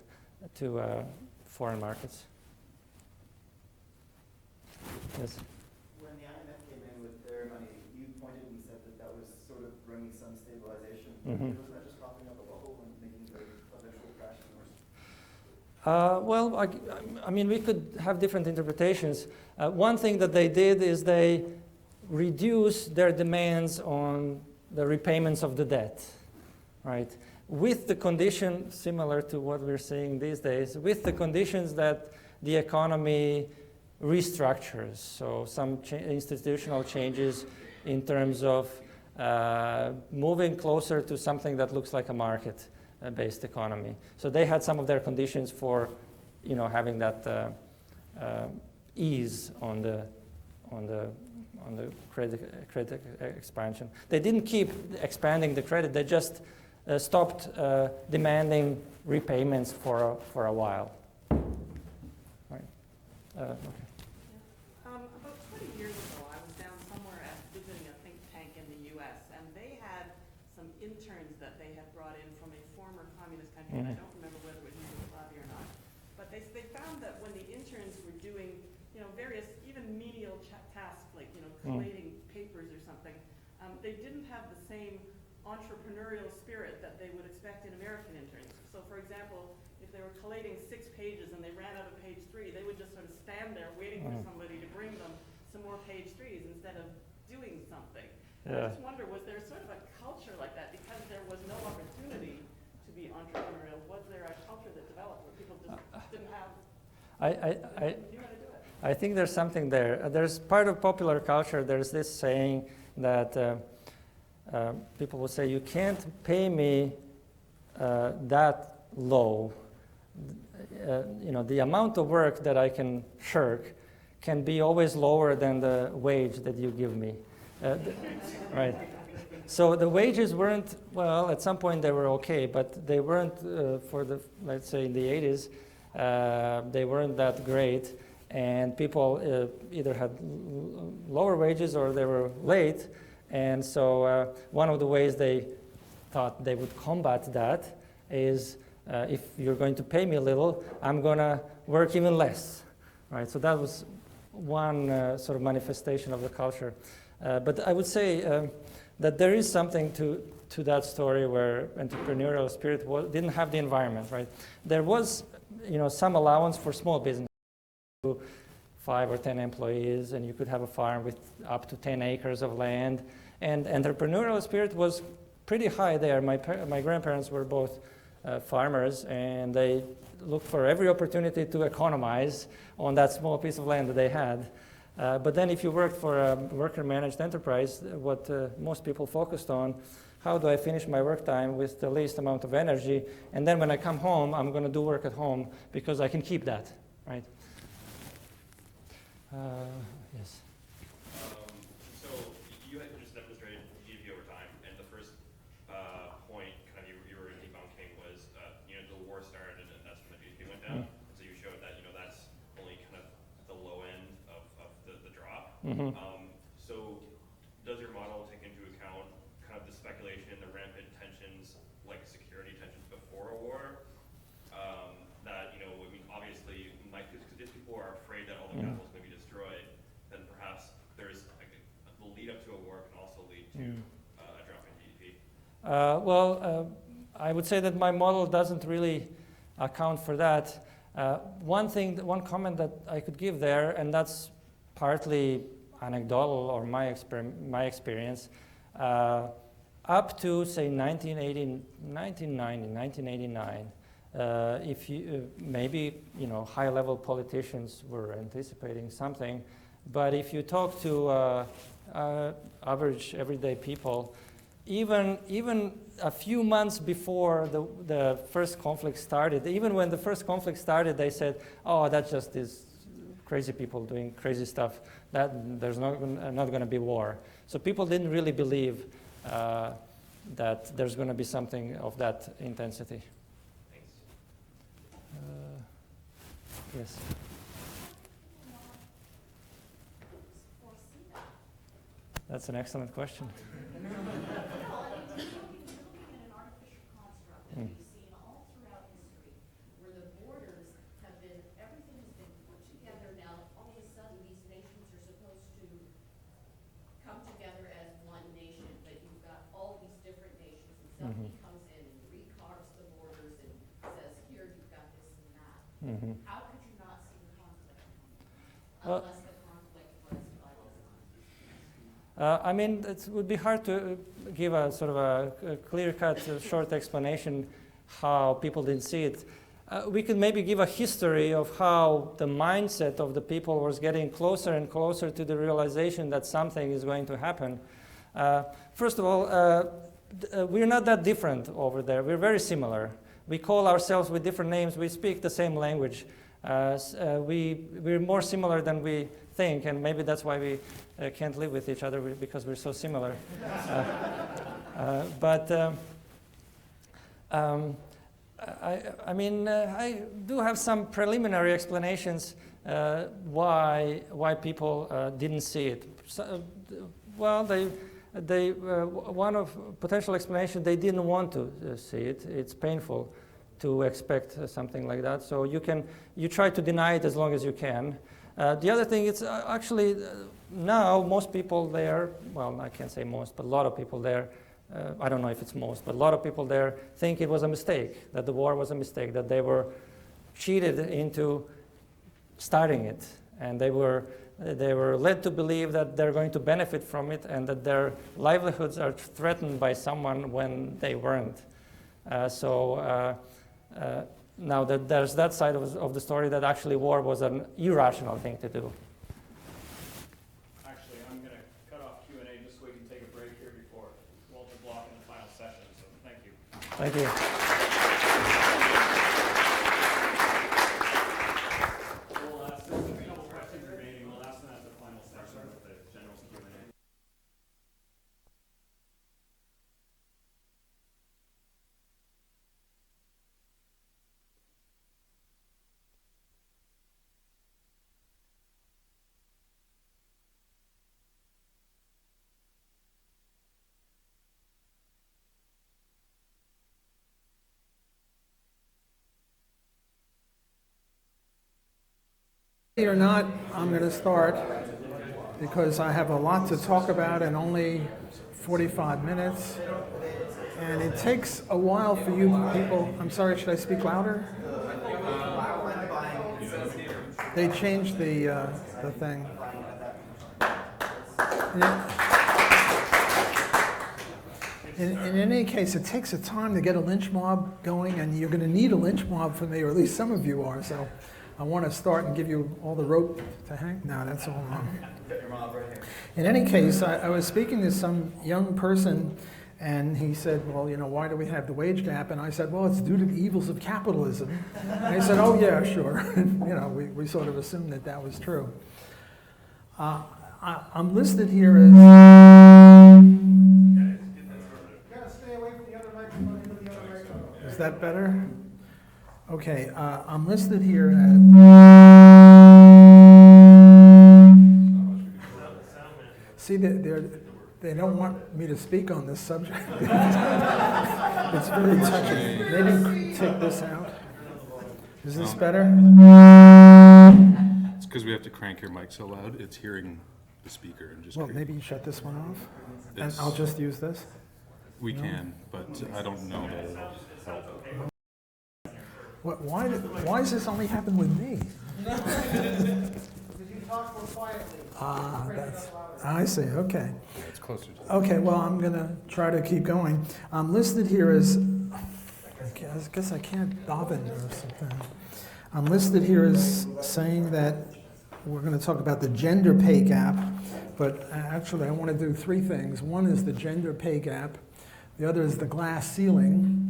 to foreign markets. Yes. When the IMF came in with their money, you pointed and said that was sort of bringing some stabilization. Mm-hmm. Was that just propping up a bubble and making the eventual crash worse? Well, I mean, we could have different interpretations. One thing that they did is they reduced their demands on the repayments of the debt, right? With the condition, similar to what we're seeing these days, with the conditions that the economy restructures. So some institutional changes in terms of moving closer to something that looks like a market-based economy. So they had some of their conditions for, having that ease on the credit expansion. They didn't keep expanding the credit. They just stopped demanding repayments for a while. Right. Okay. About 20 years ago, I was down somewhere visiting a think tank in the U.S., and they had some interns that they had brought in from a former communist country, and I don't remember whether it was Yugoslavia or not. But they found that when the interns were doing, various, even menial menial tasks, like, collating papers or something, they didn't have the same entrepreneurial spirit that they would expect in American interns. So for example, if they were collating 6 pages and they ran out of page 3, they would just sort of stand there waiting for somebody to bring them some more page 3s instead of doing something. I just wonder, was there sort of a culture like that because there was no opportunity to be entrepreneurial? Was there a culture that developed where people just didn't have, knew how to do it? I think there's something there. There's part of popular culture, there's this saying that people will say, you can't pay me that low. The amount of work that I can shirk can be always lower than the wage that you give me. Right. So the wages weren't, well, at some point they were okay, but they weren't for the, let's say in the 80s, they weren't that great. And people either had lower wages or they were late. And so one of the ways they thought they would combat that is if you're going to pay me a little, I'm going to work even less. Right? So that was one sort of manifestation of the culture. But I would say that there is something to that story where entrepreneurial spirit didn't have the environment. Right? There was some allowance for small business. 5 or 10 employees, and you could have a farm with up to 10 acres of land. And entrepreneurial spirit was pretty high there. My grandparents were both farmers, and they looked for every opportunity to economize on that small piece of land that they had. But then if you worked for a worker-managed enterprise, what most people focused on, how do I finish my work time with the least amount of energy? And then when I come home, I'm going to do work at home because I can keep that, right? Yes. So you had just demonstrated GDP over time, and the first point kind of you were debunking was the war started and that's when the GDP went down. So you showed that that's only kind of the low end of the drop. So does your model take into account kind of the speculation, the rampant tensions, like security tensions before a war? That I mean, obviously, because if people are afraid that all the capital is going to be destroyed, then perhaps there's the lead up to a war can also lead to a drop in GDP. I would say that my model doesn't really account for that. One comment that I could give there, and that's partly anecdotal or my experience, up to say 1989, if you maybe high-level politicians were anticipating something, but if you talk to average everyday people, even a few months before the first conflict started, even when the first conflict started, they said, "Oh, that's just these crazy people doing crazy stuff. That there's not going to be war." So people didn't really believe that there's going to be something of that intensity. Yes. That's an excellent question. Looking at an artificial construct that we've seen all throughout history, where the borders have been, everything has been put together now. All of a sudden, these nations are supposed to come together as one nation, but you've got all these different nations, and somebody comes in and recarves the borders and says, "Here, you've got this and that." How could you not see the conflict unless the conflict was by design? I mean, it would be hard to give a sort of a clear-cut, short explanation how people didn't see it. We could maybe give a history of how the mindset of the people was getting closer and closer to the realization that something is going to happen. First of all, we're not that different over there. We're very similar. We call ourselves with different names. We speak the same language. We're more similar than we think, and maybe that's why we can't live with each other, because we're so similar. I do have some preliminary explanations why people didn't see it. So, one of potential explanation, they didn't want to see it. It's painful to expect something like that. So you try to deny it as long as you can. The other thing, it's actually now most people there, well, I can't say most, but a lot of people there, I don't know if it's most, but a lot of people there think it was a mistake, that the war was a mistake, that they were cheated into starting it, and they were led to believe that they're going to benefit from it and that their livelihoods are threatened by someone when they weren't. Now that there's that side of the story, that actually war was an irrational thing to do. Actually, I'm going to cut off Q&A just so we can take a break here before Walter Block in the final session. So thank you. Thank you. We'll ask a couple questions remaining. We'll ask them at the final session with the general Q&A. Or not, I'm going to start because I have a lot to talk about in only 45 minutes. And it takes a while for you people. I'm sorry, should I speak louder? They changed the thing. In any case, it takes a time to get a lynch mob going, and you're going to need a lynch mob for me, or at least some of you are. So I want to start and give you all the rope to hang. No, that's all wrong. In any case, I was speaking to some young person, and he said, well, you know, why do we have the wage gap? And I said, well, it's due to the evils of capitalism. And he said, oh, yeah, sure. You know, we sort of assumed that that was true. I'm listed here as... Stay away from the other microphone, into the other microphone. Is that better? Okay, I'm listed here as... See, they don't want me to speak on this subject. It's very touching. Maybe take this out. Is this better? It's because we have to crank your mic so loud, it's hearing the speaker and just... Well, maybe you shut this one off, and I'll just use this. We can, but I don't know that it'll help. Why does this only happen with me? I see, okay. Yeah, it's closer to Okay, well, I'm going to try to keep going. I'm listed here as, I guess I can't daven or something. I'm listed here as saying that we're going to talk about the gender pay gap, but actually I want to do three things. One is the gender pay gap, the other is the glass ceiling,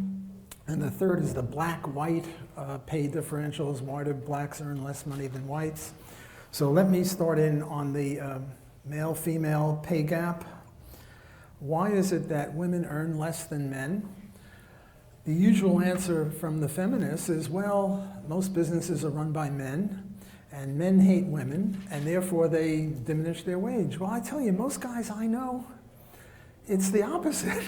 and the third is the black-white pay differentials. Why do blacks earn less money than whites? So let me start in on the male-female pay gap. Why is it that women earn less than men? The usual answer from the feminists is, well, most businesses are run by men, and men hate women, and therefore they diminish their wage. Well, I tell you, most guys I know, it's the opposite.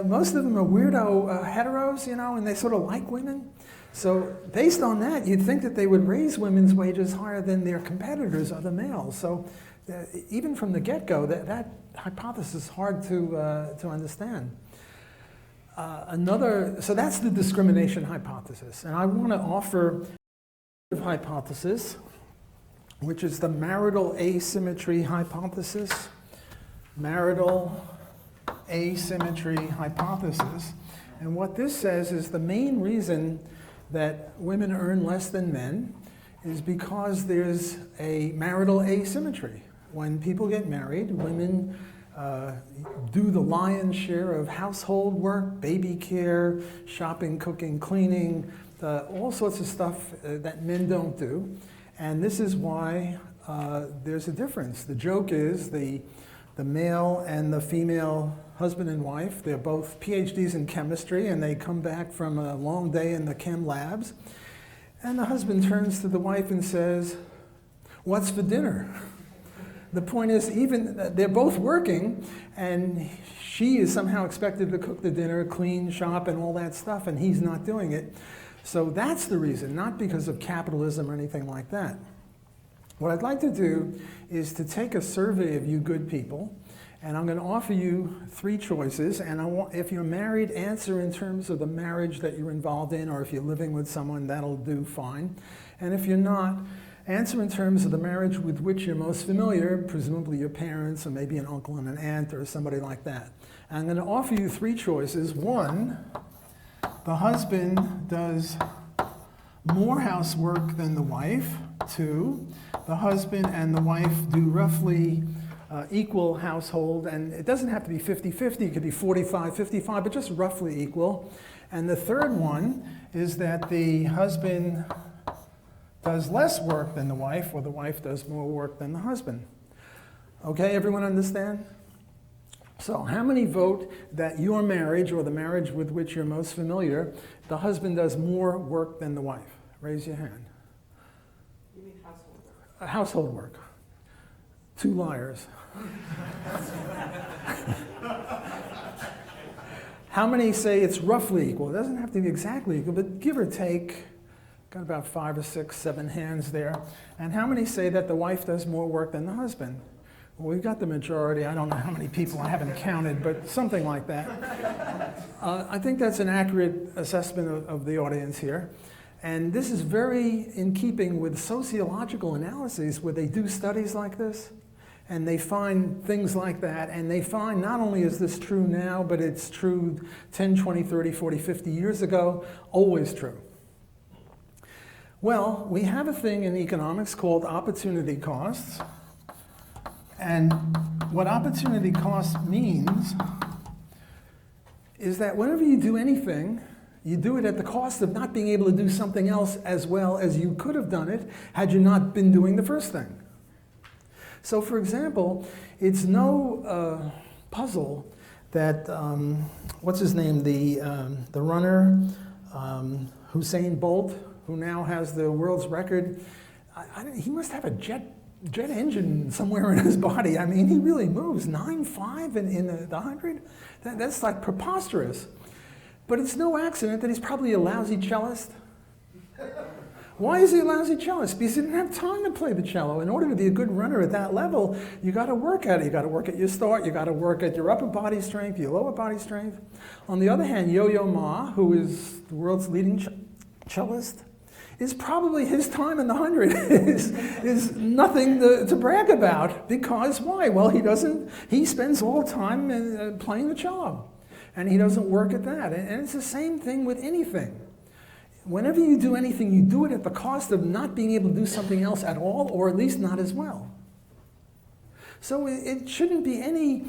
Most of them are weirdo heteros, you know, and they sort of like women. So based on that, you'd think that they would raise women's wages higher than their competitors, other males. So even from the get-go, that hypothesis is hard to understand. So that's the discrimination hypothesis. And I want to offer a hypothesis, which is the marital asymmetry hypothesis. Marital asymmetry hypothesis. And what this says is the main reason that women earn less than men is because there's a marital asymmetry. When people get married, women do the lion's share of household work, baby care, shopping, cooking, cleaning, all sorts of stuff that men don't do. And this is why there's a difference. The joke is the male and the female husband and wife, they're both PhDs in chemistry, and they come back from a long day in the chem labs. And the husband turns to the wife and says, "What's for dinner?" The point is, even they're both working, and she is somehow expected to cook the dinner, clean, shop, and all that stuff, and he's not doing it. So that's the reason, not because of capitalism or anything like that. What I'd like to do is to take a survey of you good people, and I'm going to offer you 3 choices, and if you're married, answer in terms of the marriage that you're involved in, or if you're living with someone, that'll do fine. And if you're not, answer in terms of the marriage with which you're most familiar, presumably your parents, or maybe an uncle and an aunt, or somebody like that. And I'm going to offer you 3 choices. 1, the husband does more housework than the wife. 2, the husband and the wife do roughly equal household, and it doesn't have to be 50-50, it could be 45-55, but just roughly equal. And the third one is that the husband does less work than the wife, or the wife does more work than the husband. Okay, everyone understand? So how many vote that your marriage, or the marriage with which you're most familiar, the husband does more work than the wife? Raise your hand. You mean household work? Household work. 2 liars. How many say it's roughly equal? It doesn't have to be exactly equal, but give or take. Got about 5 or 6, 7 hands there. And how many say that the wife does more work than the husband? Well, we've got the majority. I don't know how many people, I haven't counted, but something like that. I think that's an accurate assessment of the audience here. And this is very in keeping with sociological analyses where they do studies like this, and they find things like that, and they find not only is this true now, but it's true 10, 20, 30, 40, 50 years ago, always true. Well, we have a thing in economics called opportunity costs. And what opportunity cost means is that whenever you do anything, you do it at the cost of not being able to do something else as well as you could have done it had you not been doing the first thing. So for example, it's no puzzle that, what's his name, the runner, Usain Bolt, who now has the world's record, he must have a jet engine somewhere in his body. I mean, he really moves 9.5 in the 100. That's like preposterous. But it's no accident that he's probably a lousy cellist. Why is he a lousy cellist? Because he didn't have time to play the cello. In order to be a good runner at that level, you got to work at it. You got to work at your start. You got to work at your upper body strength, your lower body strength. On the other hand, Yo-Yo Ma, who is the world's leading cellist, is probably his time in the 100 is nothing to brag about. Because why? Well, he spends all time playing the cello. And he doesn't work at that. And it's the same thing with anything. Whenever you do anything, you do it at the cost of not being able to do something else at all, or at least not as well. So it shouldn't be any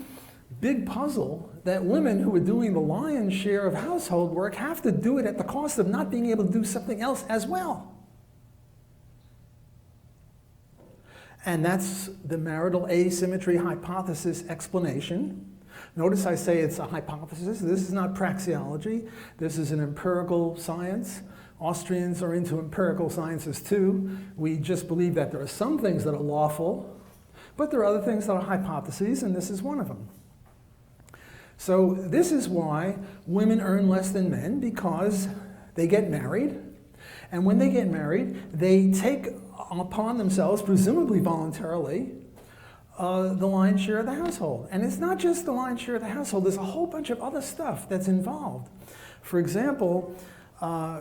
big puzzle that women who are doing the lion's share of household work have to do it at the cost of not being able to do something else as well. And that's the marital asymmetry hypothesis explanation. Notice I say it's a hypothesis. This is not praxeology. This is an empirical science. Austrians are into empirical sciences too. We just believe that there are some things that are lawful, but there are other things that are hypotheses, and this is one of them. So this is why women earn less than men, because they get married, and when they get married, they take upon themselves, presumably voluntarily, the lion's share of the household. And it's not just the lion's share of the household, there's a whole bunch of other stuff that's involved. For example,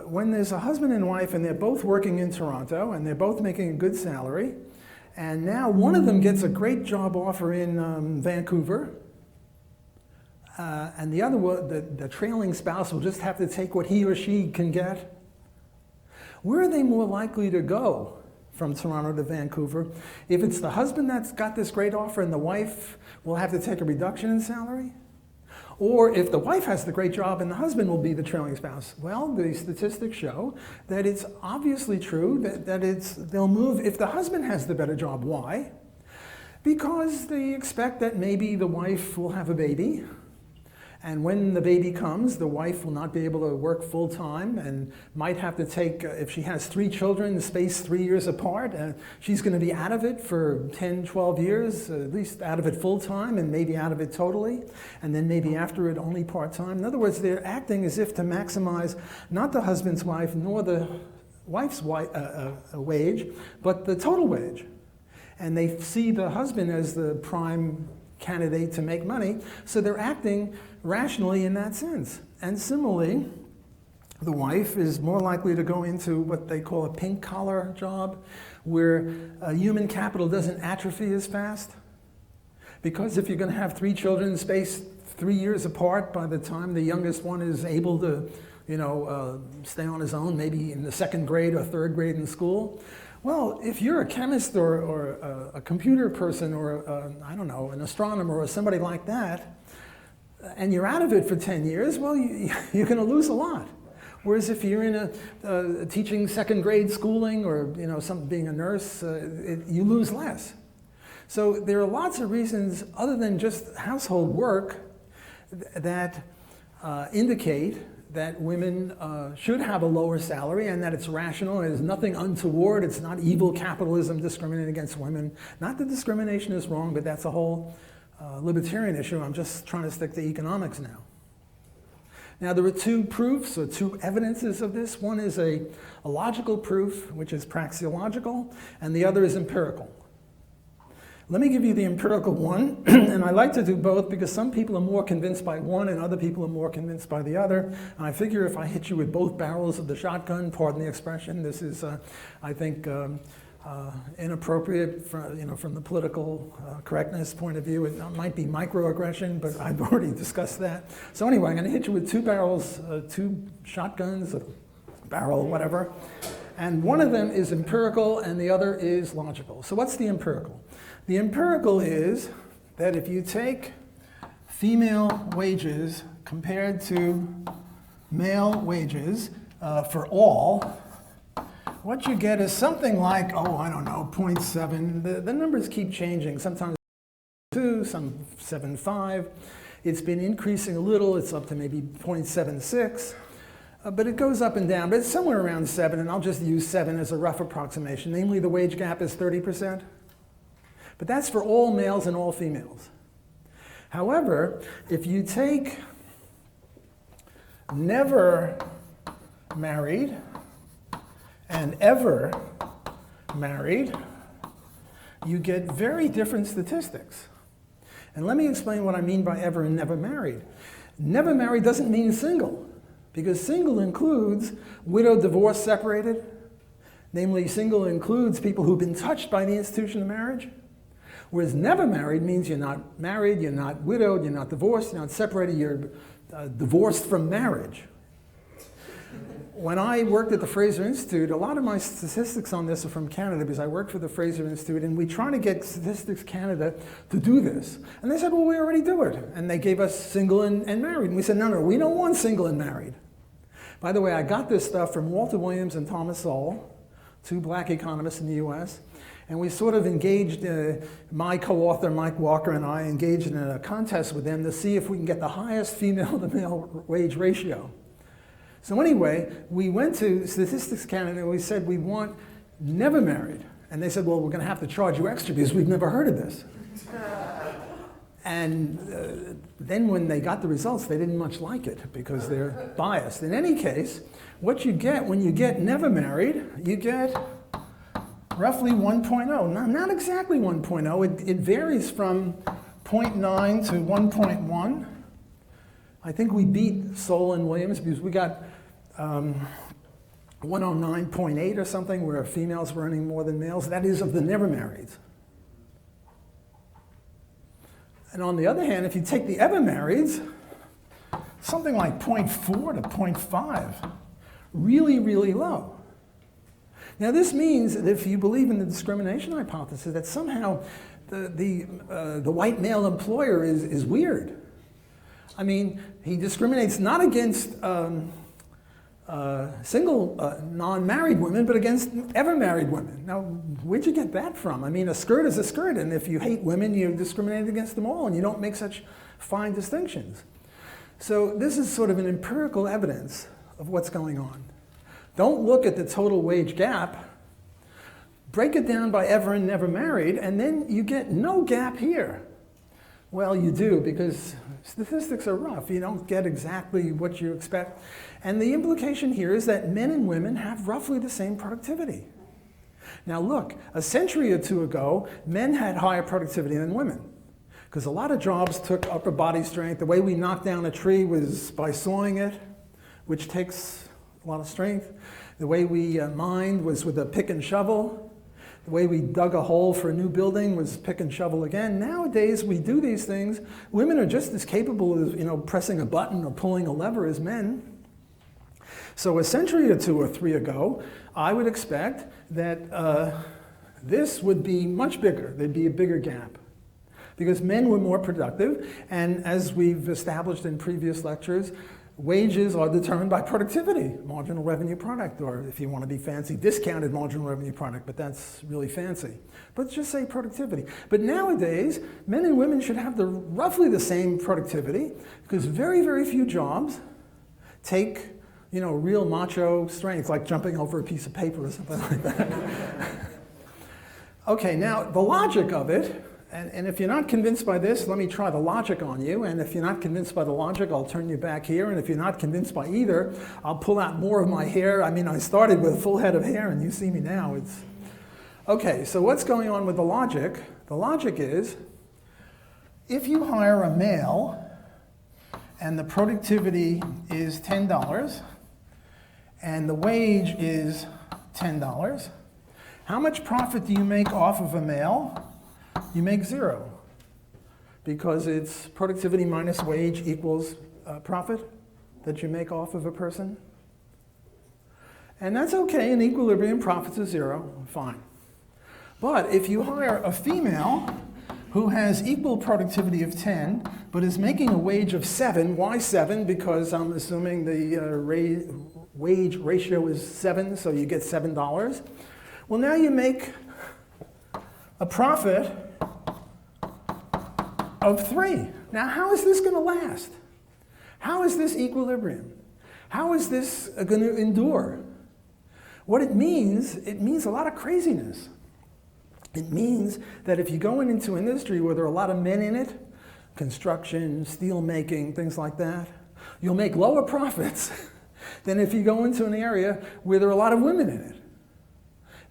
when there's a husband and wife and they're both working in Toronto and they're both making a good salary, and now one of them gets a great job offer in Vancouver, and the other one, the trailing spouse, will just have to take what he or she can get. Where are they more likely to go from Toronto to Vancouver? If it's the husband that's got this great offer and the wife will have to take a reduction in salary? Or if the wife has the great job and the husband will be the trailing spouse? Well, the statistics show that it's obviously true that they'll move if the husband has the better job. Why? Because they expect that maybe the wife will have a baby, and when the baby comes, the wife will not be able to work full time and might have to take, if she has 3 children, spaced 3 years apart, she's going to be out of it for 10, 12 years, at least out of it full time and maybe out of it totally, and then maybe after it only part time. In other words, they're acting as if to maximize not the husband's wife nor the wife's wage, but the total wage. and they see the husband as the prime candidate to make money, so they're acting rationally in that sense. And similarly, the wife is more likely to go into what they call a pink collar job, where human capital doesn't atrophy as fast. Because if you're going to have 3 children spaced 3 years apart, by the time the youngest one is able to, stay on his own, maybe in the 2nd grade or 3rd grade in school, well, if you're a chemist or a computer person or, I don't know, an astronomer or somebody like that, and you're out of it for 10 years, well, you're going to lose a lot. Whereas if you're in teaching 2nd grade schooling or being a nurse, you lose less. So there are lots of reasons other than just household work that indicate that women should have a lower salary and that it's rational and there's nothing untoward. It's not evil capitalism discriminating against women. Not that discrimination is wrong, but that's a whole libertarian issue. I'm just trying to stick to economics now. Now, there are 2 proofs or 2 evidences of this. One is a logical proof, which is praxeological, and the other is empirical. Let me give you the empirical one, and I like to do both because some people are more convinced by one and other people are more convinced by the other. And I figure if I hit you with both barrels of the shotgun, pardon the expression, this is, I think, inappropriate from the political correctness point of view. It might be microaggression, but I've already discussed that. So anyway, I'm going to hit you with 2 barrels, 2 shotguns, a barrel, whatever. And one of them is empirical and the other is logical. So what's the empirical? The empirical is that if you take female wages compared to male wages for all, what you get is something like, 0.7. The numbers keep changing. Sometimes 2, some 7.5. It's been increasing a little. It's up to maybe 0.76. But it goes up and down. But it's somewhere around 7, and I'll just use 7 as a rough approximation. Namely, the wage gap is 30%. But that's for all males and all females. However, if you take never married and ever married, you get very different statistics. And let me explain what I mean by ever and never married. Never married doesn't mean single, because single includes widowed, divorced, separated. Namely, single includes people who've been touched by the institution of marriage. Whereas never married means you're not married, you're not widowed, you're not divorced, you're not separated, you're divorced from marriage. When I worked at the Fraser Institute, a lot of my statistics on this are from Canada because I worked for the Fraser Institute, and we try to get Statistics Canada to do this. And they said, well, we already do it. And they gave us single and married. And we said, no, we don't want single and married. By the way, I got this stuff from Walter Williams and Thomas Sowell, 2 black economists in the US. And we sort of engaged, my co-author, Mike Walker, and I engaged in a contest with them to see if we can get the highest female to male wage ratio. So anyway, we went to Statistics Canada and we said we want never married. And they said, well, we're going to have to charge you extra because we've never heard of this. And then when they got the results, they didn't much like it because they're biased. In any case, what you get when you get never married, you get roughly 1.0. Not exactly 1.0. It varies from 0.9 to 1.1. I think we beat Sowell and Williams because we got 109.8 or something, where females were earning more than males. That is of the never marrieds. And on the other hand, if you take the ever marrieds, something like 0.4 to 0.5, really, really low. Now this means that if you believe in the discrimination hypothesis, that somehow the white male employer is weird. I mean, he discriminates not against single, non-married women, but against ever-married women. Now, where'd you get that from? I mean, a skirt is a skirt, and if you hate women, you discriminate against them all, and you don't make such fine distinctions. So this is sort of an empirical evidence of what's going on. Don't look at the total wage gap. Break it down by ever and never married, and then you get no gap here. Well, you do, because statistics are rough. You don't get exactly what you expect. And the implication here is that men and women have roughly the same productivity. Now look, a century or two ago, men had higher productivity than women. Because a lot of jobs took upper body strength. The way we knocked down a tree was by sawing it, which takes a lot of strength. The way we mined was with a pick and shovel. The way we dug a hole for a new building was pick and shovel again. Nowadays, we do these things. Women are just as capable of, pressing a button or pulling a lever as men. So a century or two or three ago, I would expect that this would be much bigger. There'd be a bigger gap. Because men were more productive, and as we've established in previous lectures, wages are determined by productivity, marginal revenue product, or if you want to be fancy, discounted marginal revenue product, but that's really fancy. But just say productivity. But nowadays, men and women should have roughly the same productivity, because very, very few jobs take real macho strength, like jumping over a piece of paper or something like that. Okay, now the logic of it, and if you're not convinced by this, let me try the logic on you. And if you're not convinced by the logic, I'll turn you back here. And if you're not convinced by either, I'll pull out more of my hair. I mean, I started with a full head of hair, and you see me now. Okay, so what's going on with the logic? The logic is, if you hire a male, and the productivity is $10, and the wage is $10, how much profit do you make off of a male? You make 0, because it's productivity minus wage equals profit that you make off of a person. And that's okay, in equilibrium, profits are 0, fine. But if you hire a female who has equal productivity of 10, but is making a wage of 7, why 7? Because I'm assuming the wage ratio is 7, so you get $7. Well, now you make a profit of 3. Now, how is this going to last? How is this equilibrium? How is this going to endure? What it means a lot of craziness. It means that if you go into an industry where there are a lot of men in it, construction, steel making, things like that, you'll make lower profits than if you go into an area where there are a lot of women in it.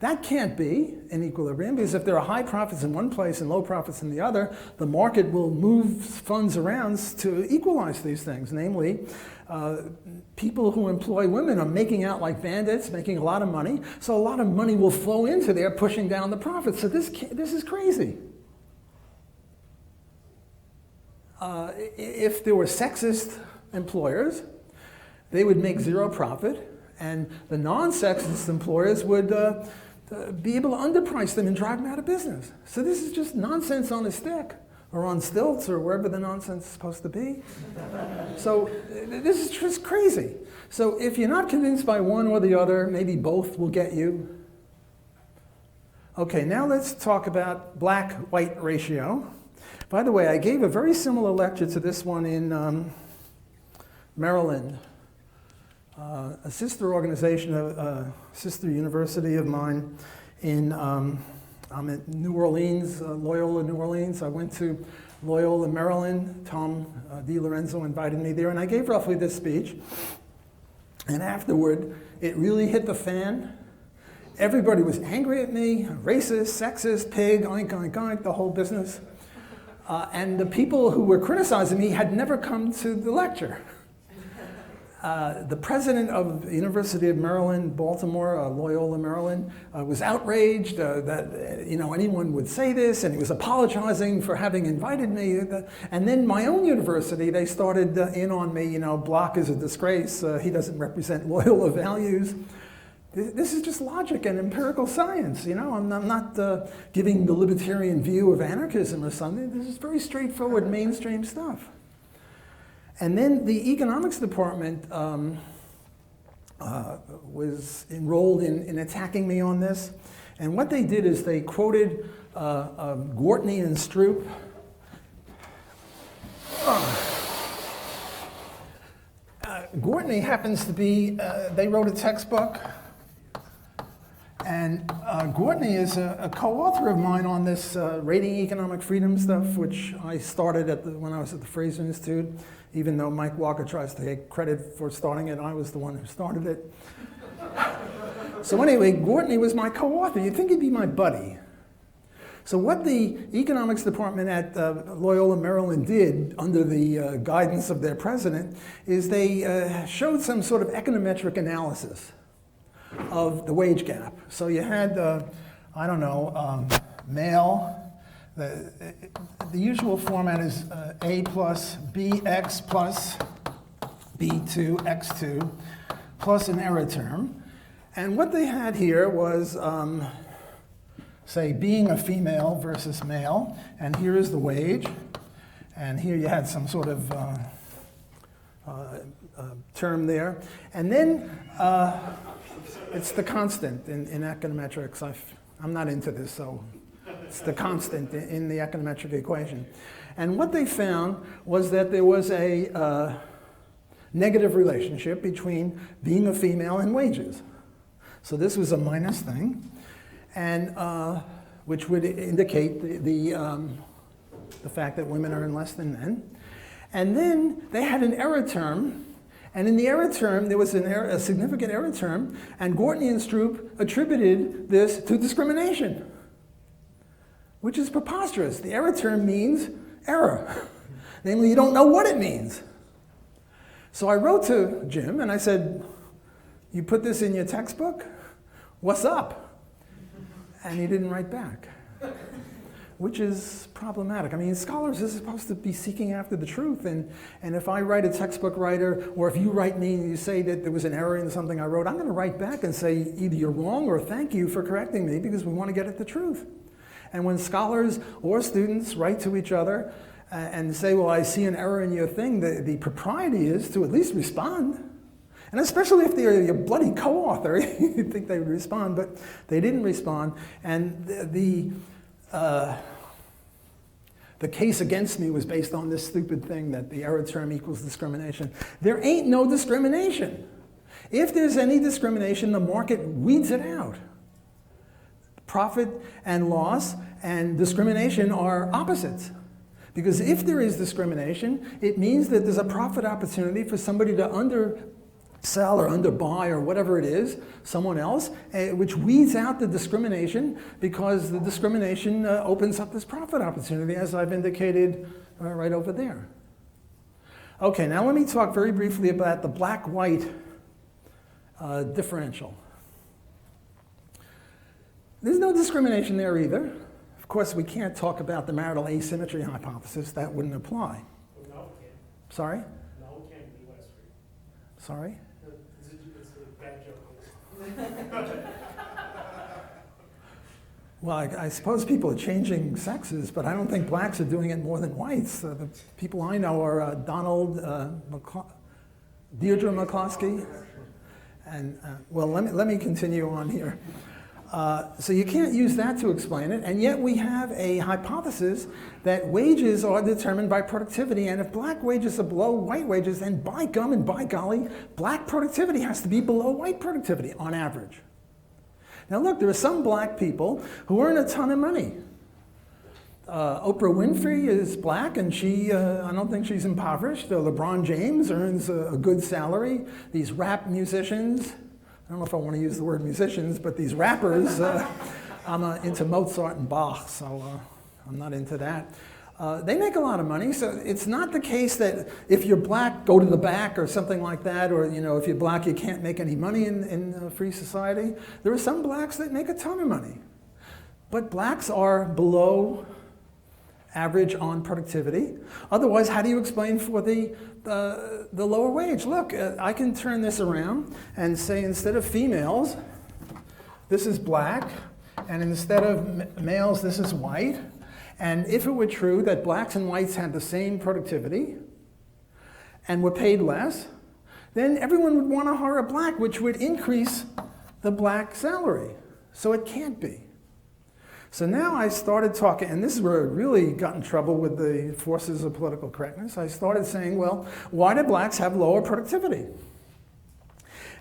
That can't be in equilibrium, because if there are high profits in one place and low profits in the other, the market will move funds around to equalize these things. Namely, people who employ women are making out like bandits, making a lot of money, so a lot of money will flow into there, pushing down the profits. So this is crazy. If there were sexist employers, they would make 0 profit, and the non-sexist employers would be able to underprice them and drive them out of business. So this is just nonsense on a stick, or on stilts, or wherever the nonsense is supposed to be. So this is just crazy. So if you're not convinced by one or the other, maybe both will get you. Okay, now let's talk about black-white ratio. By the way, I gave a very similar lecture to this one in Maryland. A sister organization, a sister university of mine I'm at New Orleans, Loyola, New Orleans. I went to Loyola, Maryland. Tom DiLorenzo invited me there, and I gave roughly this speech. And afterward, it really hit the fan. Everybody was angry at me, racist, sexist, pig, oink, oink, oink, the whole business. And the people who were criticizing me had never come to the lecture. The president of the University of Maryland, Baltimore, Loyola, Maryland, was outraged that anyone would say this, and he was apologizing for having invited me. And then my own university, they started in on me, Block is a disgrace, he doesn't represent Loyola values. This is just logic and empirical science, I'm not giving the libertarian view of anarchism or something. This is very straightforward mainstream stuff. And then the economics department was enrolled in attacking me on this. And what they did is they quoted Gortney and Stroop. Gortney happens to be, they wrote a textbook. And Gortney is a co-author of mine on this rating economic freedom stuff, which I started when I was at the Fraser Institute. Even though Mike Walker tries to take credit for starting it, I was the one who started it. So anyway, Gortney was my co-author. You'd think he'd be my buddy. So what the economics department at Loyola Maryland did under the guidance of their president is they showed some sort of econometric analysis of the wage gap. So you had, I don't know, male. The usual format is A plus BX plus B2 X2 plus an error term. And what they had here was, say, being a female versus male, and here is the wage, and here you had some sort of term there. And then it's the constant in econometrics. I'm not into this, so it's the constant in the econometric equation. And what they found was that there was a negative relationship between being a female and wages. So this was a minus thing, and which would indicate the fact that women earn less than men. And then they had an error term, and in the error term there was a significant error term, and Gortney and Stroop attributed this to discrimination, which is preposterous. The error term means error. Namely, you don't know what it means. So I wrote to Jim and I said, "You put this in your textbook? What's up?" And he didn't write back, which is problematic. I mean, scholars are supposed to be seeking after the truth, and if I write a textbook writer, or if you write me and you say that there was an error in something I wrote, I'm going to write back and say either you're wrong or thank you for correcting me, because we want to get at the truth. And when scholars or students write to each other and say, well, I see an error in your thing, the propriety is to at least respond. And especially if they're your bloody co-author, you'd think they would respond, but they didn't respond. And the case against me was based on this stupid thing that the error term equals discrimination. There ain't no discrimination. If there's any discrimination, the market weeds it out. Profit and loss and discrimination are opposites. Because if there is discrimination, it means that there's a profit opportunity for somebody to undersell or underbuy or whatever it is, someone else, which weeds out the discrimination, because the discrimination opens up this profit opportunity, as I've indicated right over there. Okay, now let me talk very briefly about the black-white differential. There's no discrimination there either. Of course, we can't talk about the marital asymmetry hypothesis. That wouldn't apply. No, it can't. Sorry? No, it can't be less free. Sorry? It's a bad joke. Well, I suppose people are changing sexes, but I don't think blacks are doing it more than whites. The people I know are Deirdre McCloskey. And, well, let me continue on here. So you can't use that to explain it, and yet we have a hypothesis that wages are determined by productivity, and if black wages are below white wages, then by gum and by golly, black productivity has to be below white productivity on average. Now look, there are some black people who earn a ton of money. Oprah Winfrey is black, and I don't think she's impoverished. LeBron James earns a good salary. These rap musicians, I don't know if I want to use the word musicians, but these rappers, I'm into Mozart and Bach, so I'm not into that. They make a lot of money, so it's not the case that if you're black, go to the back or something like that, or if you're black, you can't make any money in a free society. There are some blacks that make a ton of money. But blacks are below average on productivity. Otherwise, how do you explain for the lower wage? Look, I can turn this around and say instead of females, this is black, and instead of males, this is white. And if it were true that blacks and whites had the same productivity and were paid less, then everyone would want to hire a black, which would increase the black salary. So it can't be. So now I started talking, and this is where I really got in trouble with the forces of political correctness. I started saying, well, why do blacks have lower productivity?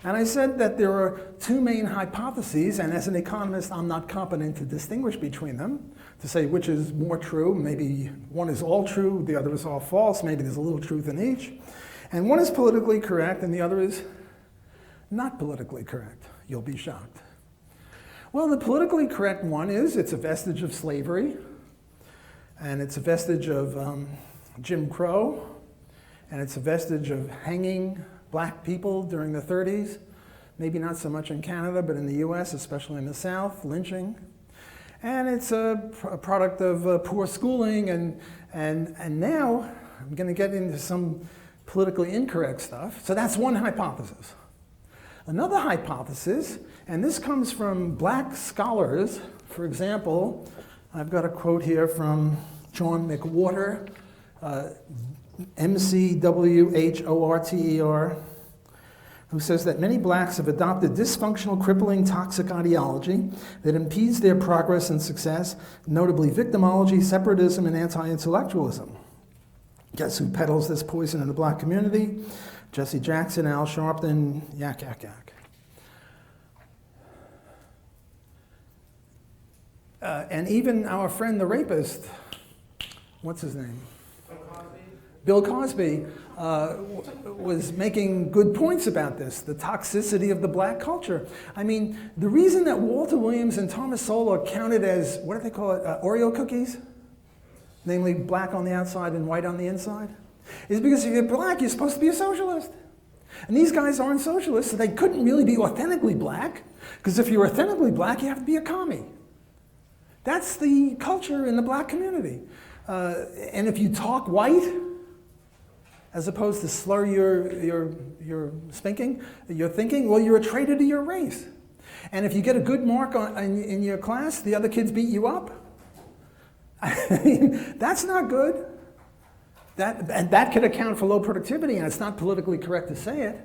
And I said that there are two main hypotheses, and as an economist, I'm not competent to distinguish between them, to say which is more true. Maybe one is all true, the other is all false. Maybe there's a little truth in each. And one is politically correct, and the other is not politically correct. You'll be shocked. Well, the politically correct one is it's a vestige of slavery, and it's a vestige of Jim Crow, and it's a vestige of hanging black people during the 30s, maybe not so much in Canada, but in the US, especially in the South, lynching. And it's a product of poor schooling, and now I'm going to get into some politically incorrect stuff. So that's one hypothesis. Another hypothesis, and this comes from black scholars, for example, I've got a quote here from John McWhorter, McWhorter, who says that many blacks have adopted dysfunctional, crippling, toxic ideology that impedes their progress and success, notably victimology, separatism, and anti-intellectualism. Guess who peddles this poison in the black community? Jesse Jackson, Al Sharpton, yak, yak, yak. And even our friend the rapist, what's his name? Bill Cosby was making good points about this, the toxicity of the black culture. I mean, the reason that Walter Williams and Thomas Sowell are counted as, what do they call it, Oreo cookies? Namely black on the outside and white on the inside, is because if you're black, you're supposed to be a socialist. And these guys aren't socialists, so they couldn't really be authentically black, because if you're authentically black, you have to be a commie. That's the culture in the black community. And if you talk white, as opposed to slur your thinking, well, you're a traitor to your race. And if you get a good mark in your class, the other kids beat you up. I mean, that's not good. And that could account for low productivity, and it's not politically correct to say it.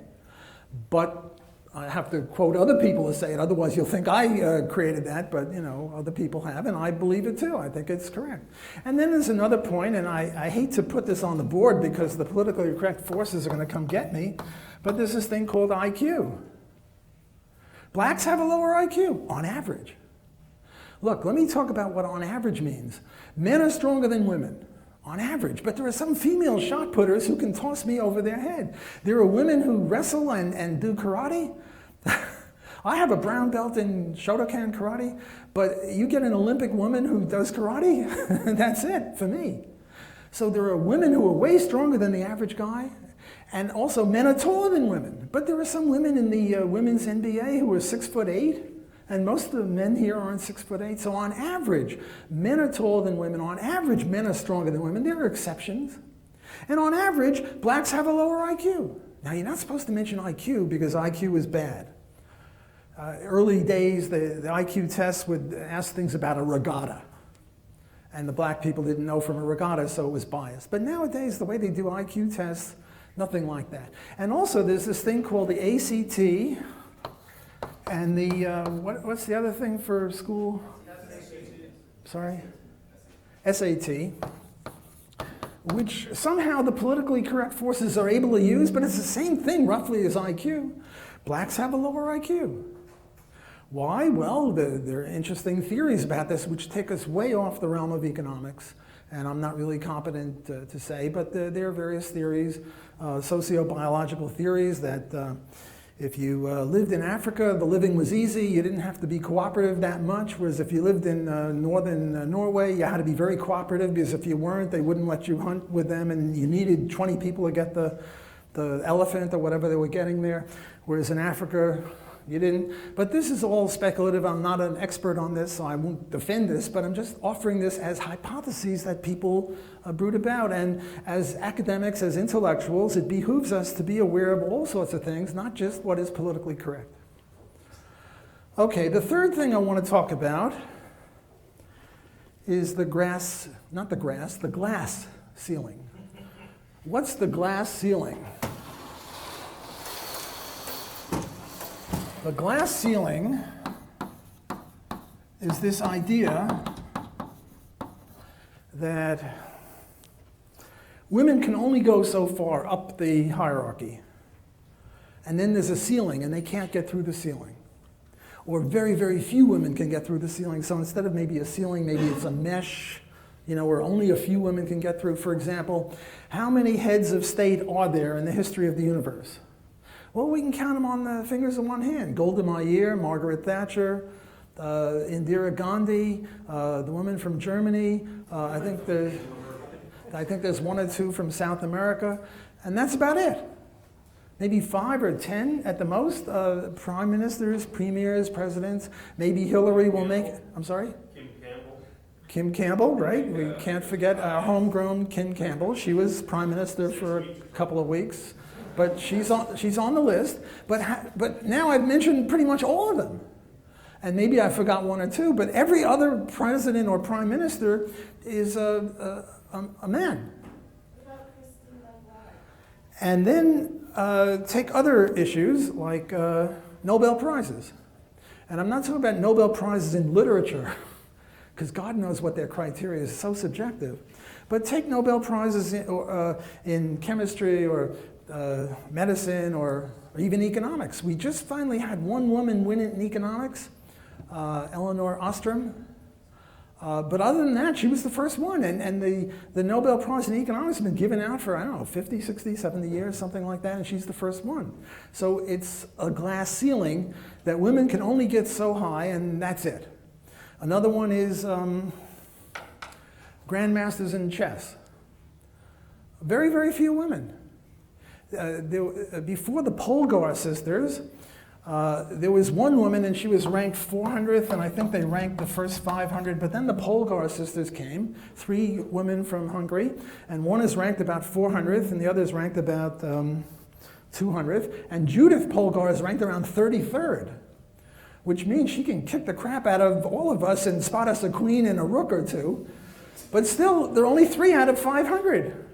But I have to quote other people to say it, otherwise you'll think I created that, but other people have, and I believe it too. I think it's correct. And then there's another point, and I hate to put this on the board because the politically correct forces are going to come get me, but there's this thing called IQ. Blacks have a lower IQ, on average. Look, let me talk about what on average means. Men are stronger than women, on average, but there are some female shot putters who can toss me over their head. There are women who wrestle and do karate. I have a brown belt in Shotokan karate, but you get an Olympic woman who does karate, that's it for me. So there are women who are way stronger than the average guy, and also men are taller than women. But there are some women in the women's NBA who are 6'8", and most of the men here aren't 6'8". So on average, men are taller than women. On average, men are stronger than women. There are exceptions. And on average, blacks have a lower IQ. Now, you're not supposed to mention IQ because IQ is bad. Early days, the IQ tests would ask things about a regatta. And the black people didn't know from a regatta, so it was biased. But nowadays, the way they do IQ tests, nothing like that. And also, there's this thing called the ACT, and the, what's the other thing for school? Sorry? SAT. Which somehow the politically correct forces are able to use, but it's the same thing roughly as IQ. Blacks have a lower IQ. Why? Well, there are interesting theories about this which take us way off the realm of economics, and I'm not really competent to say, but there are various theories, sociobiological theories that if you lived in Africa, the living was easy. You didn't have to be cooperative that much, whereas if you lived in northern Norway, you had to be very cooperative because if you weren't, they wouldn't let you hunt with them, and you needed 20 people to get the elephant or whatever they were getting there, whereas in Africa, you didn't. But this is all speculative. I'm not an expert on this, so I won't defend this, but I'm just offering this as hypotheses that people brood about. And as academics, as intellectuals, it behooves us to be aware of all sorts of things, not just what is politically correct. Okay, the third thing I want to talk about is the glass ceiling. What's the glass ceiling? The glass ceiling is this idea that women can only go so far up the hierarchy. And then there's a ceiling, and they can't get through the ceiling. Or very, very few women can get through the ceiling. So instead of maybe a ceiling, maybe it's a mesh, where only a few women can get through. For example, how many heads of state are there in the history of the universe? Well, we can count them on the fingers of one hand. Golda Meir, Margaret Thatcher, Indira Gandhi, the woman from Germany. I think there's one or two from South America, and that's about it. Maybe 5 or 10 at the most, prime ministers, premiers, presidents. Maybe Hillary will make it. I'm sorry? Kim Campbell, right? We can't forget our homegrown Kim Campbell. She was prime minister for a couple of weeks, but she's on the list. But now I've mentioned pretty much all of them. And maybe I forgot one or two, but every other president or prime minister is a man. And then take other issues like Nobel Prizes. And I'm not talking about Nobel Prizes in literature, because God knows what their criteria is, so subjective. But take Nobel Prizes in chemistry or medicine or even economics. We just finally had one woman win it in economics, Eleanor Ostrom. But other than that, she was the first one. And the Nobel Prize in economics has been given out for, I don't know, 50, 60, 70 years, something like that, and she's the first one. So it's a glass ceiling that women can only get so high, and that's it. Another one is grandmasters in chess. Very, very few women. Before the Polgar sisters, there was one woman, and she was ranked 400th, and I think they ranked the first 500, but then the Polgar sisters came, 3 women from Hungary, and one is ranked about 400th, and the other is ranked about 200th, and Judith Polgar is ranked around 33rd, which means she can kick the crap out of all of us and spot us a queen and a rook or two, but still, there are only 3 out of 500.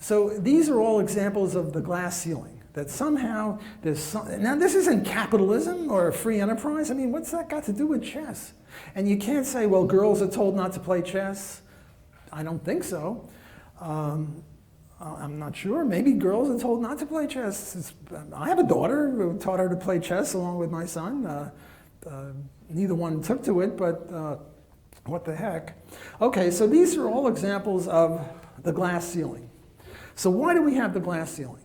So these are all examples of the glass ceiling. That somehow there's now this isn't capitalism or a free enterprise. I mean, what's that got to do with chess? And you can't say, well, girls are told not to play chess. I don't think so. I'm not sure. Maybe girls are told not to play chess. I have a daughter who taught her to play chess along with my son. Neither one took to it, but what the heck. Okay, so these are all examples of the glass ceiling. So why do we have the glass ceiling?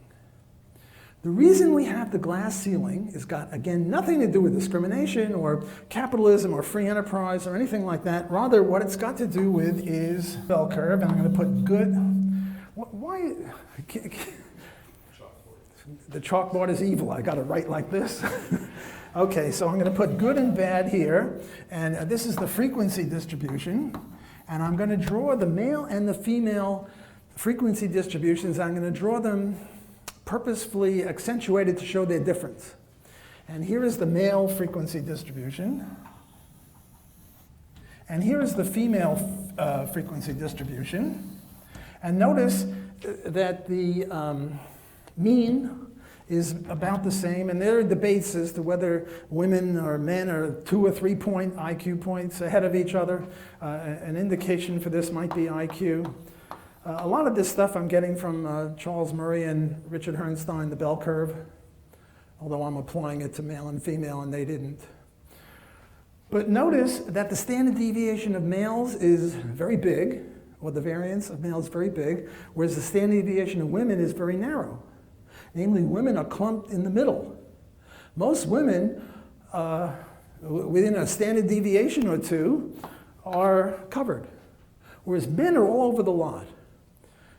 The reason we have the glass ceiling has got, again, nothing to do with discrimination or capitalism or free enterprise or anything like that. Rather, what it's got to do with is bell curve, and I'm going to put good. Why? The chalkboard is evil. I got to write like this. Okay, so I'm going to put good and bad here, and this is the frequency distribution, and I'm going to draw the male and the female frequency distributions. I'm going to draw them purposefully accentuated to show their difference. And here is the male frequency distribution. And here is the female frequency distribution. And notice that the mean is about the same, and there are debates as to whether women or men are 2 or 3 point IQ points ahead of each other. An indication for this might be IQ. A lot of this stuff I'm getting from Charles Murray and Richard Herrnstein, the bell curve, although I'm applying it to male and female, and they didn't. But notice that the standard deviation of males is very big, or the variance of males is very big, whereas the standard deviation of women is very narrow. Namely, women are clumped in the middle. Most women, within a standard deviation or two, are covered, whereas men are all over the lot.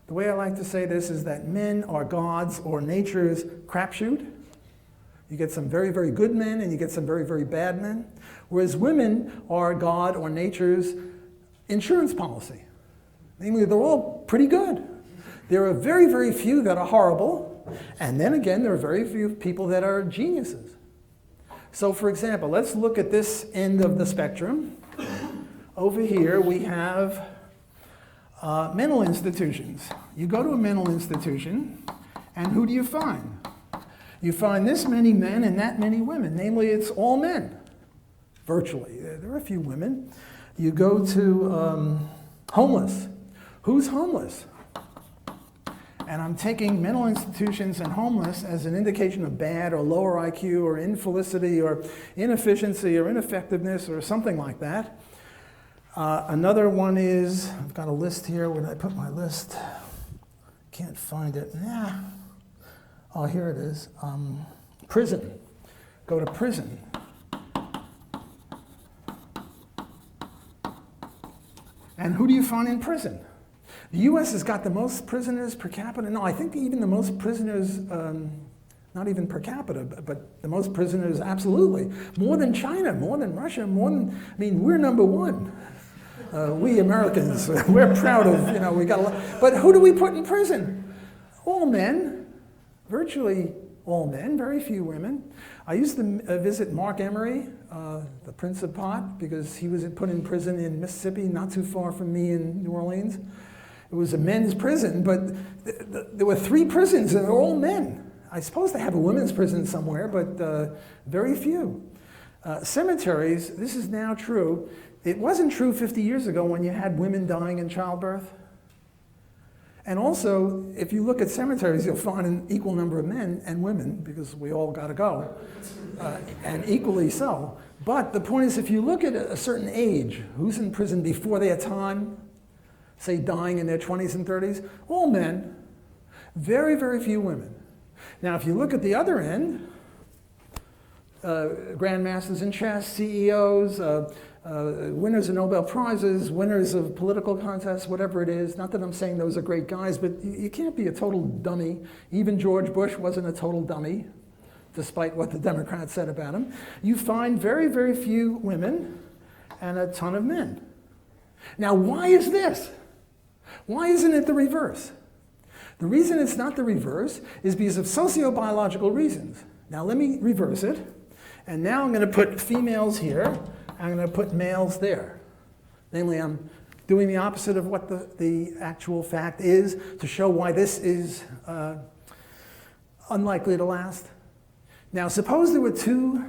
The way I like to say this is that men are God's or nature's crapshoot. You get some very, very good men, and you get some very, very bad men. Whereas women are God or nature's insurance policy. Namely, they're all pretty good. There are very, very few that are horrible, and then again, there are very few people that are geniuses. So for example, let's look at this end of the spectrum. Over here, we have mental institutions. You go to a mental institution, and who do you find? You find this many men and that many women. Namely, it's all men, virtually. There are a few women. You go to homeless. Who's homeless? And I'm taking mental institutions and homeless as an indication of bad or lower IQ or infelicity or inefficiency or ineffectiveness or something like that. Another one is, I've got a list here. Where did I put my list? Can't find it. Oh, here it is. Prison. Go to prison. And who do you find in prison? The U.S. has got the most prisoners per capita. No, I think even the most prisoners, not even per capita, but the most prisoners absolutely. More than China, more than Russia, more than, I mean, we're number one. We Americans, we're proud of, we got a lot. But who do we put in prison? All men, virtually all men, very few women. I used to visit Mark Emery, the Prince of Pot, because he was put in prison in Mississippi, not too far from me in New Orleans. It was a men's prison, but there were 3 prisons, and they're all men. I suppose they have a women's prison somewhere, but very few. Cemeteries, this is now true. It wasn't true 50 years ago when you had women dying in childbirth. And also, if you look at cemeteries, you'll find an equal number of men and women, because we all got to go, and equally so. But the point is, if you look at a certain age, who's in prison before their time, say dying in their 20s and 30s, all men, very, very few women. Now, if you look at the other end, grandmasters in chess, CEOs, winners of Nobel Prizes, winners of political contests, whatever it is. Not that I'm saying those are great guys, but you can't be a total dummy. Even George Bush wasn't a total dummy, despite what the Democrats said about him. You find very, very few women and a ton of men. Now, why is this? Why isn't it the reverse? The reason it's not the reverse is because of sociobiological reasons. Now, let me reverse it. And now I'm going to put females here. I'm going to put males there. Namely, I'm doing the opposite of what the actual fact is to show why this is unlikely to last. Now, suppose there were 2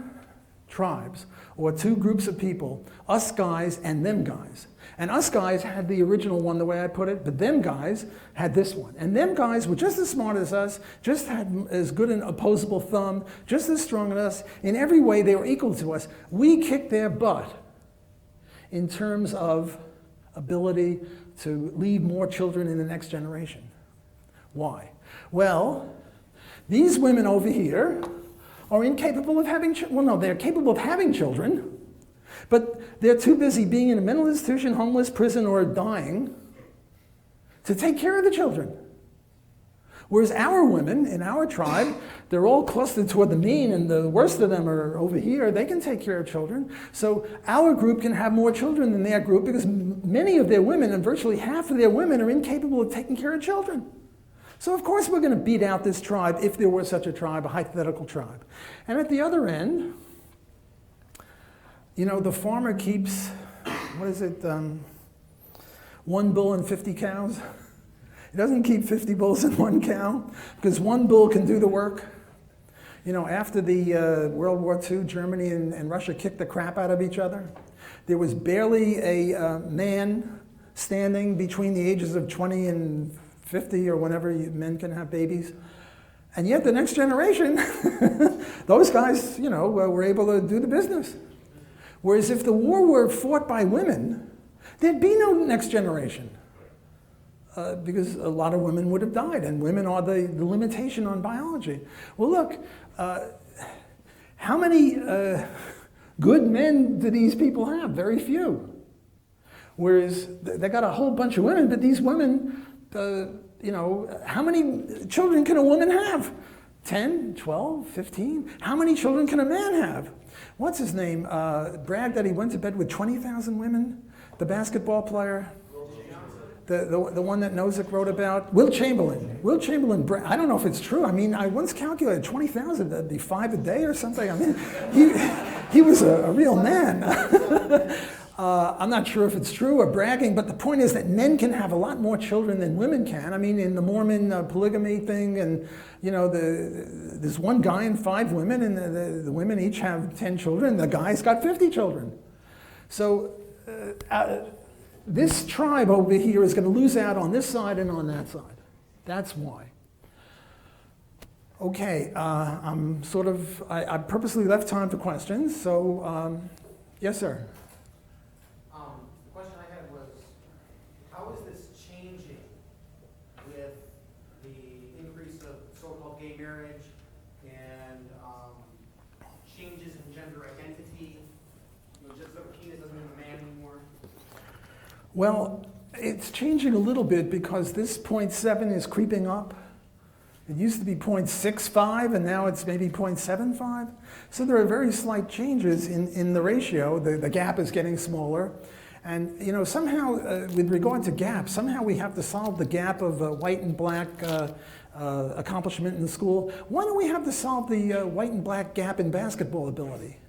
tribes or 2 groups of people, us guys and them guys. And us guys had the original one, the way I put it, but them guys had this one. And them guys were just as smart as us, just had as good an opposable thumb, just as strong as us. In every way, they were equal to us. We kicked their butt in terms of ability to leave more children in the next generation. Why? Well, these women over here are incapable of having children. Well, no, they're capable of having children, but they're too busy being in a mental institution, homeless, prison, or dying to take care of the children. Whereas our women in our tribe, they're all clustered toward the mean, and the worst of them are over here. They can take care of children. So our group can have more children than their group because many of their women, and virtually half of their women, are incapable of taking care of children. So of course we're going to beat out this tribe if there were such a tribe, a hypothetical tribe. And at the other end, the farmer keeps, 1 bull and 50 cows? He doesn't keep 50 bulls and 1 cow, because 1 bull can do the work. After the World War II, Germany and Russia kicked the crap out of each other. There was barely a man standing between the ages of 20 and 50 or whenever men can have babies. And yet the next generation, those guys, were able to do the business. Whereas if the war were fought by women, there'd be no next generation. Because a lot of women would have died, and women are the limitation on biology. Well, look, how many good men do these people have? Very few. Whereas they got a whole bunch of women, but these women, how many children can a woman have? 10, 12, 15? How many children can a man have? What's his name? Bragged that he went to bed with 20,000 women? The basketball player? The one that Nozick wrote about? Will Chamberlain. Will Chamberlain, I don't know if it's true. I mean, I once calculated 20,000, that'd be 5 a day or something. I mean, he was a real man. I'm not sure if it's true or bragging, but the point is that men can have a lot more children than women can. I mean, in the Mormon polygamy thing, and there's 1 guy and 5 women, and the women each have 10 children. The guy's got 50 children. So this tribe over here is going to lose out on this side and on that side. That's why. Okay, I purposely left time for questions. So, yes, sir. The question I had was, how is this changing with the increase of so-called gay marriage and changes in gender identity? Just that a penis doesn't mean a man anymore. Well, it's changing a little bit because this 0.7 is creeping up. It used to be 0.65 and now it's maybe 0.75. So there are very slight changes in the ratio. The gap is getting smaller. And you know, somehow, with regard to gaps, somehow we have to solve the gap of white and black accomplishment in the school. Why don't we have to solve the white and black gap in basketball ability?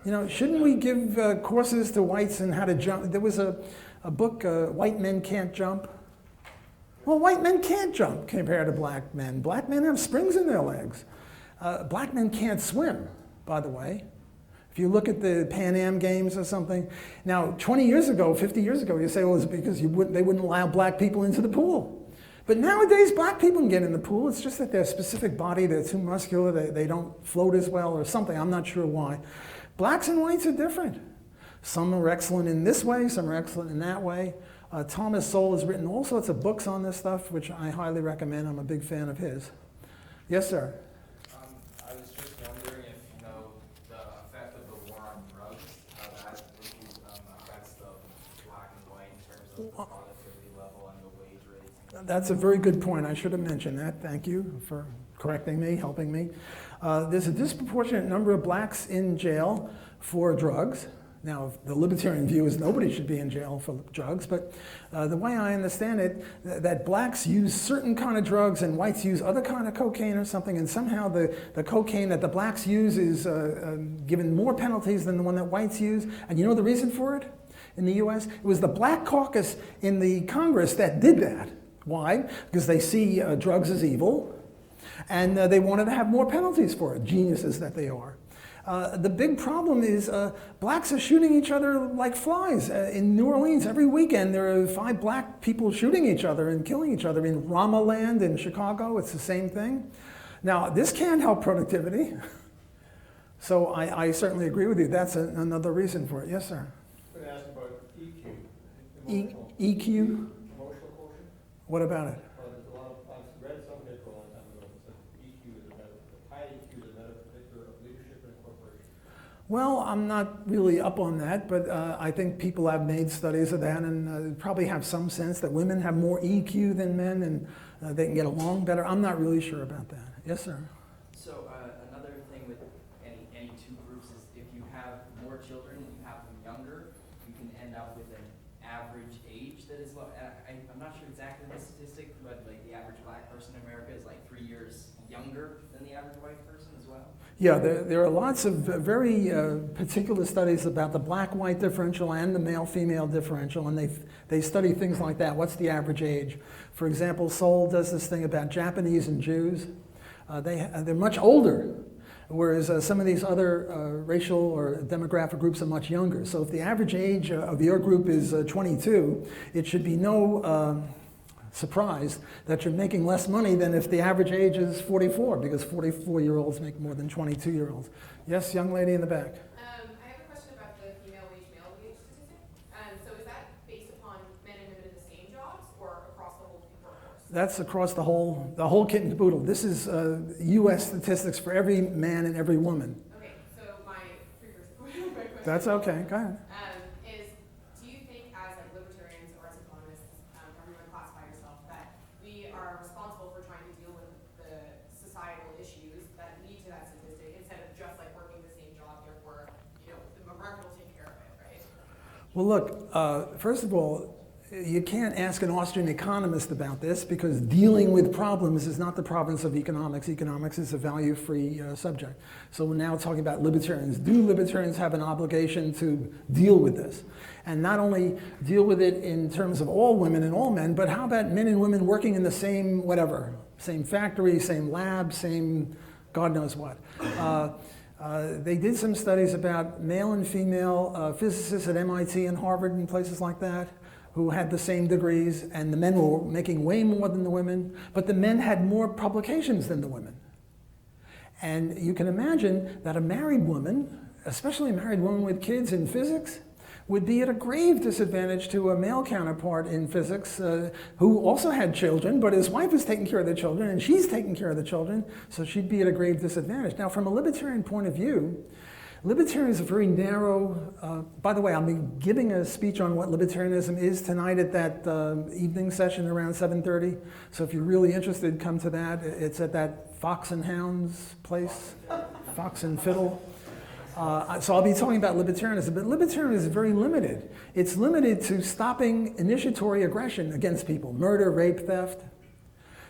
You know, shouldn't we give courses to whites in how to jump? There was a book, White Men Can't Jump. Well, white men can't jump compared to black men. Black men have springs in their legs. Black men can't swim, by the way. If you look at the Pan Am Games or something. Now, 20 years ago, 50 years ago, you say, well, it's because they wouldn't allow black people into the pool. But nowadays, black people can get in the pool. It's just that their specific body, they're too muscular, they don't float as well or something. I'm not sure why. Blacks and whites are different. Some are excellent in this way, some are excellent in that way. Thomas Sowell has written all sorts of books on this stuff, which I highly recommend. I'm a big fan of his. Yes, sir? I was just wondering if you know the effect of the war on drugs, how that issue affects the black and white in terms of the productivity level and the wage rates. That's a very good point. I should have mentioned that. Thank you for correcting me, helping me. There's a disproportionate number of blacks in jail for drugs. Now, the libertarian view is nobody should be in jail for drugs, but the way I understand it, that blacks use certain kind of drugs and whites use other kind of cocaine or something, and somehow the cocaine that the blacks use is given more penalties than the one that whites use. And you know the reason for it in the US? It was the black caucus in the Congress that did that. Why? Because they see drugs as evil, and they wanted to have more penalties for it, geniuses that they are. The big problem is blacks are shooting each other like flies. In New Orleans, every weekend, there are 5 black people shooting each other and killing each other. In Ramaland in Chicago, it's the same thing. Now, this can't help productivity. So I certainly agree with you. That's another reason for it. Yes, sir? I'm going to ask about EQ. EQ? Emotional quotient. What about it? Well, there's a lot of, I've read some paper a long time ago that said EQ is about, high EQ is about a predictor of leadership in a corporation. Well, I'm not really up on that, but I think people have made studies of that and probably have some sense that women have more EQ than men and they can get along better. I'm not really sure about that. Yes, sir? So another thing with any two groups is if you have more children and you have them younger, you can end up with an average age that is low. I'm not sure exactly the statistic, but like the average black person in America is like 3 years younger than the average white person as well. Yeah, there are lots of very particular studies about the black-white differential and the male-female differential, and they study things like that. What's the average age? For example, Sowell does this thing about Japanese and Jews. They're much older, whereas some of these other racial or demographic groups are much younger. So if the average age of your group is 22, it should be no surprise that you're making less money than if the average age is 44, because 44-year-olds make more than 22-year-olds. Yes, young lady in the back. I have a question about the female wage, male wage statistic. So is that based upon men and women in the same jobs or across the whole workforce? That's across the whole kit and caboodle. This is U.S. statistics for every man and every woman. Okay, so my question. That's okay, go ahead. Is, do you think as like libertarians or as economists, however you want to classify yourself, that we are responsible for trying to deal with the societal issues that lead to that statistic instead of just like working the same job, therefore, you know, the market will take care of it, right? Well, look, first of all, you can't ask an Austrian economist about this because dealing with problems is not the province of economics. Economics is a value-free subject. So we're now talking about libertarians. Do libertarians have an obligation to deal with this? And not only deal with it in terms of all women and all men, but how about men and women working in the same whatever, same factory, same lab, same God knows what. They did some studies about male and female physicists at MIT and Harvard and places like that, who had the same degrees, and the men were making way more than the women, but the men had more publications than the women. And you can imagine that a married woman, especially a married woman with kids in physics, would be at a grave disadvantage to a male counterpart in physics who also had children, but his wife is taking care of the children, and she's taking care of the children, so she'd be at a grave disadvantage. Now, from a libertarian point of view, Libertarian is a very narrow, by the way, I'll be giving a speech on what libertarianism is tonight at that evening session around 7:30. So if you're really interested, come to that. It's at that Fox and Hounds place, Fox and Fiddle. So I'll be talking about libertarianism, but libertarianism is very limited. It's limited to stopping initiatory aggression against people, murder, rape, theft.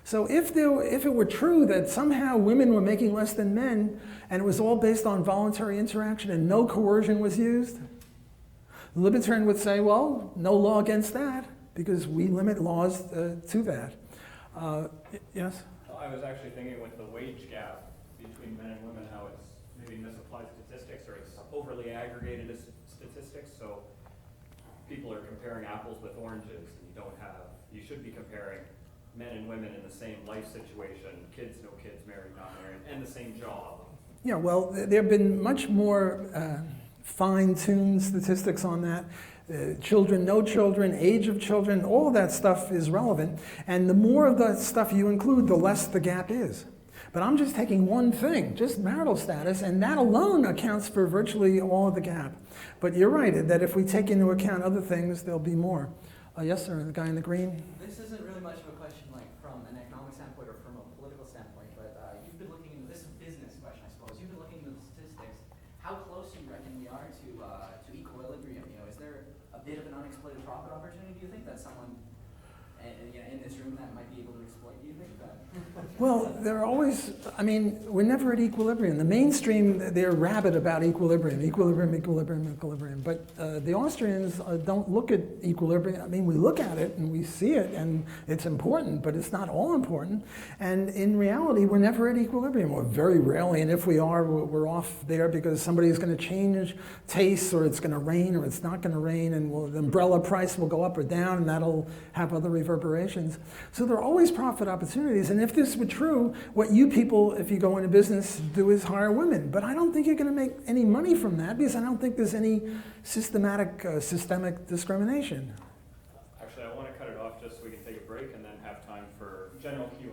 So if it were true that somehow women were making less than men, and it was all based on voluntary interaction and no coercion was used, the libertarian would say, well, no law against that, because we limit laws to that. Yes? I was actually thinking with the wage gap between men and women, how it's maybe misapplied statistics, or it's overly aggregated as statistics, so people are comparing apples with oranges, and you should be comparing men and women in the same life situation, kids, no kids, married, not married, and the same job. Yeah, well, there have been much more fine-tuned statistics on that. Children, no children, age of children, all of that stuff is relevant. And the more of that stuff you include, the less the gap is. But I'm just taking one thing, just marital status, and that alone accounts for virtually all of the gap. But you're right, that if we take into account other things, there'll be more. Yes, sir, the guy in the green. This isn't really much of a question like from an economic standpoint or from a political standpoint, but you've been looking into this business question, I suppose. You've been looking into the statistics. How close do you reckon we are to equilibrium? You know, is there a bit of an unexploited profit opportunity? Do you think that someone in this room that might be able to exploit? Do you think that? Well, there are always, I mean, we're never at equilibrium. The mainstream, they're rabid about equilibrium. But the Austrians don't look at equilibrium. I mean, we look at it and we see it and it's important, but it's not all important. And in reality, we're never at equilibrium, or very rarely. And if we are, we're off there because somebody's going to change tastes, or it's going to rain, or it's not going to rain, and the umbrella price will go up or down, and that'll have other reverberations. So there are always profit opportunities. And if this were true, what you people, if you go into business, do is hire women. But I don't think you're going to make any money from that, because I don't think there's any systemic discrimination. Actually, I want to cut it off just so we can take a break and then have time for general Q&A.